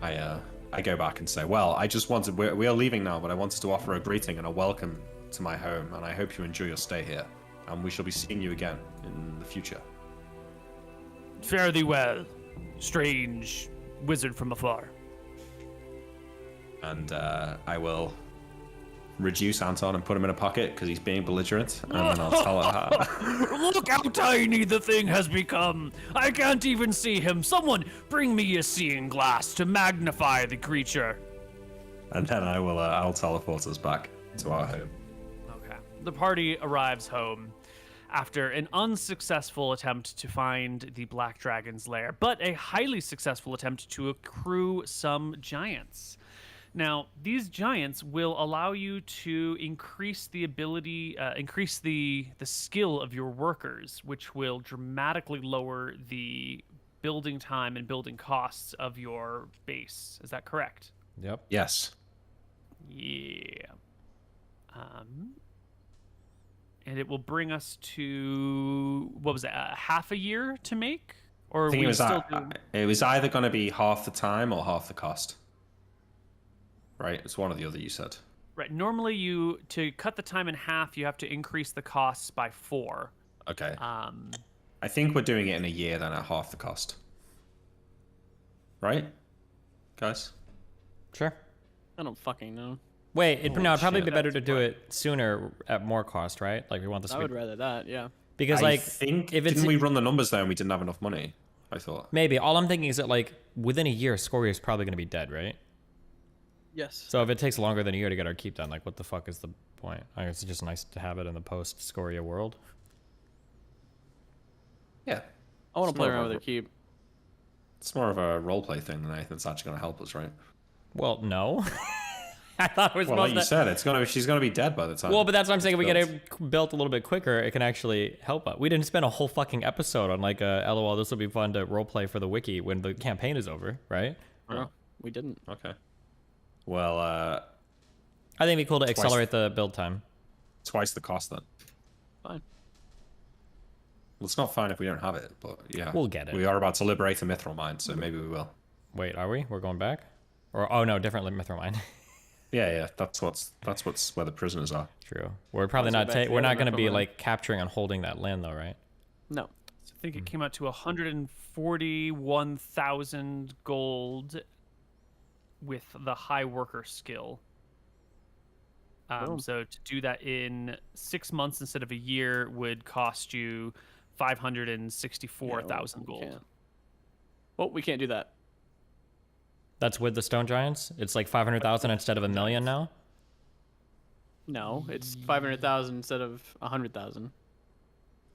I go back and say, well, I just wanted, we are leaving now, but I wanted to offer a greeting and a welcome to my home, and I hope you enjoy your stay here, and we shall be seeing you again in the future. Fare thee well, strange wizard from afar. And I will reduce Anton and put him in a pocket because he's being belligerent, and then I'll tell her how. Look how tiny the thing has become. I can't even see him. Someone bring me a seeing glass to magnify the creature. And then I'll teleport us back to our home. Okay. The party arrives home after an unsuccessful attempt to find the Black Dragon's lair, but a highly successful attempt to accrue some giants. Now, these giants will allow you to increase the ability, increase the skill of your workers, which will dramatically lower the building time and building costs of your base. Is that correct? Yep. Yes. Yeah. And it will bring us to, what was that, half a year to make? Or I think we it was either going to be half the time or half the cost. Right, it's one or the other, you said. Right. Normally, to cut the time in half, you have to increase the costs by 4. Okay. I think we're doing it in a year then at half the cost. Right, guys? Sure. I don't fucking know. Wait, it'd probably shit. be better to do it sooner at more cost, right? Like we want this. I would rather that, yeah. Because I think if it's didn't we run the numbers there and we didn't have enough money? I thought. maybe all I'm thinking is that like within a year, Scoria is probably going to be dead, right? Yes. So if it takes longer than a year to get our keep done, like what the fuck is the point? I guess it's just nice to have it in the post Scoria world. Yeah. I want It's to play more around of with a- their keep. It's more of a roleplay thing than anything that's actually going to help us, right? Well, no. I thought it was Well, like you said, she's gonna be dead by the time. Well, but that's what I'm saying. If we get built. it built a little bit quicker, it can actually help us. We didn't spend a whole fucking episode on like LOL, this will be fun to roleplay for the wiki when the campaign is over, right? No, we didn't. Okay. Well, I think it'd be cool to accelerate the build time. twice the cost then. Fine. Well, it's not fine if we don't have it, but yeah. We'll get it. We are about to liberate a mithril mine, so maybe we will. Wait, are we? We're going back? Or oh no, different mithril mine. Yeah, that's what's where the prisoners are. True. We're probably Let's go not back to the we're not other going to be mithril mine. like capturing and holding that land though, right? No. I think it came out to 141,000 gold with the high worker skill. Boom. So to do that in 6 months instead of a year would cost you 564,000 gold. Can't. Well, we can't do that. That's with the stone giants. It's like 500,000 instead of 1 million now. No, it's 500,000 instead of 100,000.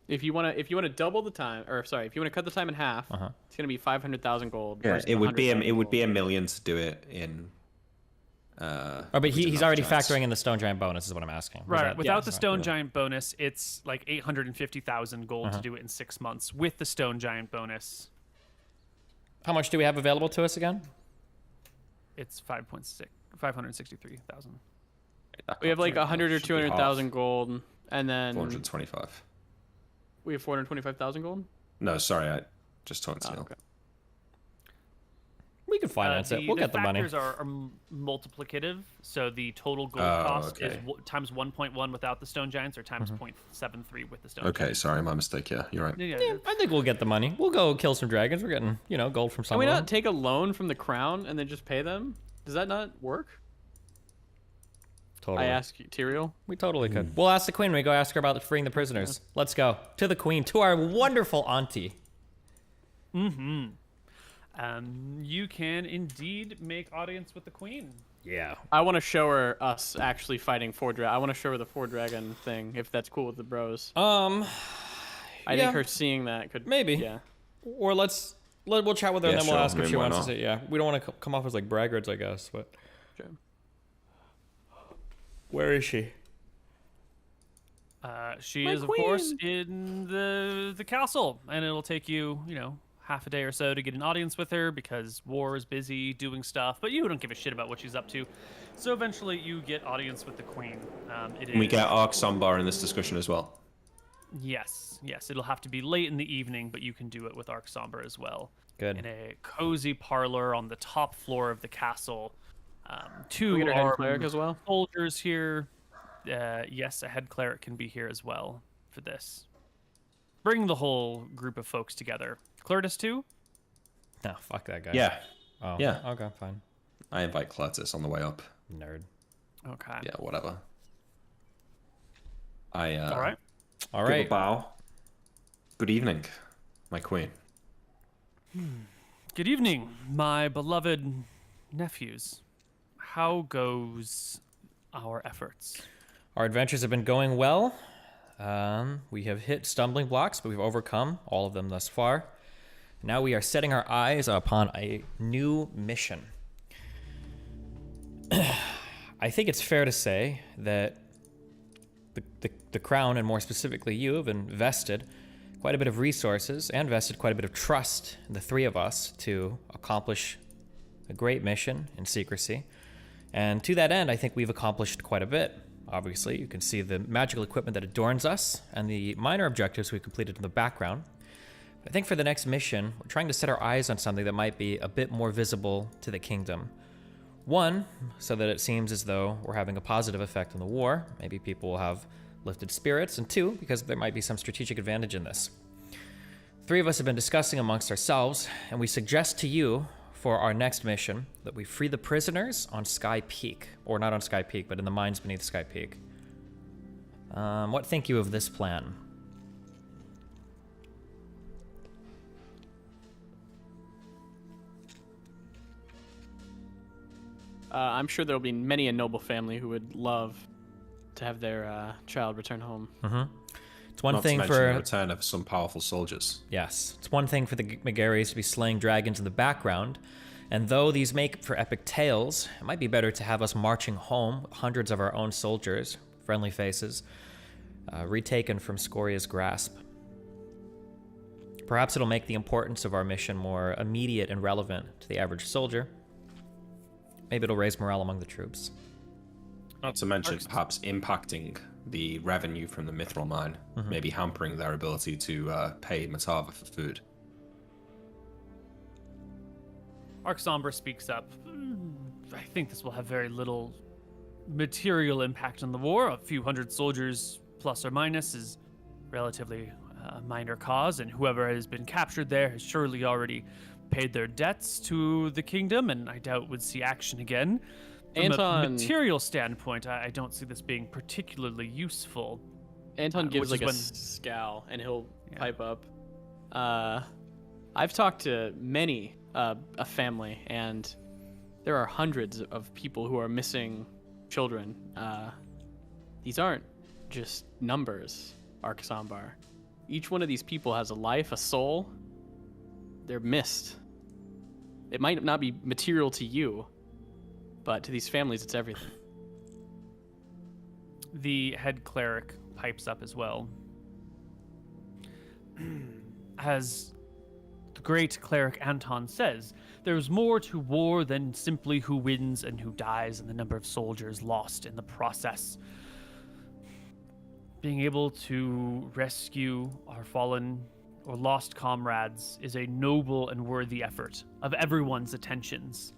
If you want to double the time, or sorry, if you want to cut the time in half, it's gonna be 500,000 gold. Yeah, versus it would be 100,000 a million to do it in. Oh, but he's already factoring in the stone giant bonus, is what I'm asking. Was Right. that- Without yeah, the stone giant bonus, it's like 850,000 gold to do it in 6 months. With the stone giant bonus, How much do we have available to us again? it's 563,000. We have like 100 or 200,000 gold, and then 425. we have 425,000 gold. No, sorry, I just talked to Neal. Okay. We can finance it. We'll get the money. factors are multiplicative, so the total gold Oh, cost is okay. times 1.1 without the stone giants, or times 0.73 with the stone. Okay, sorry, my mistake. Yeah, you're right. Yeah, I think we'll get the money. We'll go kill some dragons. We're getting, gold from Can somewhere. we not take a loan from the crown and then just pay them? Does that not work? Totally. I ask you, Tyrael. We totally could. We'll ask the queen when we go ask her about freeing the prisoners. Let's go. To the queen. To our wonderful auntie. You can indeed make audience with the queen. Yeah. I want to show her us actually fighting I want to show her the 4-dragon thing, if that's cool with the bros. I I think her seeing that could Maybe. Yeah. Or we'll chat with her and Yeah, then we'll sure. ask I if mean, she why wants to not? say, yeah. We don't want to come off as like braggarts, I guess, but. Sure. Where is she? She My is, of course, queen. in the castle, and it'll take you, half a day or so to get an audience with her because War is busy doing stuff, but you don't give a shit about what she's up to. So eventually, you get audience with the queen. Can we get Ark Sombar in this discussion as well? Yes, it'll have to be late in the evening, but you can do it with Ark Somber as well. Good. In a cozy parlor on the top floor of the castle. Can we Two get her head armed cleric as well? soldiers here. Yes, a head cleric can be here as well for this. Bring the whole group of folks together. Clertus too? No, fuck that guy. Yeah, Oh. Yeah. Okay, fine. I invite Cletus on the way up. Nerd. Okay. Yeah, whatever. All right. All Give right. a bow. Good evening, my queen. Good evening, my beloved nephews. How goes our efforts? Our adventures have been going well. We have hit stumbling blocks, but we've overcome all of them thus far. Now we are setting our eyes upon a new mission. I think it's fair to say that the Crown, and more specifically you, have invested quite a bit of resources and invested quite a bit of trust in the three of us to accomplish a great mission in secrecy. And to that end, I think we've accomplished quite a bit. Obviously, you can see the magical equipment that adorns us and the minor objectives we completed in the background. I think for the next mission, we're trying to set our eyes on something that might be a bit more visible to the kingdom. One, so that it seems as though we're having a positive effect on the war. Maybe people will have lifted spirits. And two, because there might be some strategic advantage in this. Three of us have been discussing amongst ourselves, and we suggest to you for our next mission that we free the prisoners on Sky Peak. Or not on Sky Peak, but in the mines beneath Sky Peak. What think you of this plan? I'm sure there'll be many a noble family who would love to have their child return home. It's one Not thing to mention for the return of some powerful soldiers. Yes, it's one thing for the McGarrys to be slaying dragons in the background, and though these make for epic tales, it might be better to have us marching home with hundreds of our own soldiers, friendly faces, retaken from Scoria's grasp. Perhaps it'll make the importance of our mission more immediate and relevant to the average soldier. Maybe it'll raise morale among the troops. Not to mention perhaps impacting the revenue from the mithril mine, maybe hampering their ability to pay Matava for food. Arxombra speaks up. I think this will have very little material impact on the war. A few hundred soldiers, plus or minus, is relatively a minor cause, and whoever has been captured there has surely already paid their debts to the kingdom, and I doubt would see action again. From a material standpoint, I don't see this being particularly useful. Anton gives like a scowl, and he'll pipe up. I've talked to many a family, and there are hundreds of people who are missing children. These aren't just numbers, Arxombra. Each one of these people has a life, a soul. They're missed. It might not be material to you, but to these families, it's everything. The head cleric pipes up as well. As the great cleric Anton says, there's more to war than simply who wins and who dies and the number of soldiers lost in the process. Being able to rescue our fallen or lost comrades is a noble and worthy effort of everyone's attentions.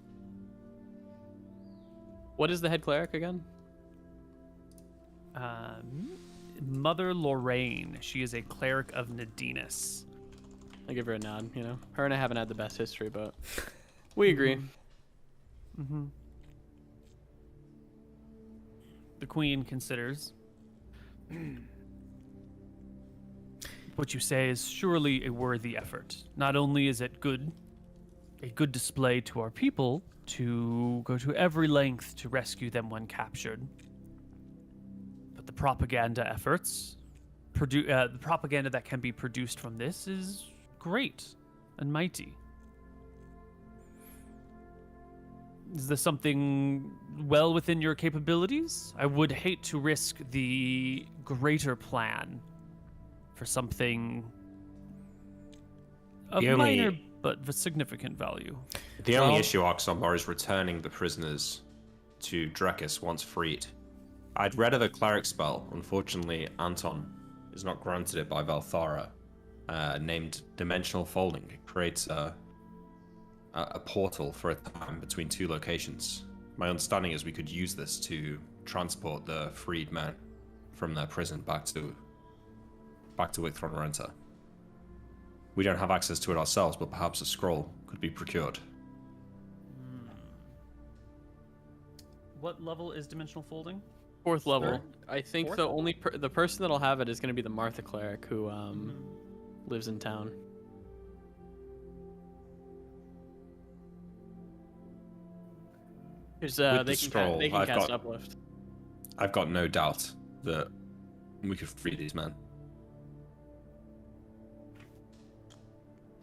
What is the head cleric again? Mother Lorraine. She is a cleric of Nadinus. I give her a nod, you know. Her and I haven't had the best history, but we agree. The queen considers. What you say is surely a worthy effort. Not only is it a good display to our people to go to every length to rescue them when captured, but the propaganda efforts, the propaganda that can be produced from this is great and mighty. Is this something well within your capabilities? I would hate to risk the greater plan for something of minor but of significant value. The only issue, Arxombra, is returning the prisoners to Drekis once freed. I'd read of a cleric spell. Unfortunately, Anton is not granted it by Valthara, named Dimensional Folding. It creates a portal for a time between two locations. My understanding is we could use this to transport the freed men from their prison back to Wicthron Renta. We don't have access to it ourselves, but perhaps a scroll could be procured. What level is dimensional folding? 4th level. Third? I think 4th? the only the person that'll have it is going to be the Martha cleric who lives in town. Because With they the can scroll, they can I've cast got- uplift. I've got no doubt that we could free these men.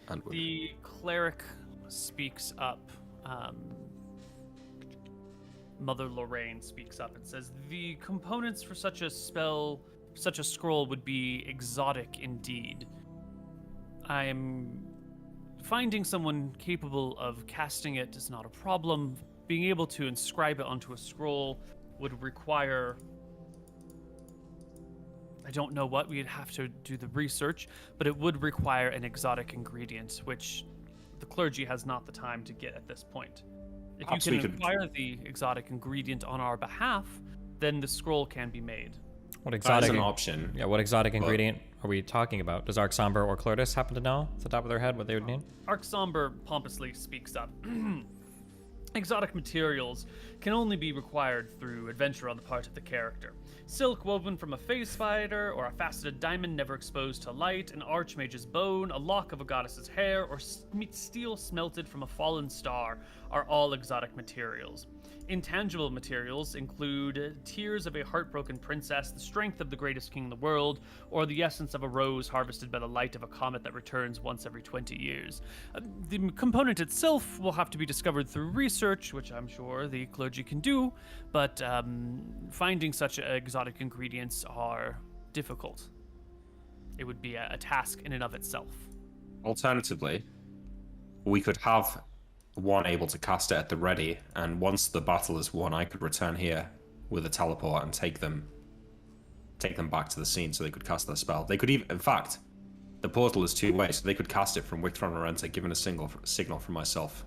And would. The cleric speaks up. Mother Lorraine speaks up and says, "The components for such a spell, such a scroll would be exotic indeed. I am finding someone capable of casting it is not a problem. Being able to inscribe it onto a scroll would require, I don't know what, we'd have to do the research, but it would require an exotic ingredient, which the clergy has not the time to get at this point. If Perhaps you we can could- acquire the exotic ingredient on our behalf, then the scroll can be made." What That is exotic? an option. Yeah, what exotic ingredient are we talking about? Does Arksomber or Clortis happen to know off the top of their head what they would need? Arksomber pompously speaks up. Exotic materials can only be required through adventure on the part of the character. Silk woven from a phase spider, or a faceted diamond never exposed to light, an archmage's bone, a lock of a goddess's hair, or steel smelted from a fallen star are all exotic materials. Intangible materials include tears of a heartbroken princess, the strength of the greatest king in the world, or the essence of a rose harvested by the light of a comet that returns once every 20 years. The component itself will have to be discovered through research, which I'm sure the clergy can do, but finding such exotic ingredients are difficult. It would be a task in and of itself. Alternatively, we could have one able to cast it at the ready, and once the battle is won, I could return here with a teleport and take them back to the scene so they could cast their spell. They could even, in fact, the portal is two-way, so they could cast it from Wictron or Enter, given a signal from myself.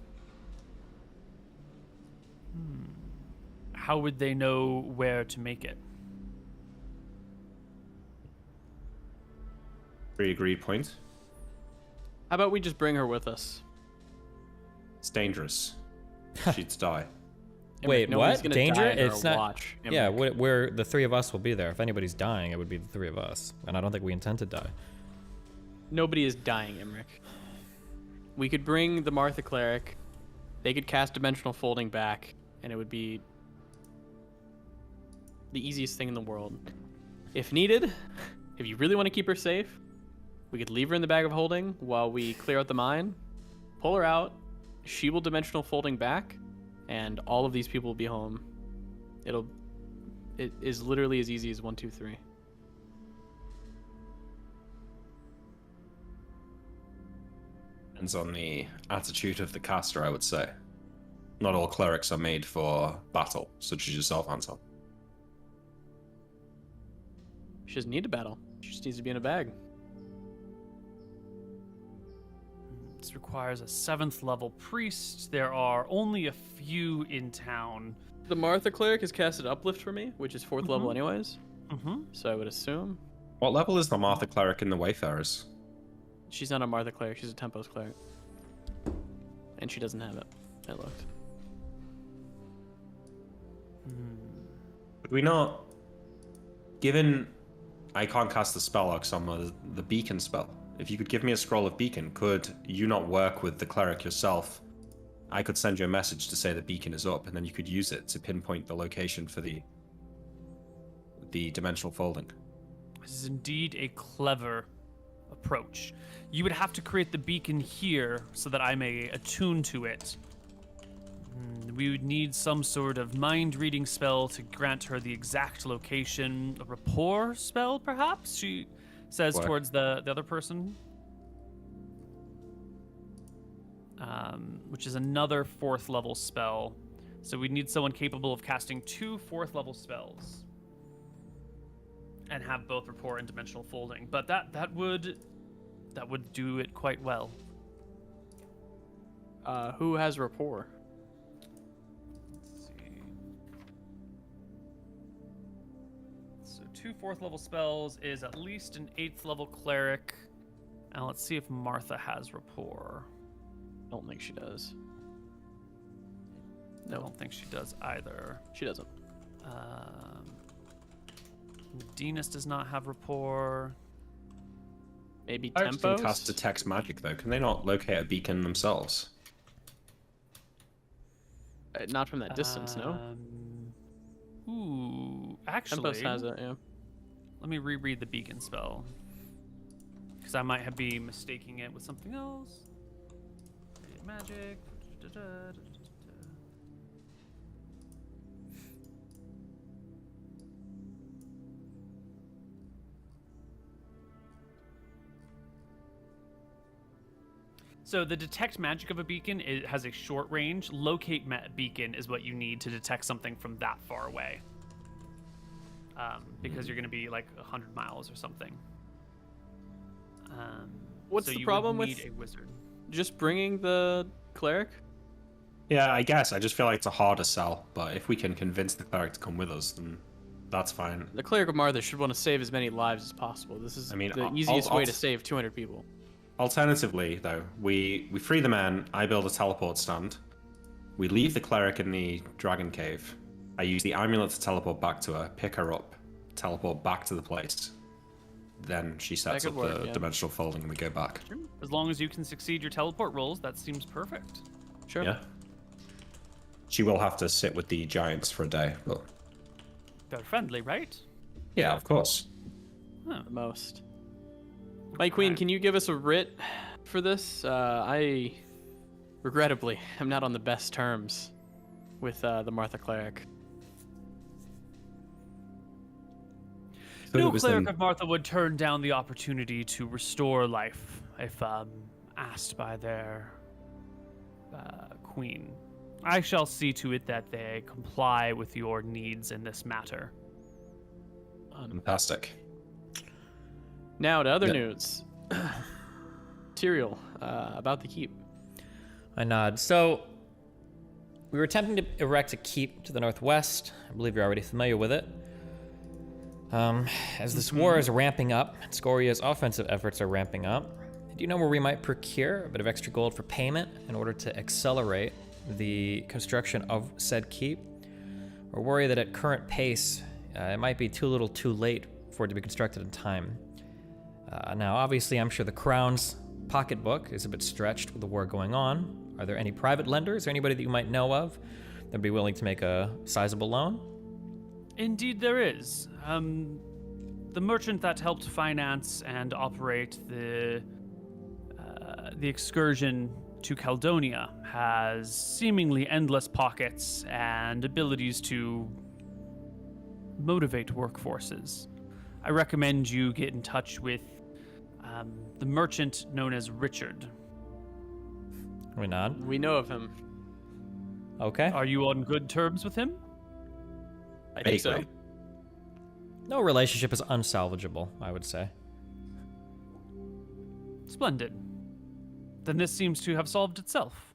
How would they know where to make it? Pre-agreed point. How about we just bring her with us? It's dangerous. She'd die. Wait, Nobody's what? gonna Danger? die under It's our not. watch, Yeah, Emmerich. we're the three of us will be there. If anybody's dying, it would be the three of us, and I don't think we intend to die. Nobody is dying, Emmerich. We could bring the Martha cleric. They could cast dimensional folding back, and it would be the easiest thing in the world. If needed, if you really want to keep her safe, we could leave her in the bag of holding while we clear out the mine, pull her out, she will dimensional folding back, and all of these people will be home. It is literally as easy as 1, 2, 3. Depends on the attitude of the caster, I would say. Not all clerics are made for battle, such as yourself, Anton. She doesn't need to battle. She just needs to be in a bag. This requires a 7th level priest. There are only a few in town. The Martha cleric has casted uplift for me, which is 4th level anyways. Mm-hmm. So I would assume What level is the Martha cleric in the Wayfarers? she's not a Martha cleric. She's a Tempos cleric, and she doesn't have it. I looked. Could we not, given I can't cast the spell on the beacon spell, if you could give me a scroll of beacon, could you not work with the cleric yourself? I could send you a message to say the beacon is up, and then you could use it to pinpoint the location for the dimensional folding. This is indeed a clever approach. You would have to create the beacon here so that I may attune to it. We would need some sort of mind-reading spell to grant her the exact location. A rapport spell, perhaps? She says What? towards the other person. Which is another 4th level spell. So we need someone capable of casting 2 4th level spells. And have both rapport and dimensional folding. But that would do it quite well. Who has rapport? Let's see. So 2 4th level spells is at least an 8th level cleric. And let's see if Martha has rapport. I don't think she does. I don't think she does either. She doesn't. Venus does not have rapport. Maybe Pirates can Tempos? cast detect magic though. Can they not locate a beacon themselves? Not from that distance, no. Ooh, actually, Tempos has it, yeah. let me reread the beacon spell. Because I might be mistaking it with something else. Magic. So the detect magic of a beacon, it has a short range. Locate beacon is what you need to detect something from that far away. Because you're going to be like 100 miles or something. What's so the you problem would with need a wizard? just bringing the cleric? Yeah, I guess. I just feel like it's a harder sell, but if we can convince the cleric to come with us, then that's fine. The cleric of Martha should want to save as many lives as possible. This is I mean, the easiest way to save 200 people. Alternatively, though, we free the men, I build a teleport stand, we leave the cleric in the dragon cave, I use the amulet to teleport back to her, pick her up, teleport back to the place, then she sets That up could work, the yeah. dimensional folding and we go back. As long as you can succeed your teleport rolls, that seems perfect. Sure. Yeah. She will have to sit with the giants for a day, but... They're friendly, right? Yeah, of course. Huh. The most. My queen, can you give us a writ for this? I, regrettably, am not on the best terms with the Martha cleric. No cleric of Martha would turn down the opportunity to restore life if asked by their queen. I shall see to it that they comply with your needs in this matter. Fantastic. Now to other Yeah. news. Tyrael, about the keep. I nod. So, we were attempting to erect a keep to the northwest. I believe you're already familiar with it. As this war is ramping up, and Scoria's offensive efforts are ramping up, do you know where we might procure a bit of extra gold for payment in order to accelerate the construction of said keep? Or worry that at current pace, it might be too little too late for it to be constructed in time. Now, obviously, I'm sure the Crown's pocketbook is a bit stretched with the war going on. Are there any private lenders or anybody that you might know of that'd be willing to make a sizable loan? Indeed, there is. The merchant that helped finance and operate the excursion to Caledonia has seemingly endless pockets and abilities to motivate workforces. I recommend you get in touch with the merchant known as Richard. We nod. We know of him. Okay. Are you on good terms with him? I think so. Vaguely. No relationship is unsalvageable, I would say. Splendid. Then this seems to have solved itself.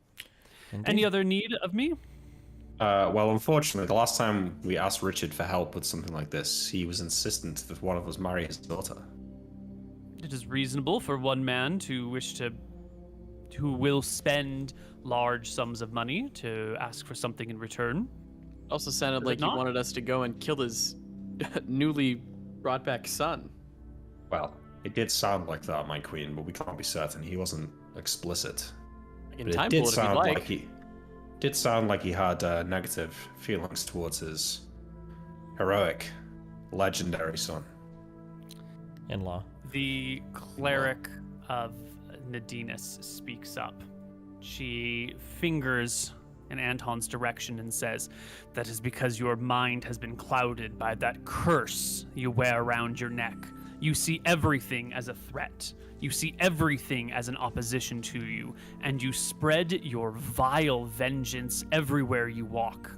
Indeed. Any other need of me? Well, unfortunately, the last time we asked Richard for help with something like this, he was insistent that one of us marry his daughter. It is reasonable for one man to wish to, who will spend large sums of money to ask for something in return. Also sounded Does it like he not? wanted us to go and kill his newly brought back son. Well, it did sound like that, my queen, but we can't be certain. He wasn't explicit. I can But time it did pull it if you'd sound like. he did sound like he had negative feelings towards his heroic, legendary son. In-law. The cleric of Nadinus speaks up. She fingers in Anton's direction and says, "That is because your mind has been clouded by that curse you wear around your neck. You see everything as a threat. You see everything as an opposition to you, and you spread your vile vengeance everywhere you walk.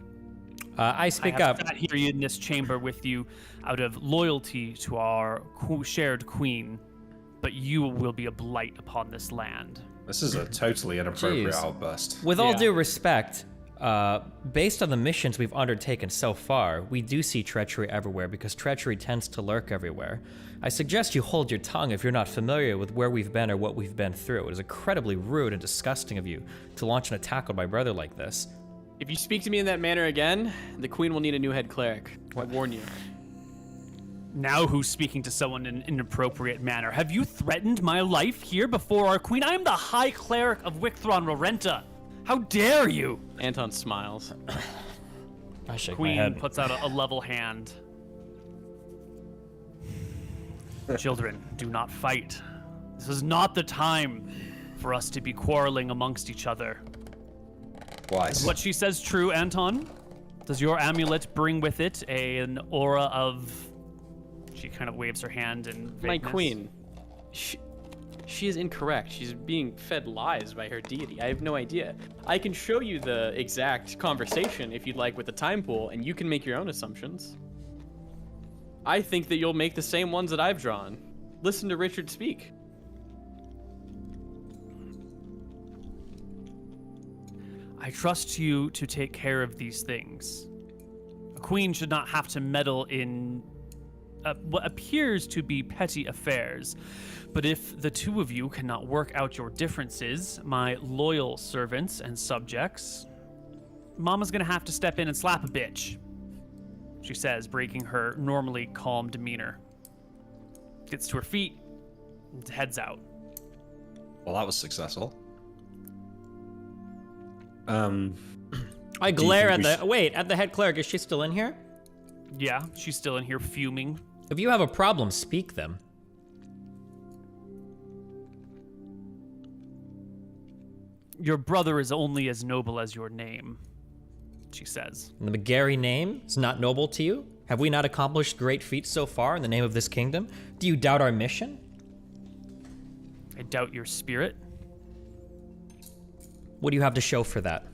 I speak I have up. sat here in this chamber with you out of loyalty to our shared queen, but you will be a blight upon this land." This is a totally inappropriate Jeez. outburst. With all Yeah. due respect, based on the missions we've undertaken so far, we do see treachery everywhere because treachery tends to lurk everywhere. I suggest you hold your tongue if you're not familiar with where we've been or what we've been through. It is incredibly rude and disgusting of you to launch an attack on my brother like this. If you speak to me in that manner again, the queen will need a new head cleric. I warn you. Now who's speaking to someone in an inappropriate manner? Have you threatened my life here before our queen? I am the High Cleric of Wicthron Rorenta. How dare you? Anton smiles. I shake my Queen head. puts out a level hand. Children, do not fight. This is not the time for us to be quarreling amongst each other. Wise. Is what she says true, Anton? Does your amulet bring with it an aura of... She kind of waves her hand in vagueness. My queen. She is incorrect. She's being fed lies by her deity. I have no idea. I can show you the exact conversation if you'd like with the time pool, and you can make your own assumptions. I think that you'll make the same ones that I've drawn. Listen to Richard speak. I trust you to take care of these things. A queen should not have to meddle in what appears to be petty affairs. But if the two of you cannot work out your differences, my loyal servants and subjects, Mama's gonna have to step in and slap a bitch, she says, breaking her normally calm demeanor. Gets to her feet and heads out. Well, that was successful. I glare at the... Wait, at the head cleric. Is she still in here? Yeah, she's still in here fuming. If you have a problem, speak them. Your brother is only as noble as your name, she says. And the McGarry name is not noble to you? Have we not accomplished great feats so far in the name of this kingdom? Do you doubt our mission? I doubt your spirit. What do you have to show for that?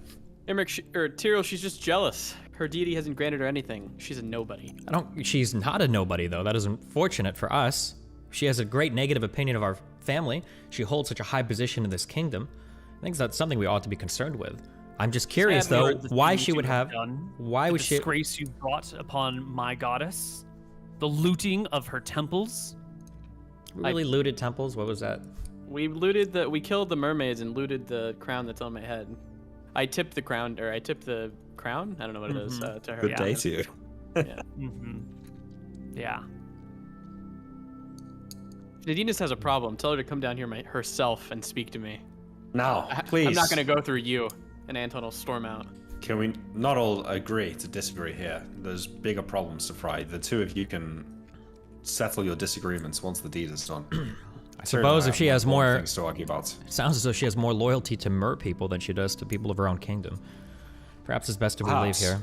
Tyrell, she's just jealous. Her deity hasn't granted her anything. She's a nobody. She's not a nobody, though. That is unfortunate for us. She has a great negative opinion of our family. She holds such a high position in this kingdom. I think that's something we ought to be concerned with. I'm just curious, though, why she would have... Why would she... The disgrace you brought upon my goddess. The looting of her temples. Really looted temples? What was that? We killed the mermaids and looted the crown that's on my head. I tipped the crown. I don't know what it is, to her. Good day to you. Yeah. Yeah. Nadinus has a problem. Tell her to come down here herself and speak to me. Now, please. I'm not going to go through you. And Anton will storm out. Can we not all agree to disagree here? There's bigger problems to fry. The two of you can settle your disagreements once the deed is done. I suppose if she has more things to argue about. It sounds as though she has more loyalty to mer people than she does to people of her own kingdom. Perhaps it's best if we leave here.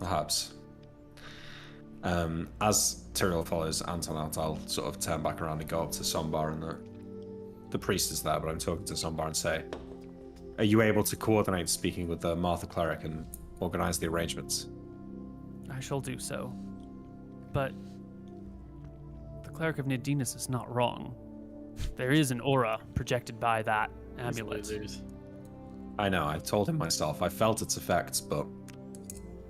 Perhaps. As Tyrell follows Anton out, I'll sort of turn back around and go up to Sombar, and the priest is there, but I'm talking to Sombar and say, are you able to coordinate speaking with the Martha Cleric and organize the arrangements? I shall do so. But the Cleric of Nadinus is not wrong. There is an aura projected by that amulet. I know, I told him myself. I felt its effects, but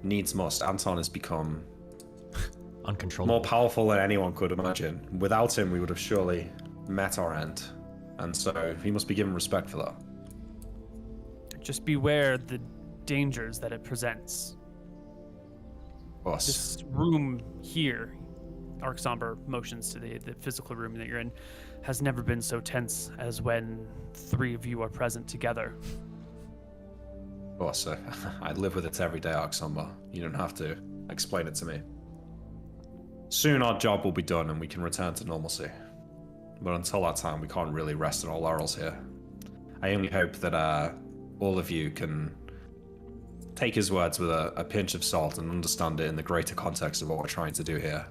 needs must. Anton has become uncontrollable, more powerful than anyone could imagine. Without him, we would have surely met our end. And so he must be given respect for that. Just beware the dangers that it presents. Boss. This room here, Arksomber motions to the physical room that you're in, has never been so tense as when three of you are present together. Boss, I live with it every day, Arksomber. You don't have to explain it to me. Soon our job will be done and we can return to normalcy. But until that time, we can't really rest on our laurels here. I only hope that all of you can take his words with a pinch of salt and understand it in the greater context of what we're trying to do here.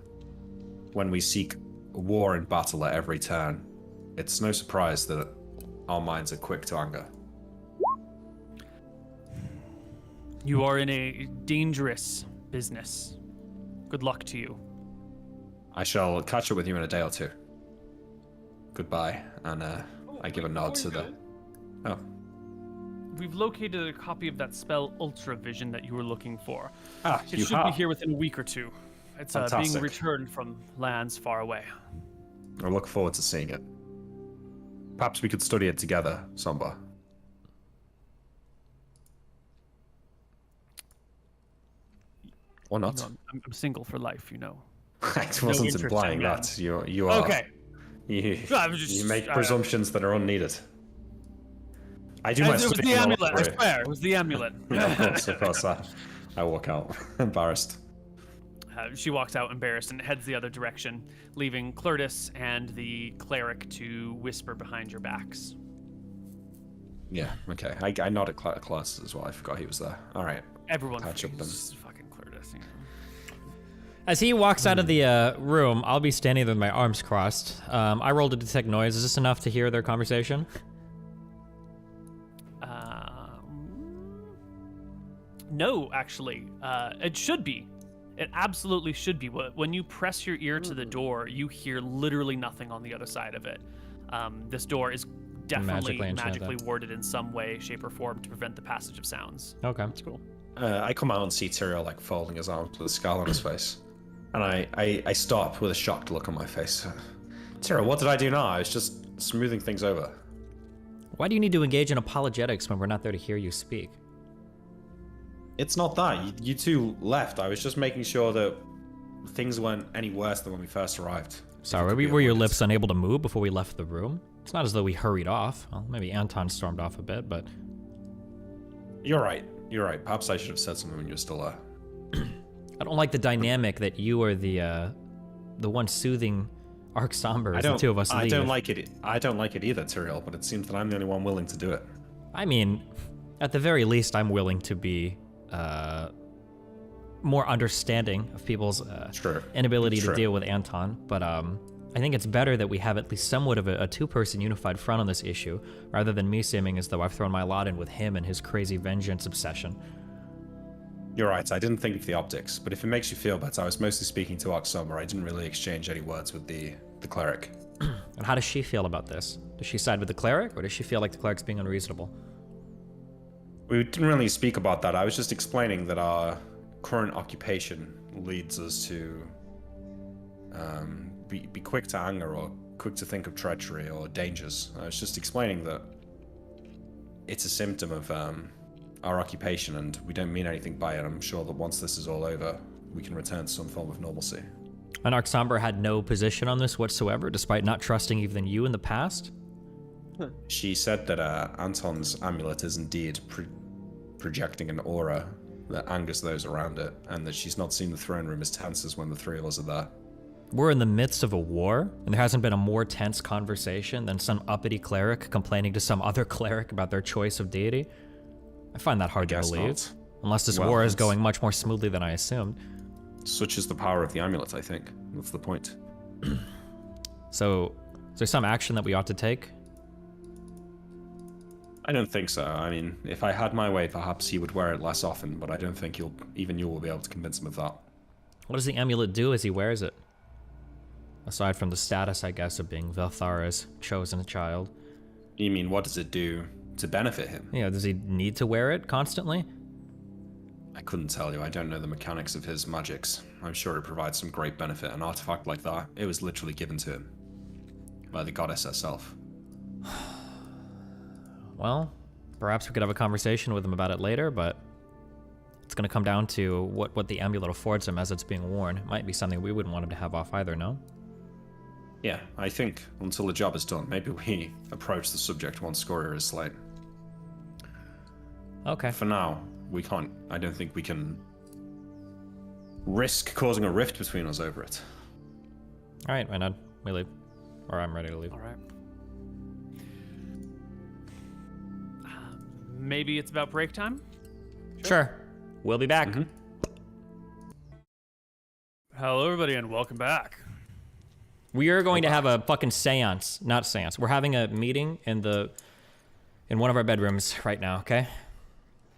When we seek war and battle at every turn, it's no surprise that our minds are quick to anger. You are in a dangerous business. Good luck to you. I shall catch up with you in a day or two. Goodbye, and I give a nod to the... Oh. We've located a copy of that spell Ultravision that you were looking for. It should be here within a week or two. It's being Fantastic. returned from lands far away. I look forward to seeing it. Perhaps we could study it together, Somba. Or not. I'm single for life, you know. I wasn't interest implying in men. that. You are. Okay. You make presumptions that are unneeded. I do my It was studying the in amulet, I library. swear. It was the amulet. Yeah, of course. I walk out, embarrassed. She walks out embarrassed and heads the other direction, leaving Clertus and the cleric to whisper behind your backs. Yeah, okay. I nod at Class as well. I forgot he was there. All right. Everyone Patch up freezes fucking Clertus. You know? As he walks out of the room, I'll be standing there with my arms crossed. I rolled to detect noise. Is this enough to hear their conversation? No, actually. It should be. It absolutely should be. When you press your ear to the door, you hear literally nothing on the other side of it. This door is definitely magically warded in some way, shape, or form to prevent the passage of sounds. Okay, that's cool. I come out and see Tyrael like folding his arms with a scowl on his face. And I stop with a shocked look on my face. Tyrael, what did I do now? I was just smoothing things over. Why do you need to engage in apologetics when we're not there to hear you speak? It's not that. You two left. I was just making sure that things weren't any worse than when we first arrived. Sorry, were your lips unable to move before we left the room? It's not as though we hurried off. Well, maybe Anton stormed off a bit, but... You're right. You're right. Perhaps I should have said something when you were still there. I don't like the dynamic that you are the one soothing Arc Somber as the two of us leave. I don't like it. I don't like it either, Tyrael, but it seems that I'm the only one willing to do it. I mean, at the very least, I'm willing to be more understanding of people's inability to deal with Anton, but I think it's better that we have at least somewhat of a two-person unified front on this issue, rather than me seeming as though I've thrown my lot in with him and his crazy vengeance obsession. You're right, I didn't think of the optics, but if it makes you feel better, I was mostly speaking to Arc Somber. I didn't really exchange any words with the cleric. And how does she feel about this? Does she side with the cleric, or does she feel like the cleric's being unreasonable? We didn't really speak about that. I was just explaining that our current occupation leads us to be quick to anger or quick to think of treachery or dangers. I was just explaining that it's a symptom of our occupation and we don't mean anything by it. I'm sure that once this is all over, we can return to some form of normalcy. And Arc Somber had no position on this whatsoever, despite not trusting even you in the past? She said that Anton's amulet is indeed projecting an aura that angers those around it, and that she's not seen the throne room as tense as when the three of us are there. We're in the midst of a war, and there hasn't been a more tense conversation than some uppity cleric complaining to some other cleric about their choice of deity. I find that hard to believe, not. Unless this war is going much more smoothly than I assumed. Such is the power of the amulet, I think. That's the point. So, is there some action that we ought to take? I don't think so. I mean, if I had my way, perhaps he would wear it less often, but I don't think even you will be able to convince him of that. What does the amulet do as he wears it? Aside from the status, I guess, of being Velthara's chosen child. You mean, what does it do to benefit him? Yeah, does he need to wear it constantly? I couldn't tell you. I don't know the mechanics of his magics. I'm sure it provides some great benefit. An artifact like that, it was literally given to him by the goddess herself. Well, perhaps we could have a conversation with him about it later, but it's going to come down to what the amulet affords him as it's being worn. It might be something we wouldn't want him to have off either, no? Yeah, I think until the job is done, maybe we approach the subject once Scoria is slain. Okay. For now, we can't. I don't think we can risk causing a rift between us over it. All right, Maynard, we leave. Or I'm ready to leave. All right. Maybe it's about break time? Sure. We'll be back. Mm-hmm. Hello, everybody, and welcome back. We are going to have a fucking seance. Not seance. We're having a meeting in one of our bedrooms right now, okay?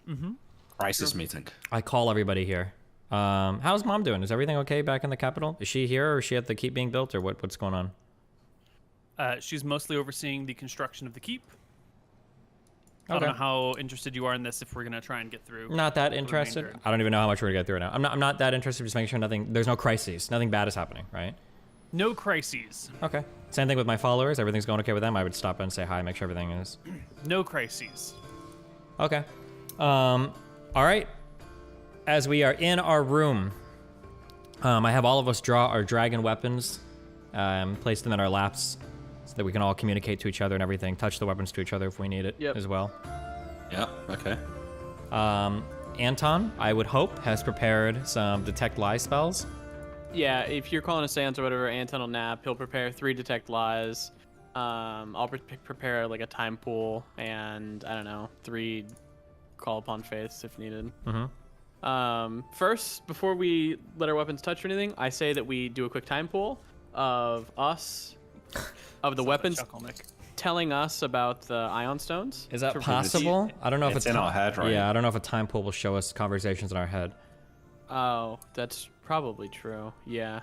Mm-hmm. Crisis meeting. I call everybody here. How's Mom doing? Is everything okay back in the capital? Is she here, or is she at the keep being built, or what's going on? She's mostly overseeing the construction of the keep. I Okay. don't know how interested you are in this, if we're going to try and get through. Not that interested. remainder. I don't even know how much we're gonna get through right now. I'm not that interested. Just making sure there's no crises. Nothing bad is happening, right? No crises. Okay. Same thing with my followers. Everything's going okay with them. I would stop and say hi, make sure everything is. No crises. Okay. All right. As we are in our room, I have all of us draw our dragon weapons, place them in our laps, so that we can all communicate to each other and everything. Touch the weapons to each other if we need it as well. Yeah. Okay. Anton, I would hope, has prepared some detect lie spells. Yeah, if you're calling a seance or whatever, Anton will nap. He'll prepare 3 detect lies. I'll prepare like a time pool and I don't know, 3 call upon faiths if needed. First, before we let our weapons touch or anything, I say that we do a quick time pool of us, of the weapons, telling us about the ion stones. Is that possible? I don't know if it's in our head, right? Yeah, I don't know if a time pool will show us conversations in our head. Oh, that's probably true. Yeah.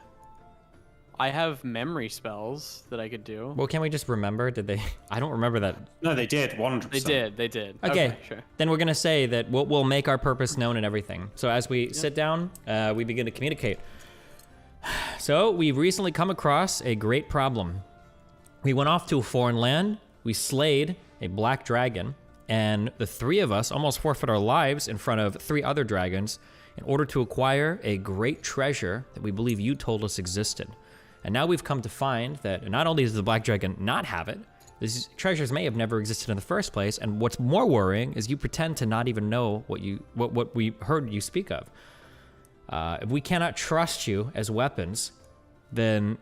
I have memory spells that I could do. Well, can't we just remember? Did they? I don't remember that. No, they did. 100%. They did. Okay, sure. Then we're gonna say that we'll make our purpose known and everything. So as we sit down, we begin to communicate. So we've recently come across a great problem. We went off to a foreign land. We slayed a black dragon, and the 3 of us almost forfeit our lives in front of 3 other dragons in order to acquire a great treasure that we believe you told us existed. And now we've come to find that not only does the black dragon not have it, these treasures may have never existed in the first place, and what's more worrying is you pretend to not even know what we heard you speak of. If we cannot trust you as weapons, then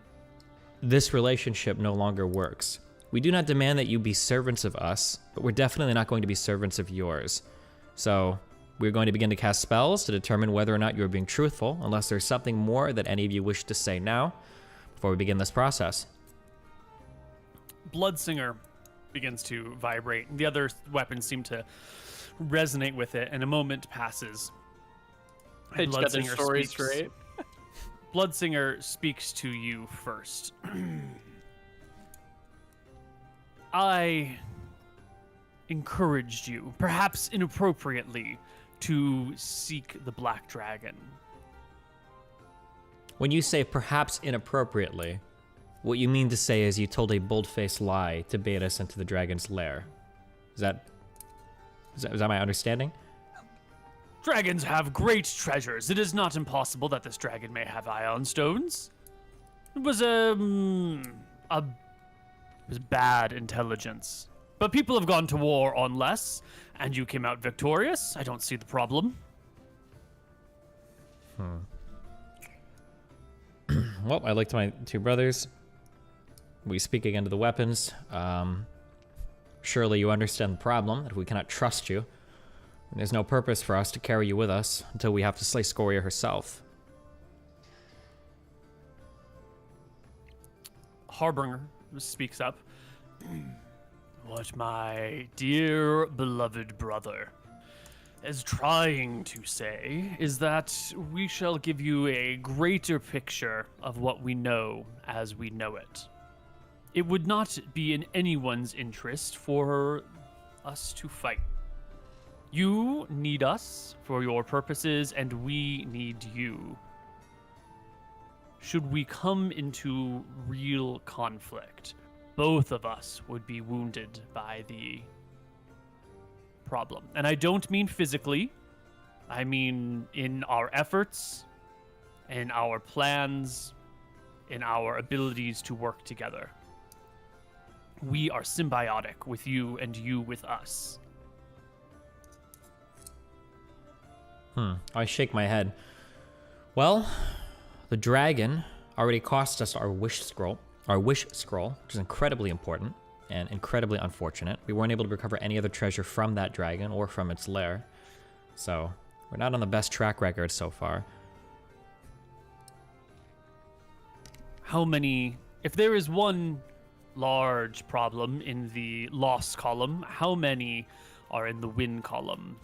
this relationship no longer works. We do not demand that you be servants of us, but we're definitely not going to be servants of yours. So we're going to begin to cast spells to determine whether or not you're being truthful, unless there's something more that any of you wish to say now before we begin this process. Bloodsinger begins to vibrate. The other weapons seem to resonate with it, and a moment passes. They just got their stories straight. Bloodsinger speaks to you first. I encouraged you, perhaps inappropriately, to seek the Black Dragon. When you say perhaps inappropriately, what you mean to say is you told a bold-faced lie to bait us into the dragon's lair. Is that my understanding? Dragons have great treasures. It is not impossible that this dragon may have ion stones. It was bad intelligence. But people have gone to war on less, and you came out victorious. I don't see the problem. Well, I looked to my 2 brothers. We speak again to the weapons. Surely you understand the problem, that we cannot trust you. And there's no purpose for us to carry you with us until we have to slay Scoria herself. Harbinger speaks up. What my dear beloved brother is trying to say is that we shall give you a greater picture of what we know as we know it. It would not be in anyone's interest for us to fight. You need us for your purposes, and we need you. Should we come into real conflict, both of us would be wounded by the problem. And I don't mean physically. I mean in our efforts, in our plans, in our abilities to work together. We are symbiotic with you and you with us. I shake my head. Well, the dragon already cost us our wish scroll, which is incredibly important and incredibly unfortunate. We weren't able to recover any other treasure from that dragon or from its lair. So, we're not on the best track record so far. How many, if there is one large problem in the loss column, how many are in the win column?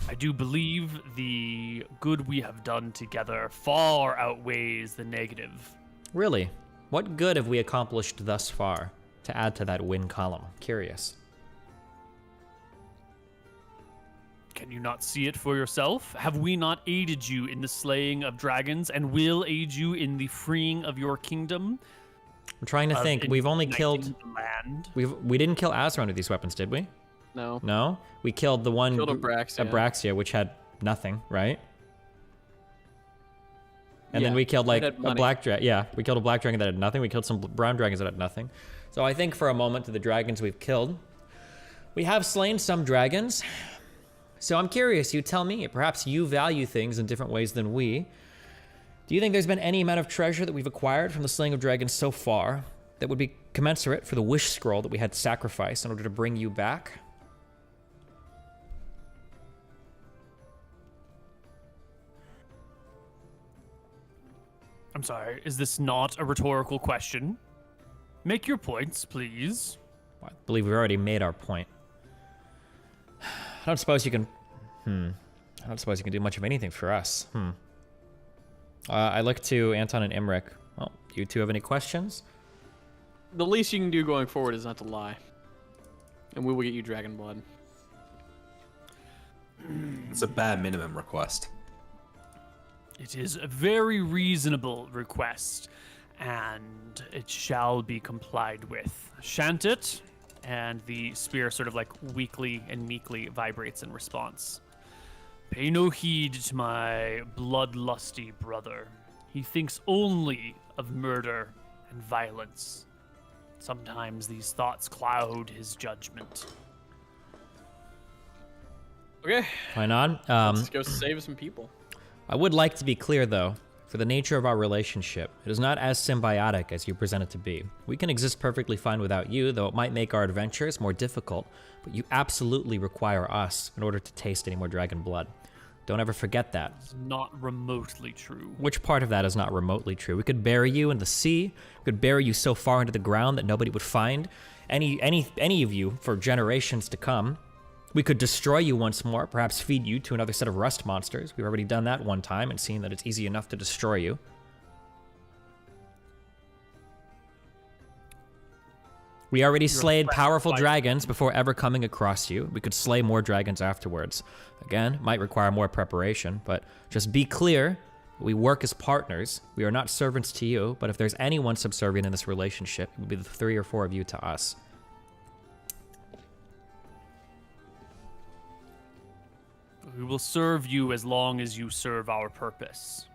I do believe the good we have done together far outweighs the negative. Really? What good have we accomplished thus far to add to that win column? Curious. Can you not see it for yourself? Have we not aided you in the slaying of dragons and will aid you in the freeing of your kingdom? I'm trying to think. We've only killed... the land? We didn't kill Azron with these weapons, did we? No. No? We killed the one... Killed Abraxia. Abraxia, which had nothing, right? And then Yeah, we killed like that had a money. black dragon. Yeah, we killed a black dragon that had nothing. We killed some brown dragons that had nothing. So I think for a moment, the dragons we've killed, we have slain some dragons. So I'm curious, you tell me, perhaps you value things in different ways than we. Do you think there's been any amount of treasure that we've acquired from the slaying of dragons so far that would be commensurate for the wish scroll that we had sacrificed in order to bring you back? I'm sorry, is this not a rhetorical question? Make your points, please. I believe we've already made our point. I don't suppose you can... I don't suppose you can do much of anything for us. I look to Anton and Imric. Well, you two have any questions? The least you can do going forward is not to lie. And we will get you dragon blood. It's a bare minimum request. It is a very reasonable request, and it shall be complied with. Shan't it? And the spear sort of like weakly and meekly vibrates in response. Pay no heed to my bloodlusty brother. He thinks only of murder and violence. Sometimes these thoughts cloud his judgment. Okay, Why not? let's go save some people. I would like to be clear, though, for the nature of our relationship, it is not as symbiotic as you present it to be. We can exist perfectly fine without you, though it might make our adventures more difficult, but you absolutely require us in order to taste any more dragon blood. Don't ever forget that. It's not remotely true. Which part of that is not remotely true? We could bury you in the sea. We could bury you so far into the ground that nobody would find any of you for generations to come. We could destroy you once more, perhaps feed you to another set of rust monsters. We've already done that one time and seen that it's easy enough to destroy you. We already slayed powerful dragons before ever coming across you. We could slay more dragons afterwards. Again, might require more preparation, but just be clear, we work as partners. We are not servants to you, but if there's anyone subservient in this relationship, it would be the 3 or 4 of you to us. We will serve you as long as you serve our purpose.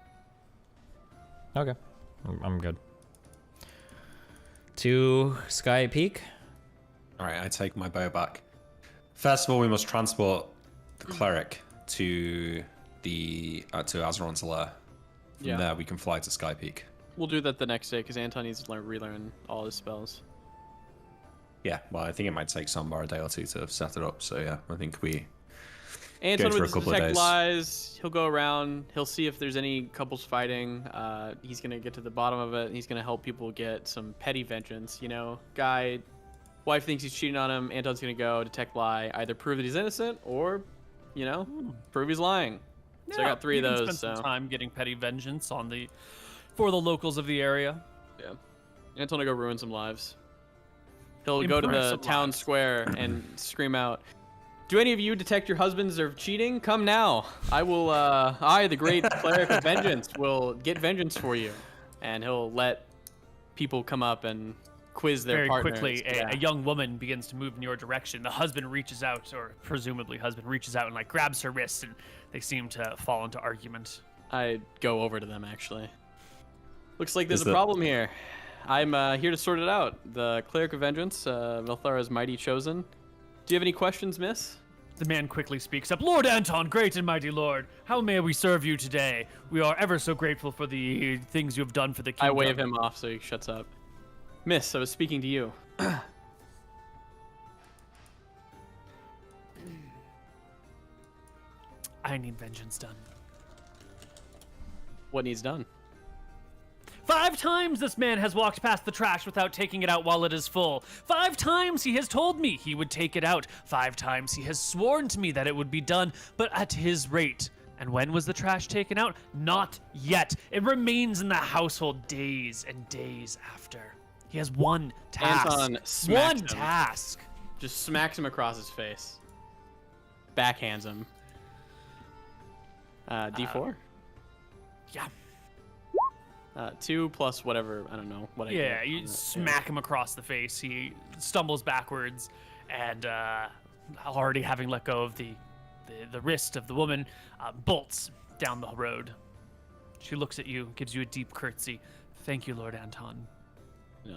Okay, I'm good. To Sky Peak. All right, I take my bow back. First of all, we must transport the cleric to the to Azeron's lair. From there, we can fly to Sky Peak. We'll do that the next day because Anton needs to relearn all his spells. Yeah, well, I think it might take Sambar a day or two to set it up. So yeah, I think we Anton for a with his couple of detect days. lies, he'll go around, he'll see if there's any couples fighting, he's gonna get to the bottom of it, and he's gonna help people get some petty vengeance, you know? Guy, wife thinks he's cheating on him, Anton's gonna go detect lie, either prove that he's innocent, or, you know, prove he's lying. So I got 3 of you can those, spend so. some time getting petty vengeance for the locals of the area. Yeah. Anton will go ruin some lives. He'll go to Impress the some town lives. square and scream out, "Do any of you detect your husbands are cheating? Come now. I will, I, the great cleric of vengeance, will get vengeance for you." And he'll let people come up and quiz their Very partners. quickly, Yeah. a young woman begins to move in your direction. The husband reaches out, or presumably husband reaches out and like grabs her wrist, and they seem to fall into argument. I go over to them, actually. Looks like there's Is a the- problem here. I'm here to sort it out. The cleric of vengeance, Velthara's mighty chosen. Do you have any questions, miss? The man quickly speaks up. Lord Anton, great and mighty lord, how may we serve you today? We are ever so grateful for the things you have done for the I kingdom. wave him off so he shuts up. Miss, I was speaking to you. I need vengeance done. What needs done? 5 times this man has walked past the trash without taking it out while it is full. 5 times he has told me he would take it out. 5 times he has sworn to me that it would be done, but at his rate. And when was the trash taken out? Not yet. It remains in the household days and days after. He has one task. Anton smacks One him. task. Just smacks him across his face. Backhands him. D4? Yeah. 2 plus whatever, I don't know. What I Yeah, get you on that. smack him across the face. He stumbles backwards, and already having let go of the wrist of the woman, bolts down the road. She looks at you, gives you a deep curtsy. Thank you, Lord Anton. Yeah.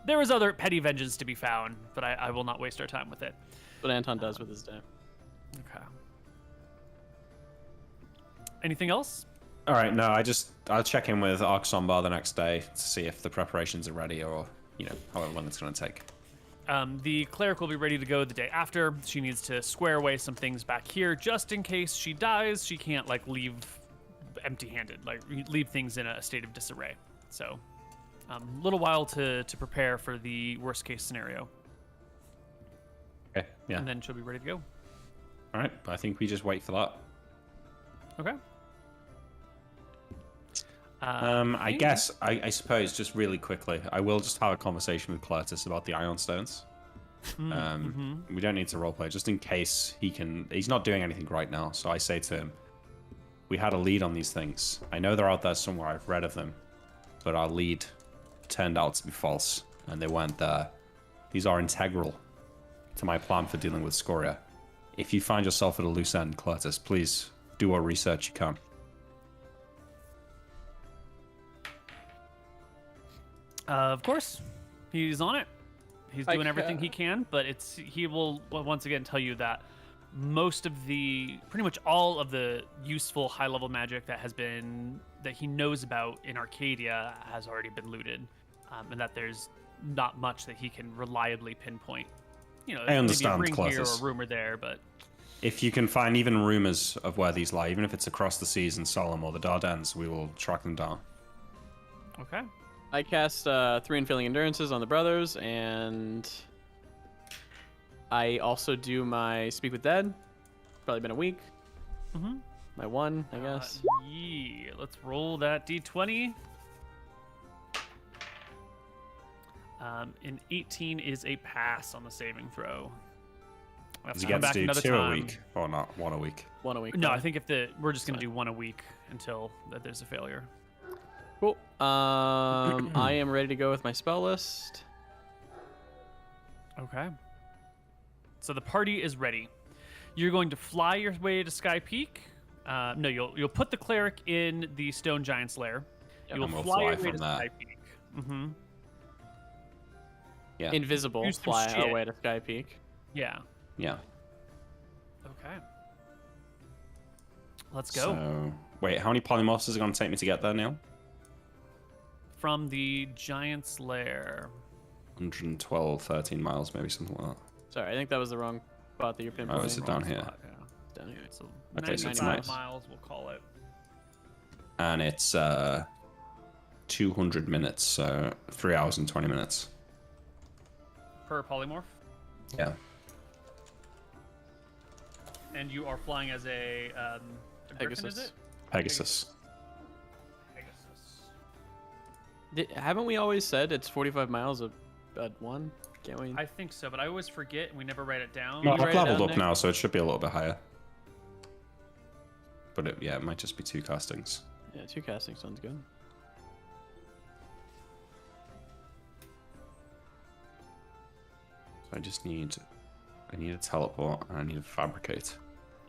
There is other petty vengeance to be found, but I will not waste our time with it. What Anton does with his day. Okay. Anything else? All right, no, I'll check in with Arksombar the next day to see if the preparations are ready or, however long it's going to take. The cleric will be ready to go the day after. She needs to square away some things back here just in case she dies. She can't, leave empty-handed, leave things in a state of disarray. So, a little while to prepare for the worst-case scenario. Okay, yeah. And then she'll be ready to go. All right, I think we just wait for that. Okay. I suppose, just really quickly, I will just have a conversation with Cartos about the Ion Stones. We don't need to roleplay, just in case he's not doing anything right now, so I say to him, we had a lead on these things. I know they're out there somewhere, I've read of them, but our lead turned out to be false, and they weren't there. These are integral to my plan for dealing with Scoria. If you find yourself at a loose end, Cartos, please do what research you can. Of course, he's on it. He's doing everything he can, but he will once again tell you that pretty much all of the useful high-level magic that he knows about in Arcadia has already been looted, and that there's not much that he can reliably pinpoint. I understand, maybe a ring here or Cartos. a rumor there, but If you can find even rumors of where these lie, even if it's across the seas in Solemn or the Dardanelles, we will track them down. okay. I cast 3 Unfailing Endurances on the brothers, and I also do my Speak with Dead. Probably been a week. Mm-hmm. My 1, I guess. Yeah, let's roll that d20. An 18 is a pass on the saving throw. Does he get to do 2 a week or not? 1 a week? 1 a week. No, I think we're just going to do 1 a week until there's a failure. Cool. I am ready to go with my spell list. Okay. So the party is ready. You're going to fly your way to Sky Peak. No, you'll put the cleric in the Stone Giant's lair. You'll And we'll fly your fly way from to there. Sky Peak. Mm-hmm. Yeah. Invisible. Use some Fly shit. our way to Sky Peak. Yeah. Yeah. Okay. Let's go. So, wait, how many polymorphs is it going to take me to get there, Neal? From the Giant's lair. 112, 13 miles, maybe something like that. Sorry, I think that was the wrong spot that you're pinpointing. Oh, is it down here? Spot, yeah. Down here. So Okay, so it's 95 nice. miles, we'll call it. And it's 200 minutes, so 3 hours and 20 minutes. Per polymorph. Yeah. And you are flying as a Griffin, is it? Pegasus. Pegasus. Haven't we always said it's 45 miles at 1? Can't we? I think so, but I always forget and we never write it down. No, you write I've it leveled down, up Nick? now, so it should be a little bit higher. But it might just be 2 castings. Yeah, 2 casting sounds good. So I need a teleport and I need a fabricate.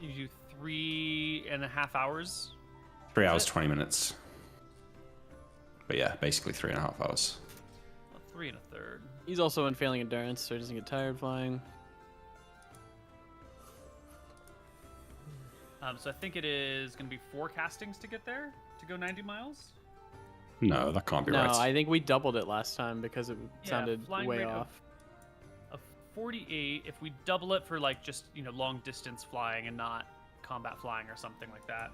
You do 3.5 hours. 3 hours, 20 minutes. But yeah, basically 3.5 hours. Well, 3 1/3. He's also in failing endurance, so he doesn't get tired flying. So I think it is going to be 4 castings to get there to go 90 miles. No, that can't be No, right. I think we doubled it last time because it sounded flying way rate off. Of 48. If we double it for just long distance flying and not combat flying or something like that,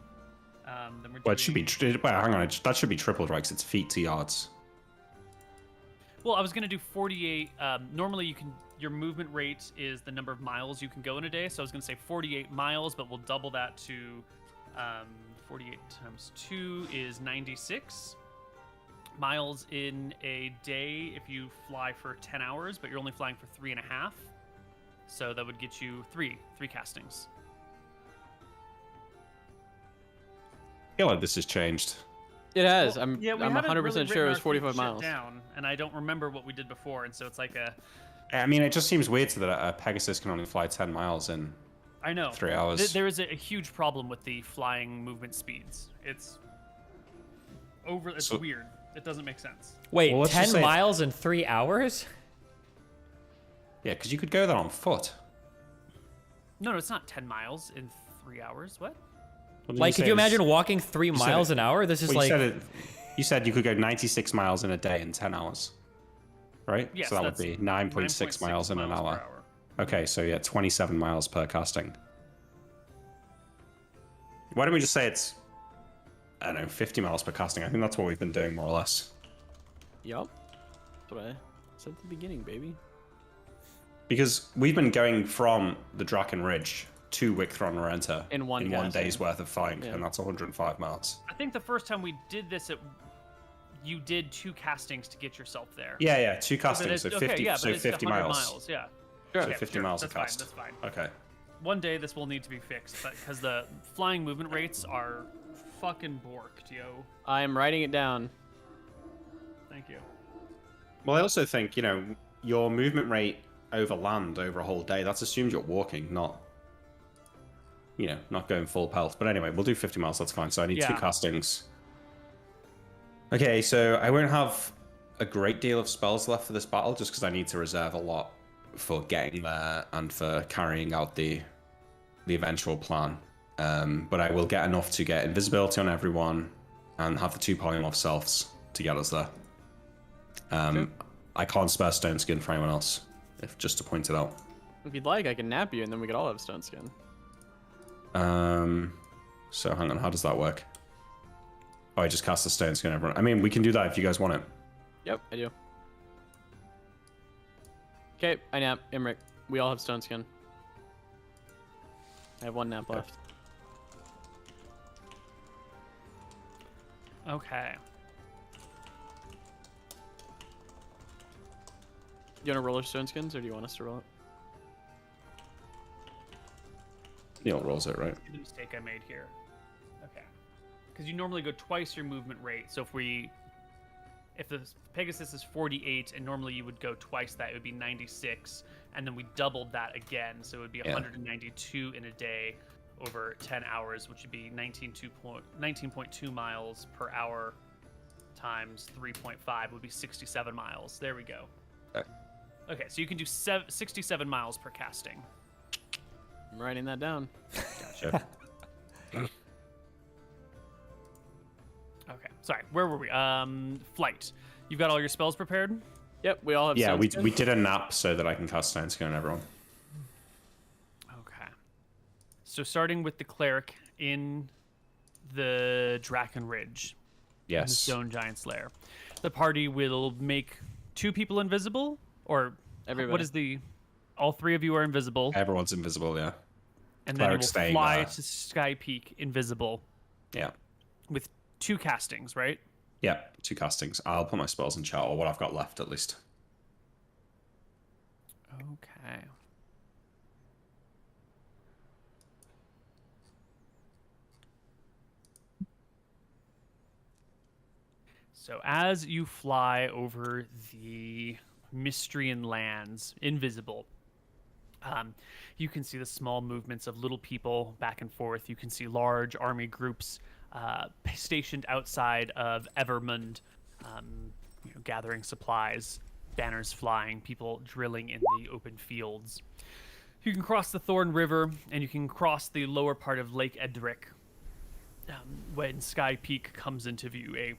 then we're. Well, it should be. doing- Well, hang on, that should be tripled, right? Because it's feet to yards. Well, I was going to do 48. Normally, your movement rate is the number of miles you can go in a day. So I was going to say 48 miles, but we'll double that to 48 times 2 is 96 miles in a day if you fly for 10 hours, but you're only flying for 3.5. So that would get you three castings. I feel like this has changed. It has. Well, I'm we haven't 100% really sure it was written our 45 shit miles. down, and I don't remember what we did before, and so it's like a. I mean, it just seems weird that a Pegasus can only fly 10 miles in I know. 3 hours. There is a huge problem with the flying movement speeds. It's weird. It doesn't make sense. Wait, Well, let's just 10 say- miles in 3 hours? Yeah, because you could go there on foot. No, it's not 10 miles in 3 hours. What? Like, could you imagine walking 3 said miles it- an hour? This is Well, like... you said you could go 96 miles in a day in 10 hours, right? Yes, so that would that's be 9.6 miles in an per hour. Okay, so yeah, 27 miles per casting. Why don't we just say it's, I don't know, 50 miles per casting? I think that's what we've been doing more or less. Yup. That's what I said at the beginning, baby. Because we've been going from the Draken Ridge to Wicthron Renta In one day's casting. worth of flying, Yeah. and that's 105 miles. I think the first time we did this, you did 2 castings to get yourself there. Yeah, 2 But castings, so it's- 50, okay, yeah, so but it's 50 100 miles. Yeah. So Yeah, 50 sure, miles a that's fine, cast. that's fine. Okay. One day this will need to be fixed, but because the flying movement rates are fucking borked, yo. I'm writing it down. Thank you. Well, I also think, your movement rate over land over a whole day, that's assumed you're walking, not going full pelt. But anyway, we'll do 50 miles, that's fine. So I need 2 Yeah. castings. Okay, so I won't have a great deal of spells left for this battle, just because I need to reserve a lot for getting there and for carrying out the eventual plan. But I will get enough to get invisibility on everyone and have the 2 polymorph selves to get us there. I can't spare stone skin for anyone else, just to point it out. If you'd like, I can nap you, and then we could all have stone skin. So hang on, how does that work? Oh, I just cast the stone skin on everyone. I mean, we can do that if you guys want it. Yep, I do. Okay, I nap. Imric, we all have stone skin. I have 1 nap left. Okay. You want to roll our stone skins, or do you want us to roll it? Neal rolls it, right? The mistake I made here. Okay. Because you normally go twice your movement rate. So if the Pegasus is 48, and normally you would go twice that, it would be 96, and then we doubled that again, so it would be 192 in a day over 10 hours, which would be 19.2 miles per hour times 3.5 would be 67 miles. There we go. Okay, so you can do 67 miles per casting. I'm writing that down. Gotcha. Okay, sorry, where were we? Flight. You've got all your spells prepared? Yep, we all have Yeah, stone we skin. did a nap so that I can cast stone skin on everyone. Okay. So starting with the cleric in the Draken Ridge, in the Yes. Stone Giant's Lair, the party will make 2 people invisible, or Everybody. what is all 3 of you are invisible, Everyone's invisible, yeah. and then you will Cleric's staying fly there. to Sky Peak invisible Yeah. with 2 castings, right? Yeah, 2 castings. I'll put my spells in chat, or what I've got left at least. Okay. So as you fly over the Mystrian lands, invisible, you can see the small movements of little people back and forth. You can see large army groups stationed outside of Evermund, gathering supplies, banners flying, people drilling in the open fields. You can cross the Thorn River, and you can cross the lower part of Lake Edric when Sky Peak comes into view, a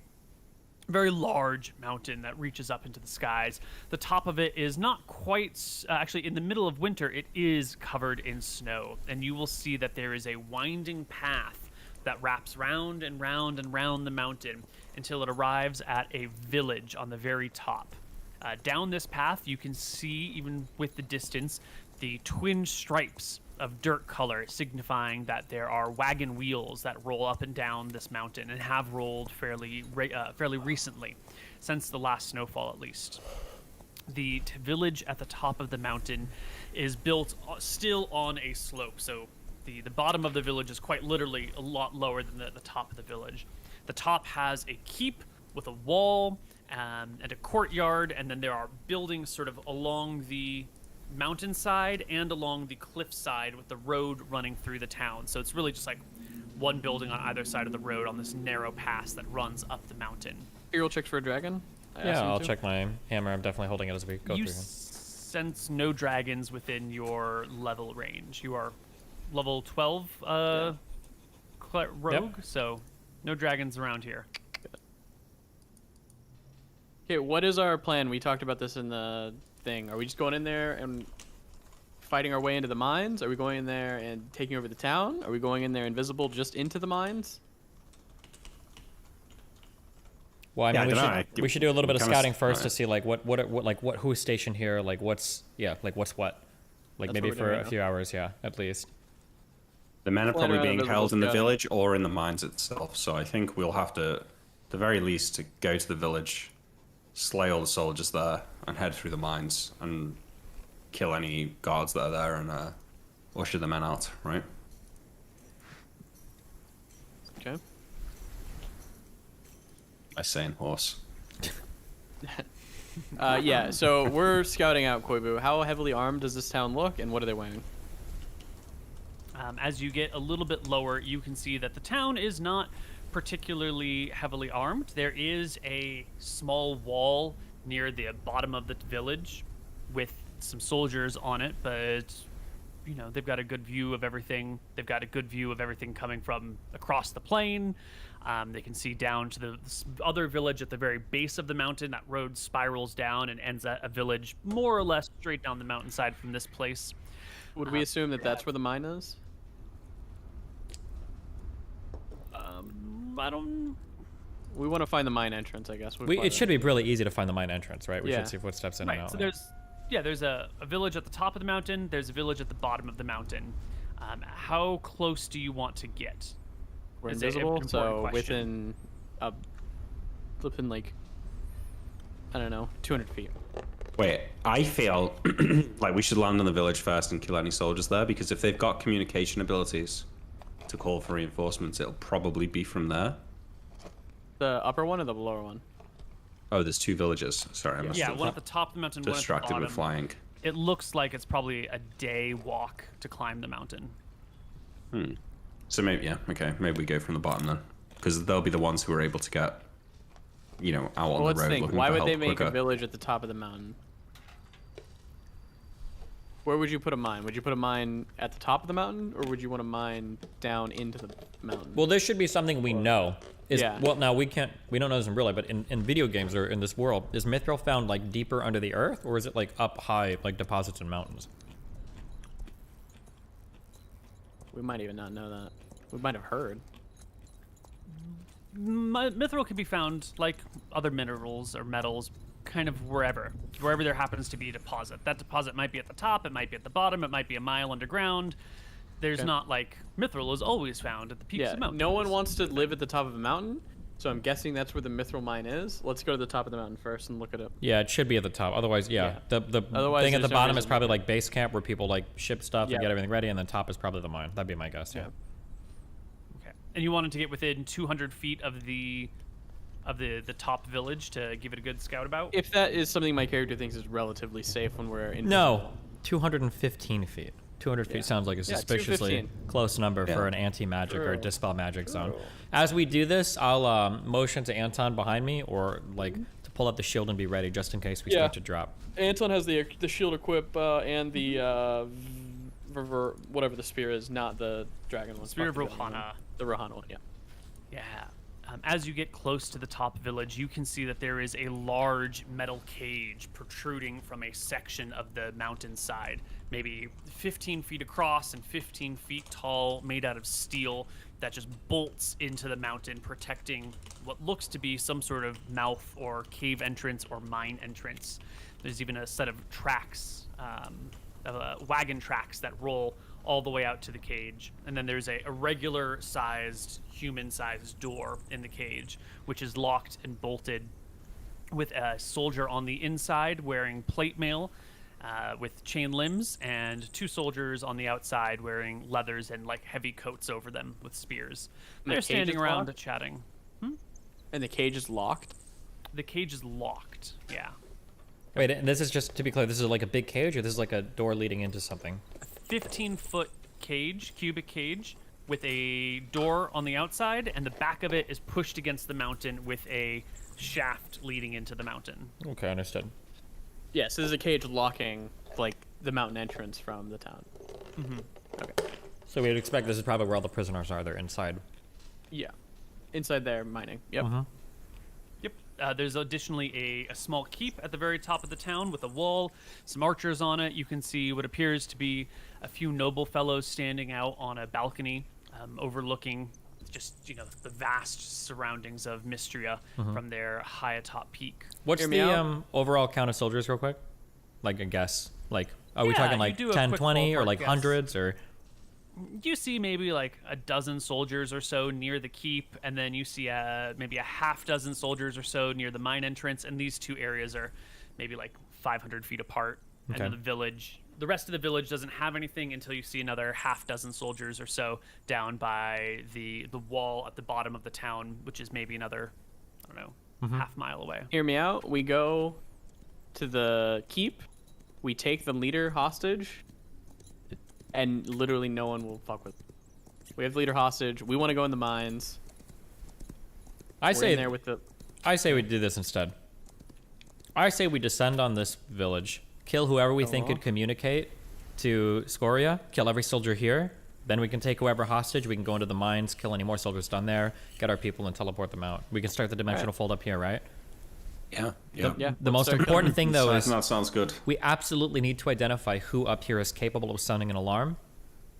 very large mountain that reaches up into the skies. The top of it is not quite, actually in the middle of winter, it is covered in snow, and you will see that there is a winding path that wraps round and round and round the mountain until it arrives at a village on the very top. Down this path, you can see, even with the distance, the twin stripes of dirt color, signifying that there are wagon wheels that roll up and down this mountain and have rolled fairly recently, since the last snowfall at least. The village at the top of the mountain is built still on a slope, so the bottom of the village is quite literally a lot lower than the top of the village. The top has a keep with a wall and a courtyard, and then there are buildings sort of along the mountainside and along the cliffside with the road running through the town. So it's really just like one building on either side of the road on this narrow pass that runs up the mountain. Aerial checks for a dragon? Yeah, I'll check my hammer. I'm definitely holding it as we go You through. sense no dragons within your level range. You are level 12 rogue, so no dragons around here. Okay, what is our plan? We talked about this in the thing. Are we just going in there and fighting our way into the mines? Are we going in there and taking over the town? Are we going in there invisible just into the mines? Well, I mean, Yeah, we should do a little bit of Kinda scouting first to alright. see like what who's stationed here, like what's what, like That's maybe what we're for doing a right now. few hours, yeah, at least. The men are Flying probably around being invisible held in the scouting. village or in the mines itself. So I think we'll have to, at the very least, to go to the village, slay all the soldiers there, and head through the mines and kill any guards that are there and usher the men out. Right? Okay. I say in horse. Yeah, so we're scouting out Koibu. How heavily armed does this town look, and what are they wearing? As you get a little bit lower, you can see that the town is not particularly heavily armed. There is a small wall near the bottom of the village with some soldiers on it, but you know, they've got a good view of everything. They've got a good view of everything coming from across the plain. They can see down to the other village at the very base of the mountain. That road spirals down and ends at a village more or less straight down the mountainside from this place. Would we assume that that's where the mine is? I don't. We want to find the mine entrance, I guess. It should be really easy to find the mine entrance, right? We Yeah. should see footsteps in and Right. out. So there's a village at the top of the mountain. There's a village at the bottom of the mountain. How close do you want to get? We're is an invisible, important so question. within like, I don't know, 200 feet. Wait, I feel like we should land on the village first and kill any soldiers there, because if they've got communication abilities to call for reinforcements, it'll probably be from there. The upper one or the lower one? Oh, there's two villages. Sorry, I must Yeah, have one at the top of the mountain, distracted one at with the flying. bottom. It looks like it's probably a day walk to climb the mountain. So maybe, yeah, okay, maybe we go from the bottom then, because they'll be the ones who are able to get, you know, out on Well, the let's road think. looking Why for would help they make quicker. a village at the top of the mountain? Where would you put a mine? Would you put a mine at the top of the mountain, or would you want a mine down into the mountain? Well, there should be something we know. Yeah. Well, now we don't know this in real life, but in video games or in this world, is mithril found like deeper under the earth, or is it like up high, like deposits in mountains? We might even not know that. We might have heard. Mithril can be found, like other minerals or metals, kind of wherever there happens to be a deposit. That deposit might be at the top, it might be at the bottom, it might be a mile underground. There's Okay. not like mithril is always found at the peaks Yeah, of mountains. no one wants to live at the top of a mountain, so I'm guessing that's where the mithril mine is. Let's go to the top of the mountain first and look it up. Yeah, it should be at the top. Otherwise, yeah. The Otherwise, thing at the there's no bottom is reason probably to- like base camp where people like ship stuff Yeah. and get everything ready, and then top is probably the mine. That'd be my guess. Yeah. Okay. And you wanted to get within 200 feet of the top village to give it a good scout about? If that is something my character thinks is relatively safe when we're in. No, 215 feet. 200 feet Yeah. sounds like a Yeah, suspiciously 215. close number for Yeah. an anti-magic or True. dispel magic zone. As we do this, I'll motion to Anton behind me, or like to pull up the shield and be ready just in case we Yeah. start to drop. Anton has the shield equip and the whatever the spear is, not the dragon one. Spear of Fuck the other one. Rohana. The Rohana one, yeah. Yeah. As you get close to the top village, you can see that there is a large metal cage protruding from a section of the mountainside, maybe 15 feet across and 15 feet tall, made out of steel, that just bolts into the mountain, protecting what looks to be some sort of mouth or cave entrance or mine entrance. There's even a set of tracks, wagon tracks that roll all the way out to the cage. And then there's a regular sized, human sized door in the cage, which is locked and bolted with a soldier on the inside wearing plate mail with chain limbs, and two soldiers on the outside wearing leathers and like heavy coats over them with spears. And the They're cage standing is around locked? chatting. And the cage is locked. The cage is locked. Yeah. Wait, and this is just to be clear. This is like a big cage, or this is like a door leading into something. 15-foot cage, cubic cage, with a door on the outside, and the back of it is pushed against the mountain with a shaft leading into the mountain. Okay, understood. Yeah, so there's a cage locking like the mountain entrance from the town. Okay. So we'd expect this is probably where all the prisoners are. They're inside. Yeah. Inside there mining. Yep. Yep. There's additionally a small keep at the very top of the town with a wall, some archers on it. You can see what appears to be a few noble fellows standing out on a balcony, overlooking just, the vast surroundings of Mystria from their high atop peak. What's Hear me the out? overall count of soldiers, real quick? Like a guess. Like, are we Yeah, talking you like do a 10, quick 20, or ballpark like guess. hundreds, or? You see maybe like a dozen soldiers or so near the keep, and then you see maybe a half dozen soldiers or so near the mine entrance, and these two areas are maybe like 500 feet apart. Okay. And then the rest of the village doesn't have anything until you see another half dozen soldiers or so down by the wall at the bottom of the town, which is maybe another, I don't know, half mile away. Hear me out. We go to the keep. We take the leader hostage, and literally no one will fuck with. We have the leader hostage. We want to go in the mines. I We're say in there with the. I say we do this instead. I say we descend on this village, kill whoever we think could communicate to Scoria, kill every soldier here. Then we can take whoever hostage. We can go into the mines, kill any more soldiers down there, get our people, and teleport them out. We can start the dimensional fold up here, right? Yeah. Yeah. The let's most start important thing, though, is That sounds good. we absolutely need to identify who up here is capable of sounding an alarm,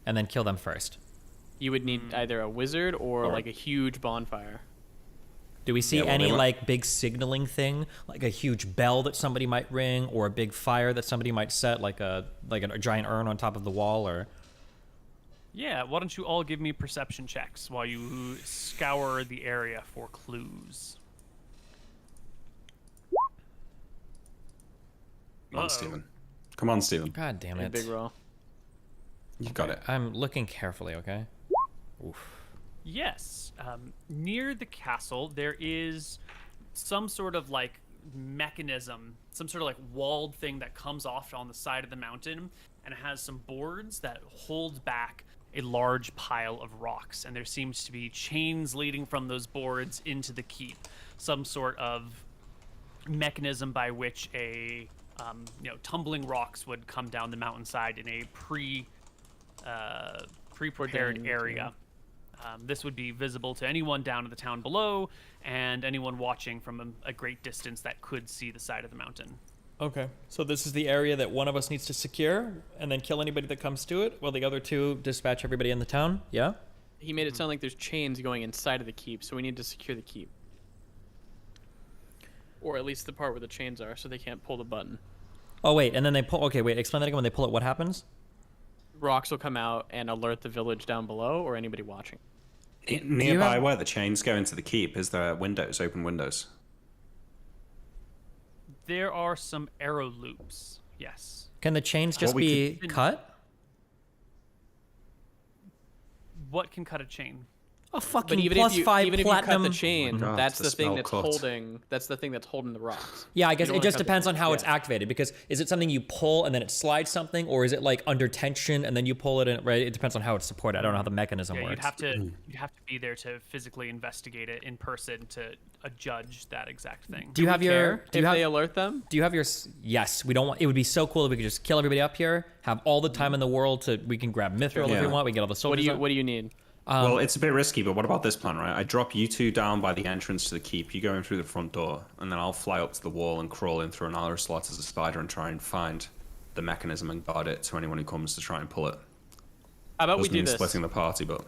and then kill them first. You would need either a wizard or like a huge bonfire. Do we see Yeah, well, any they were- like big signaling thing, like a huge bell that somebody might ring, or a big fire that somebody might set, like a giant urn on top of the wall, or? Yeah, why don't you all give me perception checks while you scour the area for clues? Come on, Steven. Come on, Steven. God damn A it! big roll. You got it. I'm looking carefully, okay? Oof. Yes. Near the castle, there is some sort of like mechanism, some sort of like walled thing that comes off on the side of the mountain, and it has some boards that hold back a large pile of rocks. And there seems to be chains leading from those boards into the keep, some sort of mechanism by which tumbling rocks would come down the mountainside in a prepared Ordained, area. This would be visible to anyone down in the town below, and anyone watching from a great distance that could see the side of the mountain. Okay, so this is the area that one of us needs to secure, and then kill anybody that comes to it, while the other two dispatch everybody in the town. Yeah. He made it sound like there's chains going inside of the keep, so we need to secure the keep. Or at least the part where the chains are, so they can't pull the button. Oh wait, and then they pull. Okay, wait. Explain that again. When they pull it, what happens? Rocks will come out and alert the village down below or anybody watching. Nearby have- where the chains go into the keep, is there windows, open windows? There are some arrow loops. Yes. Can the chains just What we be cut? What can cut a chain? A fucking But even plus if you 5 even platinum. if you cut the chain, God, that's the the thing smell that's cut. holding. That's the thing that's holding the rocks. Yeah, I You guess don't it wanna just cut the- depends on how it's yeah. activated. Because is it something you pull and then it slides something, or is it like under tension and then you pull it in? Right, it depends on how it's supported. I don't know how the mechanism Yeah, works. you'd have to be there to physically investigate it in person to judge that exact thing. Do you have your? Do you If have? they alert them, Do you have your? Yes, we don't want. It would be so cool if we could just kill everybody up here, have all the time in the world to. We can grab Mithril if Yeah. we want. We get all the what soldiers. do you out. what do you need? Well, it's a bit risky, but what about this plan, right? I drop you two down by the entrance to the keep. You go in through the front door, and then I'll fly up to the wall and crawl in through an arrow slot as a spider and try and find the mechanism and guard it to anyone who comes to try and pull it. How about we Doesn't do mean this? splitting the party, but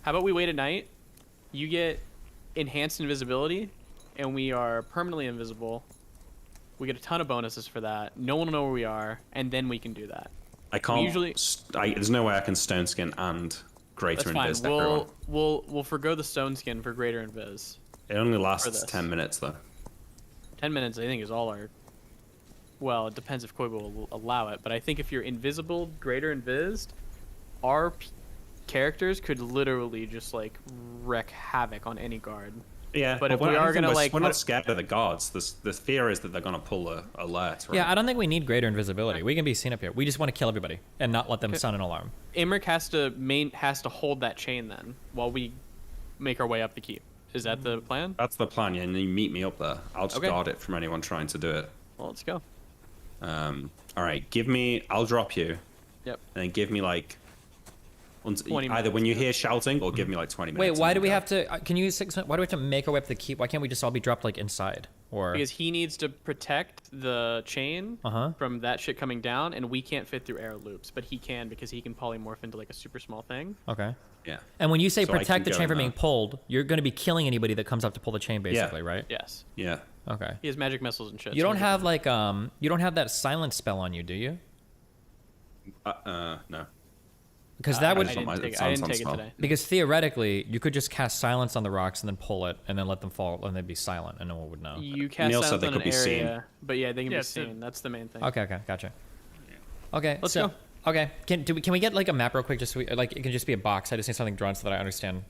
How about we wait at night? You get enhanced invisibility, and we are permanently invisible. We get a ton of bonuses for that. No one will know where we are, and then we can do that. I can't. usually- There's no way I can stone skin and greater That's fine. invis everyone. We'll forgo the stone skin for greater invis. It only for lasts this. 10 minutes though. 10 minutes, I think, is all our. Well, it depends if Koibu will allow it, but I think if you're invisible, greater invised, our characters could literally just like wreak havoc on any guard. Yeah, But if we're- we I don't are think gonna, we're like, we're put- not scared of the guards. The fear is that they're gonna pull a alert. Right? Yeah, I don't think we need greater invisibility. We can be seen up here. We just want to kill everybody and not let them sound an alarm. Imric has to hold that chain then while we make our way up the keep. Is that the plan? That's the plan. Yeah, and you meet me up there. I'll just Okay. guard it from anyone trying to do it. Well, let's go. All right, give me. I'll drop you, Yep. and then give me like. 20 Either when minutes, you hear shouting or give me like 20 minutes. Wait, and why then do we go. have to? Can you use 6 minutes? Why do we have to make our way up the keep? Why can't we just all be dropped like inside? Or Because he needs to protect the chain from that shit coming down, and we can't fit through air loops, but he can because he can polymorph into like a super small thing. okay. Yeah. And when you say So I protect can the go chain in from there. being pulled, you're going to be killing anybody that comes up to pull the chain, basically, right? Yes. Yeah. Okay. He has magic missiles and shit. You so don't we're have like you don't have that silence spell on you, do you? No. Because that would I not my- didn't it take, I sounds didn't take it unspell. today. because theoretically you could just cast silence on the rocks and then pull it and then let them fall and they'd be silent and no one would know. You cast Neal said silence they on could an be seen. area, but yeah, they can Yeah, be so- seen. That's the main thing. Okay, gotcha. Okay, Let's so, go. Okay, can we get like a map real quick? Just so like it can just be a box. I just need something drawn so that I understand.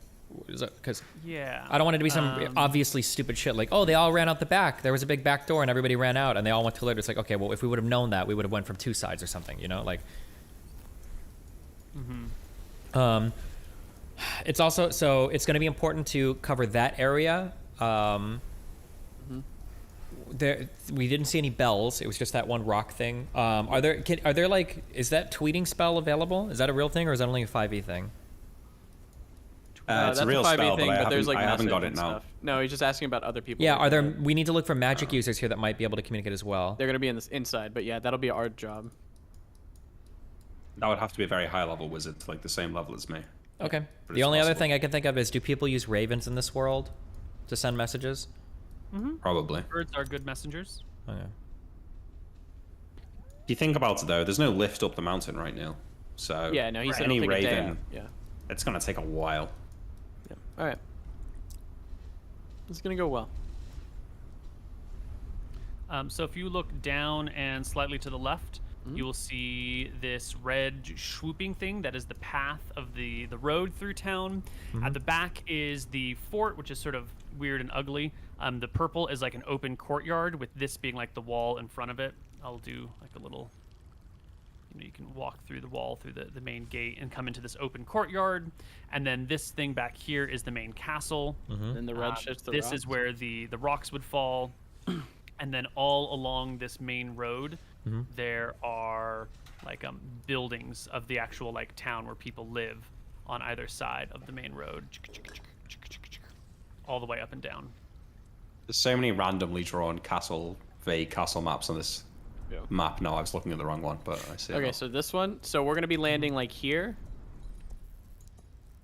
Because Yeah. I don't want it to be some obviously stupid shit like, oh, they all ran out the back. There was a big back door and everybody ran out and they all went to later. It's like, okay, well, if we would have known that, we would have went from 2 sides or something, you know, like. It's also so it's going to be important to cover that area. There, we didn't see any bells. It was just that one rock thing. Are there like, is that tweeting spell available? Is that a real thing or is that only a 5e thing? It's that's a real 5e spell, thing, but there's like I haven't message got it and now. stuff. No, he's just asking about other people. Yeah, like are there? that. We need to look for magic users here that might be able to communicate as well. They're gonna be in this inside, but yeah, that'll be our job. That would have to be a very high level wizard, like the same level as me. Okay. But The it's only other possible. thing I can think of is, do people use ravens in this world to send messages? Probably. Birds are good messengers. Okay. If you think about it though, there's no lift up the mountain right now. So Yeah, no, he said any it'll take a day raven, out. Yeah. it's gonna take a while. Yeah. All right. It's gonna go well. So if you look down and slightly to the left, you will see this red swooping thing that is the path of the road through town. At the back is the fort, which is sort of weird and ugly. The purple is like an open courtyard with this being like the wall in front of it. I'll do like a little, you can walk through the wall through the main gate and come into this open courtyard. And then this thing back here is the main castle. Then the red shit's the This rocks. is where the rocks would fall. And then all along this main road, there are like buildings of the actual like town where people live on either side of the main road, all the way up and down. There's so many randomly drawn vague castle maps on this map. No, I was looking at the wrong one, but I see it Okay, now. so this one. So we're gonna be landing like here.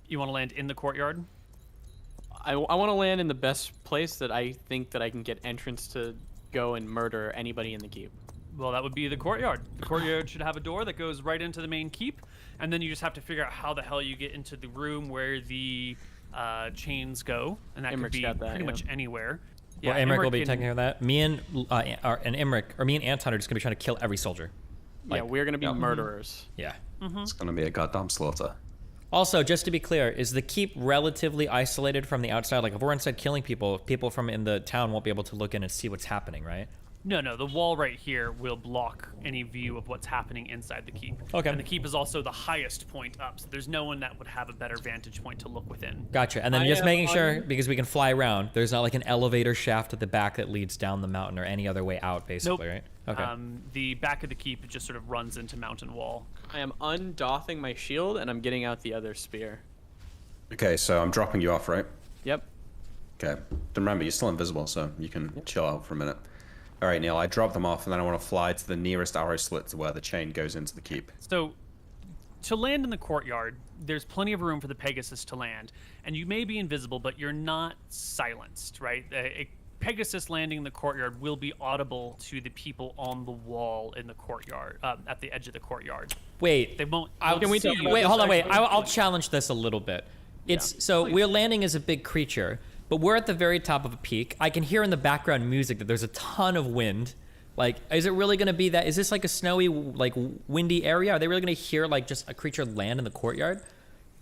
You want to land in the courtyard? I want to land in the best place that I think that I can get entrance to go and murder anybody in the keep. Well, that would be the courtyard. The courtyard should have a door that goes right into the main keep, and then you just have to figure out how the hell you get into the room where the chains go, and that Emmerich could be got that, pretty yeah. much anywhere. Well, Emmerich will be can- taking care of that. Me and Emmerich, or me and Anton are just gonna be trying to kill every soldier. Yeah, we're gonna be yeah. murderers. Yeah. It's gonna be a goddamn slaughter. Also, just to be clear, is the keep relatively isolated from the outside? Like, if we're inside killing people, people from in the town won't be able to look in and see what's happening, right? No, the wall right here will block any view of what's happening inside the keep. Okay. And the keep is also the highest point up, so there's no one that would have a better vantage point to look within. Gotcha. And then I just am making sure, on- because we can fly around, there's not like an elevator shaft at the back that leads down the mountain or any other way out, basically, right? Okay. The back of the keep just sort of runs into mountain wall. I am undoffing my shield and I'm getting out the other spear. Okay, so I'm dropping you off, right? Yep. Okay. Remember, you're still invisible, so you can chill out for a minute. All right, Neal, I drop them off, and then I want to fly to the nearest arrow slit to where the chain goes into the keep. So, to land in the courtyard, there's plenty of room for the Pegasus to land, and you may be invisible, but you're not silenced, right? A Pegasus landing in the courtyard will be audible to the people on the wall in the courtyard, at the edge of the courtyard. Wait. They won't. Can we see talk you. about Wait, this hold on, wait. actually? I'll challenge this a little bit. It's so we're landing as a big creature, but we're at the very top of a peak. I can hear in the background music that there's a ton of wind. Like, is it really going to be that? Is this like a snowy, like windy area? Are they really going to hear like just a creature land in the courtyard?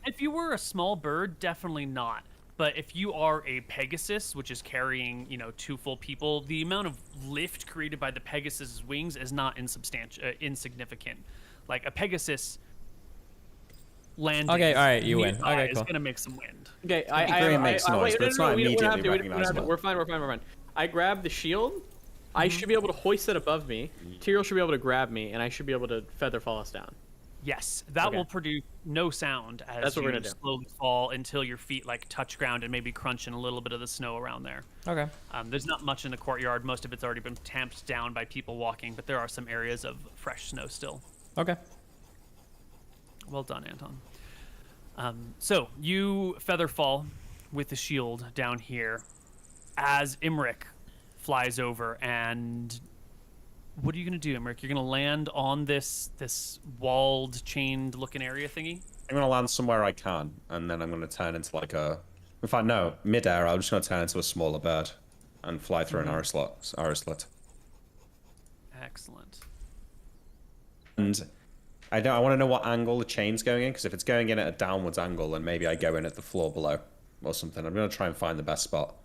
If you were a small bird, definitely not. But if you are a Pegasus, which is carrying, 2 full people, the amount of lift created by the Pegasus's wings is not insignificant. Like a Pegasus landing. Okay, all right, you win. Okay, is cool. gonna make some wind. Okay, Green makes noise, wait, but it's not we don't have immediately to, we don't have to. recognizable. We're fine. I grab the shield. I should be able to hoist it above me. Tyrael should be able to grab me, and I should be able to feather fall us down. Yes, that Okay. will produce no sound as That's what we're you gonna do. slowly fall until your feet like touch ground and maybe crunch in a little bit of the snow around there. Okay. There's not much in the courtyard. Most of it's already been tamped down by people walking, but there are some areas of fresh snow still. Okay. Well done, Anton. So you feather fall with the shield down here as Imric flies over. And what are you gonna do, Imric? You're gonna land on this walled, chained looking area thingy? I'm gonna land somewhere I can, and then I'm gonna turn into like a. In fact, no, mid-air. I'm just gonna turn into a smaller bird, and fly through an arrow slit. Excellent. And I want to know what angle the chain's going in, because if it's going in at a downwards angle, then maybe I go in at the floor below, or something. I'm gonna try and find the best spot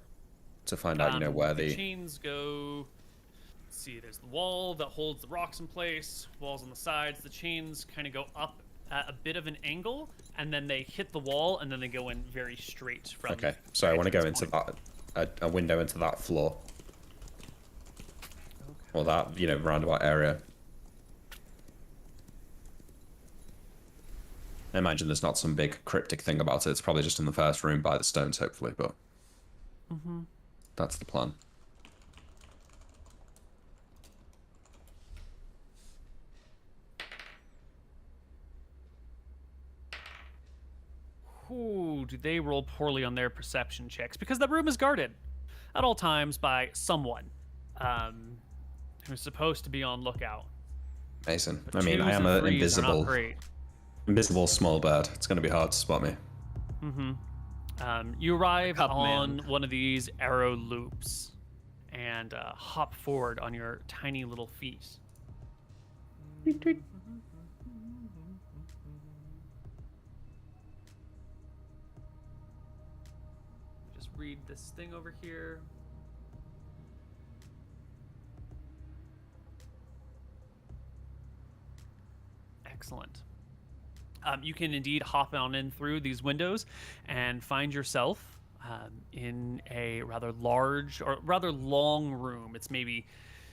to find out, where the the. chains go. Let's see, there's the wall that holds the rocks in place, walls on the sides. The chains kind of go up at a bit of an angle, and then they hit the wall, and then they go in very straight from. Okay, so I want to go into point. a window into that floor. Or that, roundabout area. I imagine there's not some big cryptic thing about it. It's probably just in the first room by the stones, hopefully, but that's the plan. Ooh, do they roll poorly on their perception checks? Because the room is guarded at all times by someone who's supposed to be on lookout. Mason. But I mean, I twos am and an threes are not invisible small bird. It's going to be hard to spot me. You arrive Cup on man. one of these arrow loops and hop forward on your tiny little feet. Just read this thing over here. Excellent. You can indeed hop on in through these windows and find yourself in a rather large or rather long room. It's maybe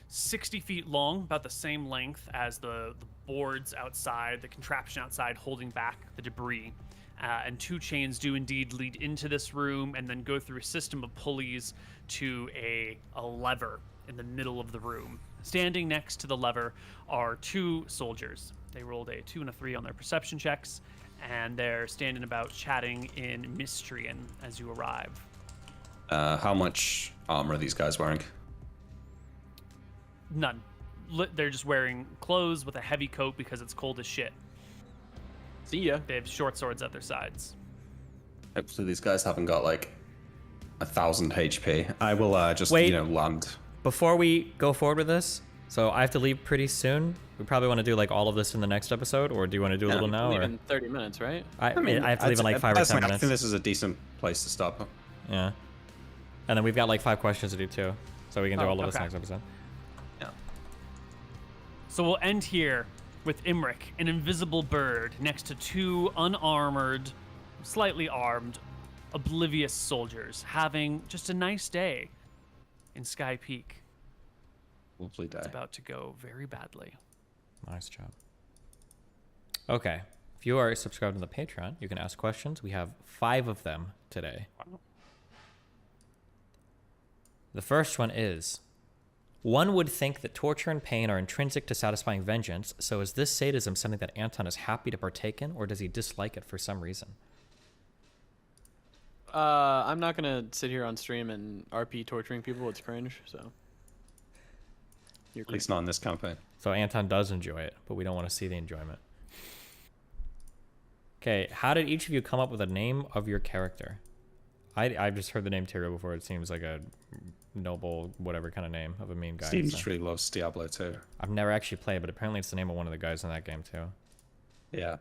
60 feet long, about the same length as the boards outside, the contraption outside holding back the debris. And 2 chains do indeed lead into this room and then go through a system of pulleys to a lever in the middle of the room. Standing next to the lever are 2 soldiers. They rolled a 2 and a 3 on their perception checks, and they're standing about chatting in Mystrian as you arrive. How much armor are these guys wearing? None. They're just wearing clothes with a heavy coat because it's cold as shit. See ya. They have short swords at their sides. Hopefully these guys haven't got like 1,000 HP. I will just, Wait. land. Before we go forward with this, so I have to leave pretty soon. We probably want to do like all of this in the next episode, or do you want to do a little now? Leave Or in 30 minutes, right? I have to leave in like 5 or 10 personally, I minutes. think this is a decent place to stop. Yeah. And then we've got like 5 questions to do too, so we can do Oh, all of this okay. next episode. Yeah. So we'll end here with Imric, an invisible bird, next to 2 unarmored, slightly armed, oblivious soldiers, having just a nice day in Sky Peak. Lovely day. It's about to go very badly. Nice job. Okay. If you are subscribed to the Patreon, you can ask questions. We have 5 of them today. Wow. The first one is, one would think that torture and pain are intrinsic to satisfying vengeance, so is this sadism something that Anton is happy to partake in, or does he dislike it for some reason? I'm not gonna sit here on stream and RP torturing people. It's cringe. So. You're At least not in this campaign. So Anton does enjoy it, but we don't want to see the enjoyment. Okay, how did each of you come up with a name of your character? I've just heard the name Tyrael before. It seems like a noble, whatever kind of name of a mean guy. Steve so. just really loves Diablo too. I've never actually played, but apparently it's the name of one of the guys in that game too. Yeah.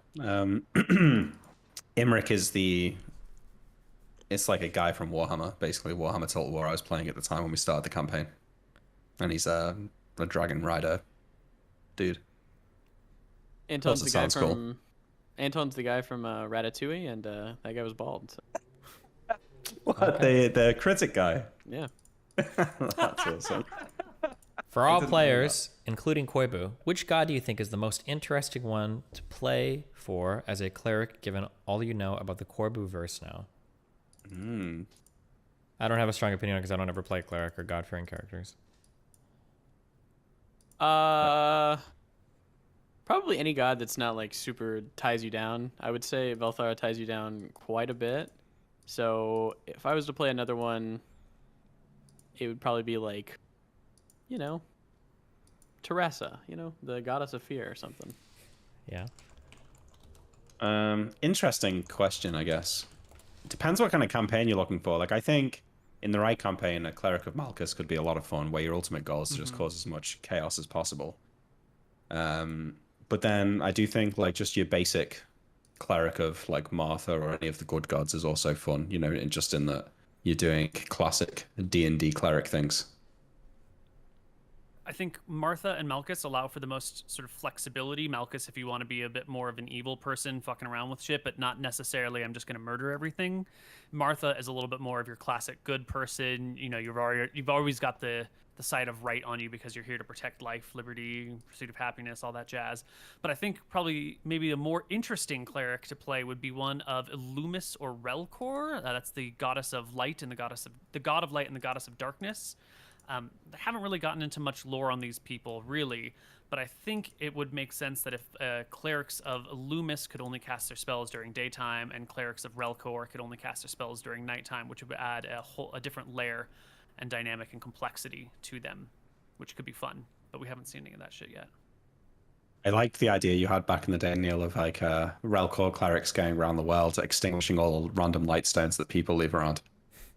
Imric is the It's like a guy from Warhammer, basically Warhammer Total War I was playing at the time when we started the campaign. And he's a dragon rider dude. Anton's the guy sounds cool. from Anton's the guy from Ratatouille, and that guy was bald. So. What? The critic guy? Yeah. That's awesome. For all players, including Koibu, which god do you think is the most interesting one to play for as a cleric, given all you know about the Koibu verse now? I don't have a strong opinion because I don't ever play cleric or god-fearing characters. Probably any god that's not like super ties you down. I would say Velthara ties you down quite a bit. So if I was to play another one, it would probably be like, you know, Teresa, you know, the goddess of fear or something. Yeah. Interesting question, I guess. It depends what kind of campaign you're looking for. Like, I think in the right campaign, a Cleric of Malchus could be a lot of fun, where your ultimate goal is to just cause as much chaos as possible. But then I do think, like, just your basic Cleric of, like, Martha or any of the good gods is also fun, you know, just in that you're doing classic D&D Cleric things. I think Martha and Malchus allow for the most sort of flexibility. Malchus, if you want to be a bit more of an evil person fucking around with shit, but not necessarily I'm just going to murder everything. Martha is a little bit more of your classic good person. You know, you've always got the side of right on you because you're here to protect life, liberty, pursuit of happiness, all that jazz. But I think probably maybe a more interesting cleric to play would be one of Illumis or Relkor. That's the goddess of light and the god of light and the goddess of darkness. I haven't really gotten into much lore on these people, really, but I think it would make sense that if clerics of Illumis could only cast their spells during daytime, and clerics of Relkor could only cast their spells during nighttime, which would add a different layer and dynamic and complexity to them, which could be fun. But we haven't seen any of that shit yet. I liked the idea you had back in the day, Neal, of like Relkor clerics going around the world, extinguishing all random light stones that people leave around.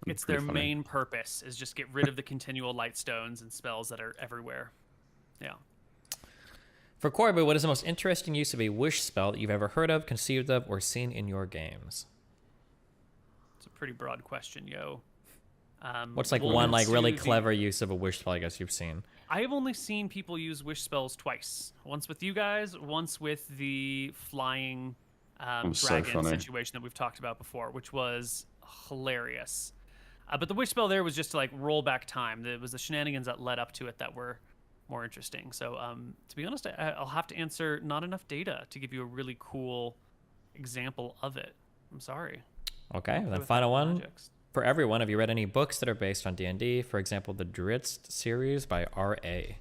It's their main purpose, is just get rid of the continual light stones and spells that are everywhere. Yeah. For Koibu, what is the most interesting use of a wish spell that you've ever heard of, conceived of, or seen in your games? It's a pretty broad question, yo. What's like one like really clever use of a wish spell I guess you've seen? I have only seen people use wish spells twice. Once with you guys, once with the flying dragon situation that we've talked about before, which was hilarious. But the wish spell there was just to like roll back time. It was the shenanigans that led up to it that were more interesting. So to be honest, I'll have to answer not enough data to give you a really cool example of it. I'm sorry. Okay, then final one. For everyone, have you read any books that are based on D&D? For example, the Drizzt series by R.A.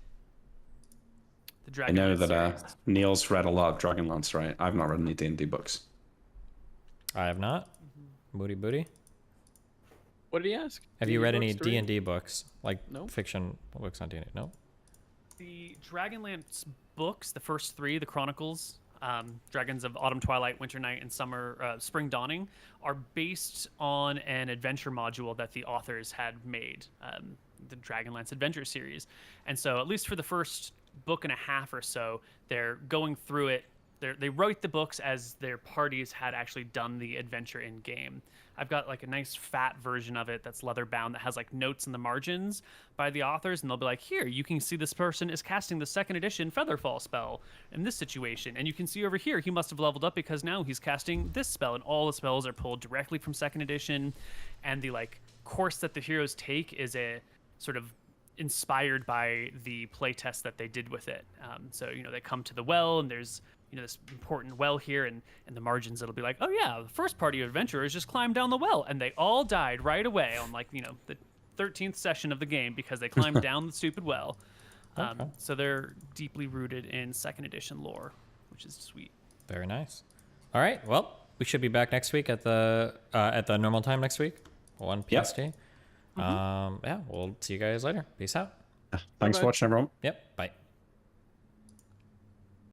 I know that Neal's read a lot of Dragonlance, right? I've not read any D&D books. I have not. Moody Booty. What did he ask? Have you read any D&D books? Like Nope. fiction books on D&D? No? The Dragonlance books, the first three, the Chronicles, Dragons of Autumn, Twilight, Winter Night, and Spring Dawning, are based on an adventure module that the authors had made, the Dragonlance Adventure series. And so at least for the first book and a half or so, they're going through it. They wrote the books as their parties had actually done the adventure in game. I've got like a nice fat version of it that's leather bound that has like notes in the margins by the authors, and they'll be like, here, you can see this person is casting the 2nd edition Featherfall spell in this situation, and you can see over here he must have leveled up because now he's casting this spell, and all the spells are pulled directly from 2nd edition, and the like course that the heroes take is a sort of inspired by the playtest that they did with it. So, you know, they come to the well, and there's, you know, this important well here, and in the margins it'll be like, oh yeah, the first party of adventurers just climbed down the well, and they all died right away on like, you know, the 13th session of the game because they climbed down the stupid well. Okay. So they're deeply rooted in 2nd edition lore, which is sweet. Very nice. All right, well, we should be back next week at the normal time next week, 1 PST. Yeah, we'll see you guys later. Peace out. Thanks for watching, everyone. Yep, bye.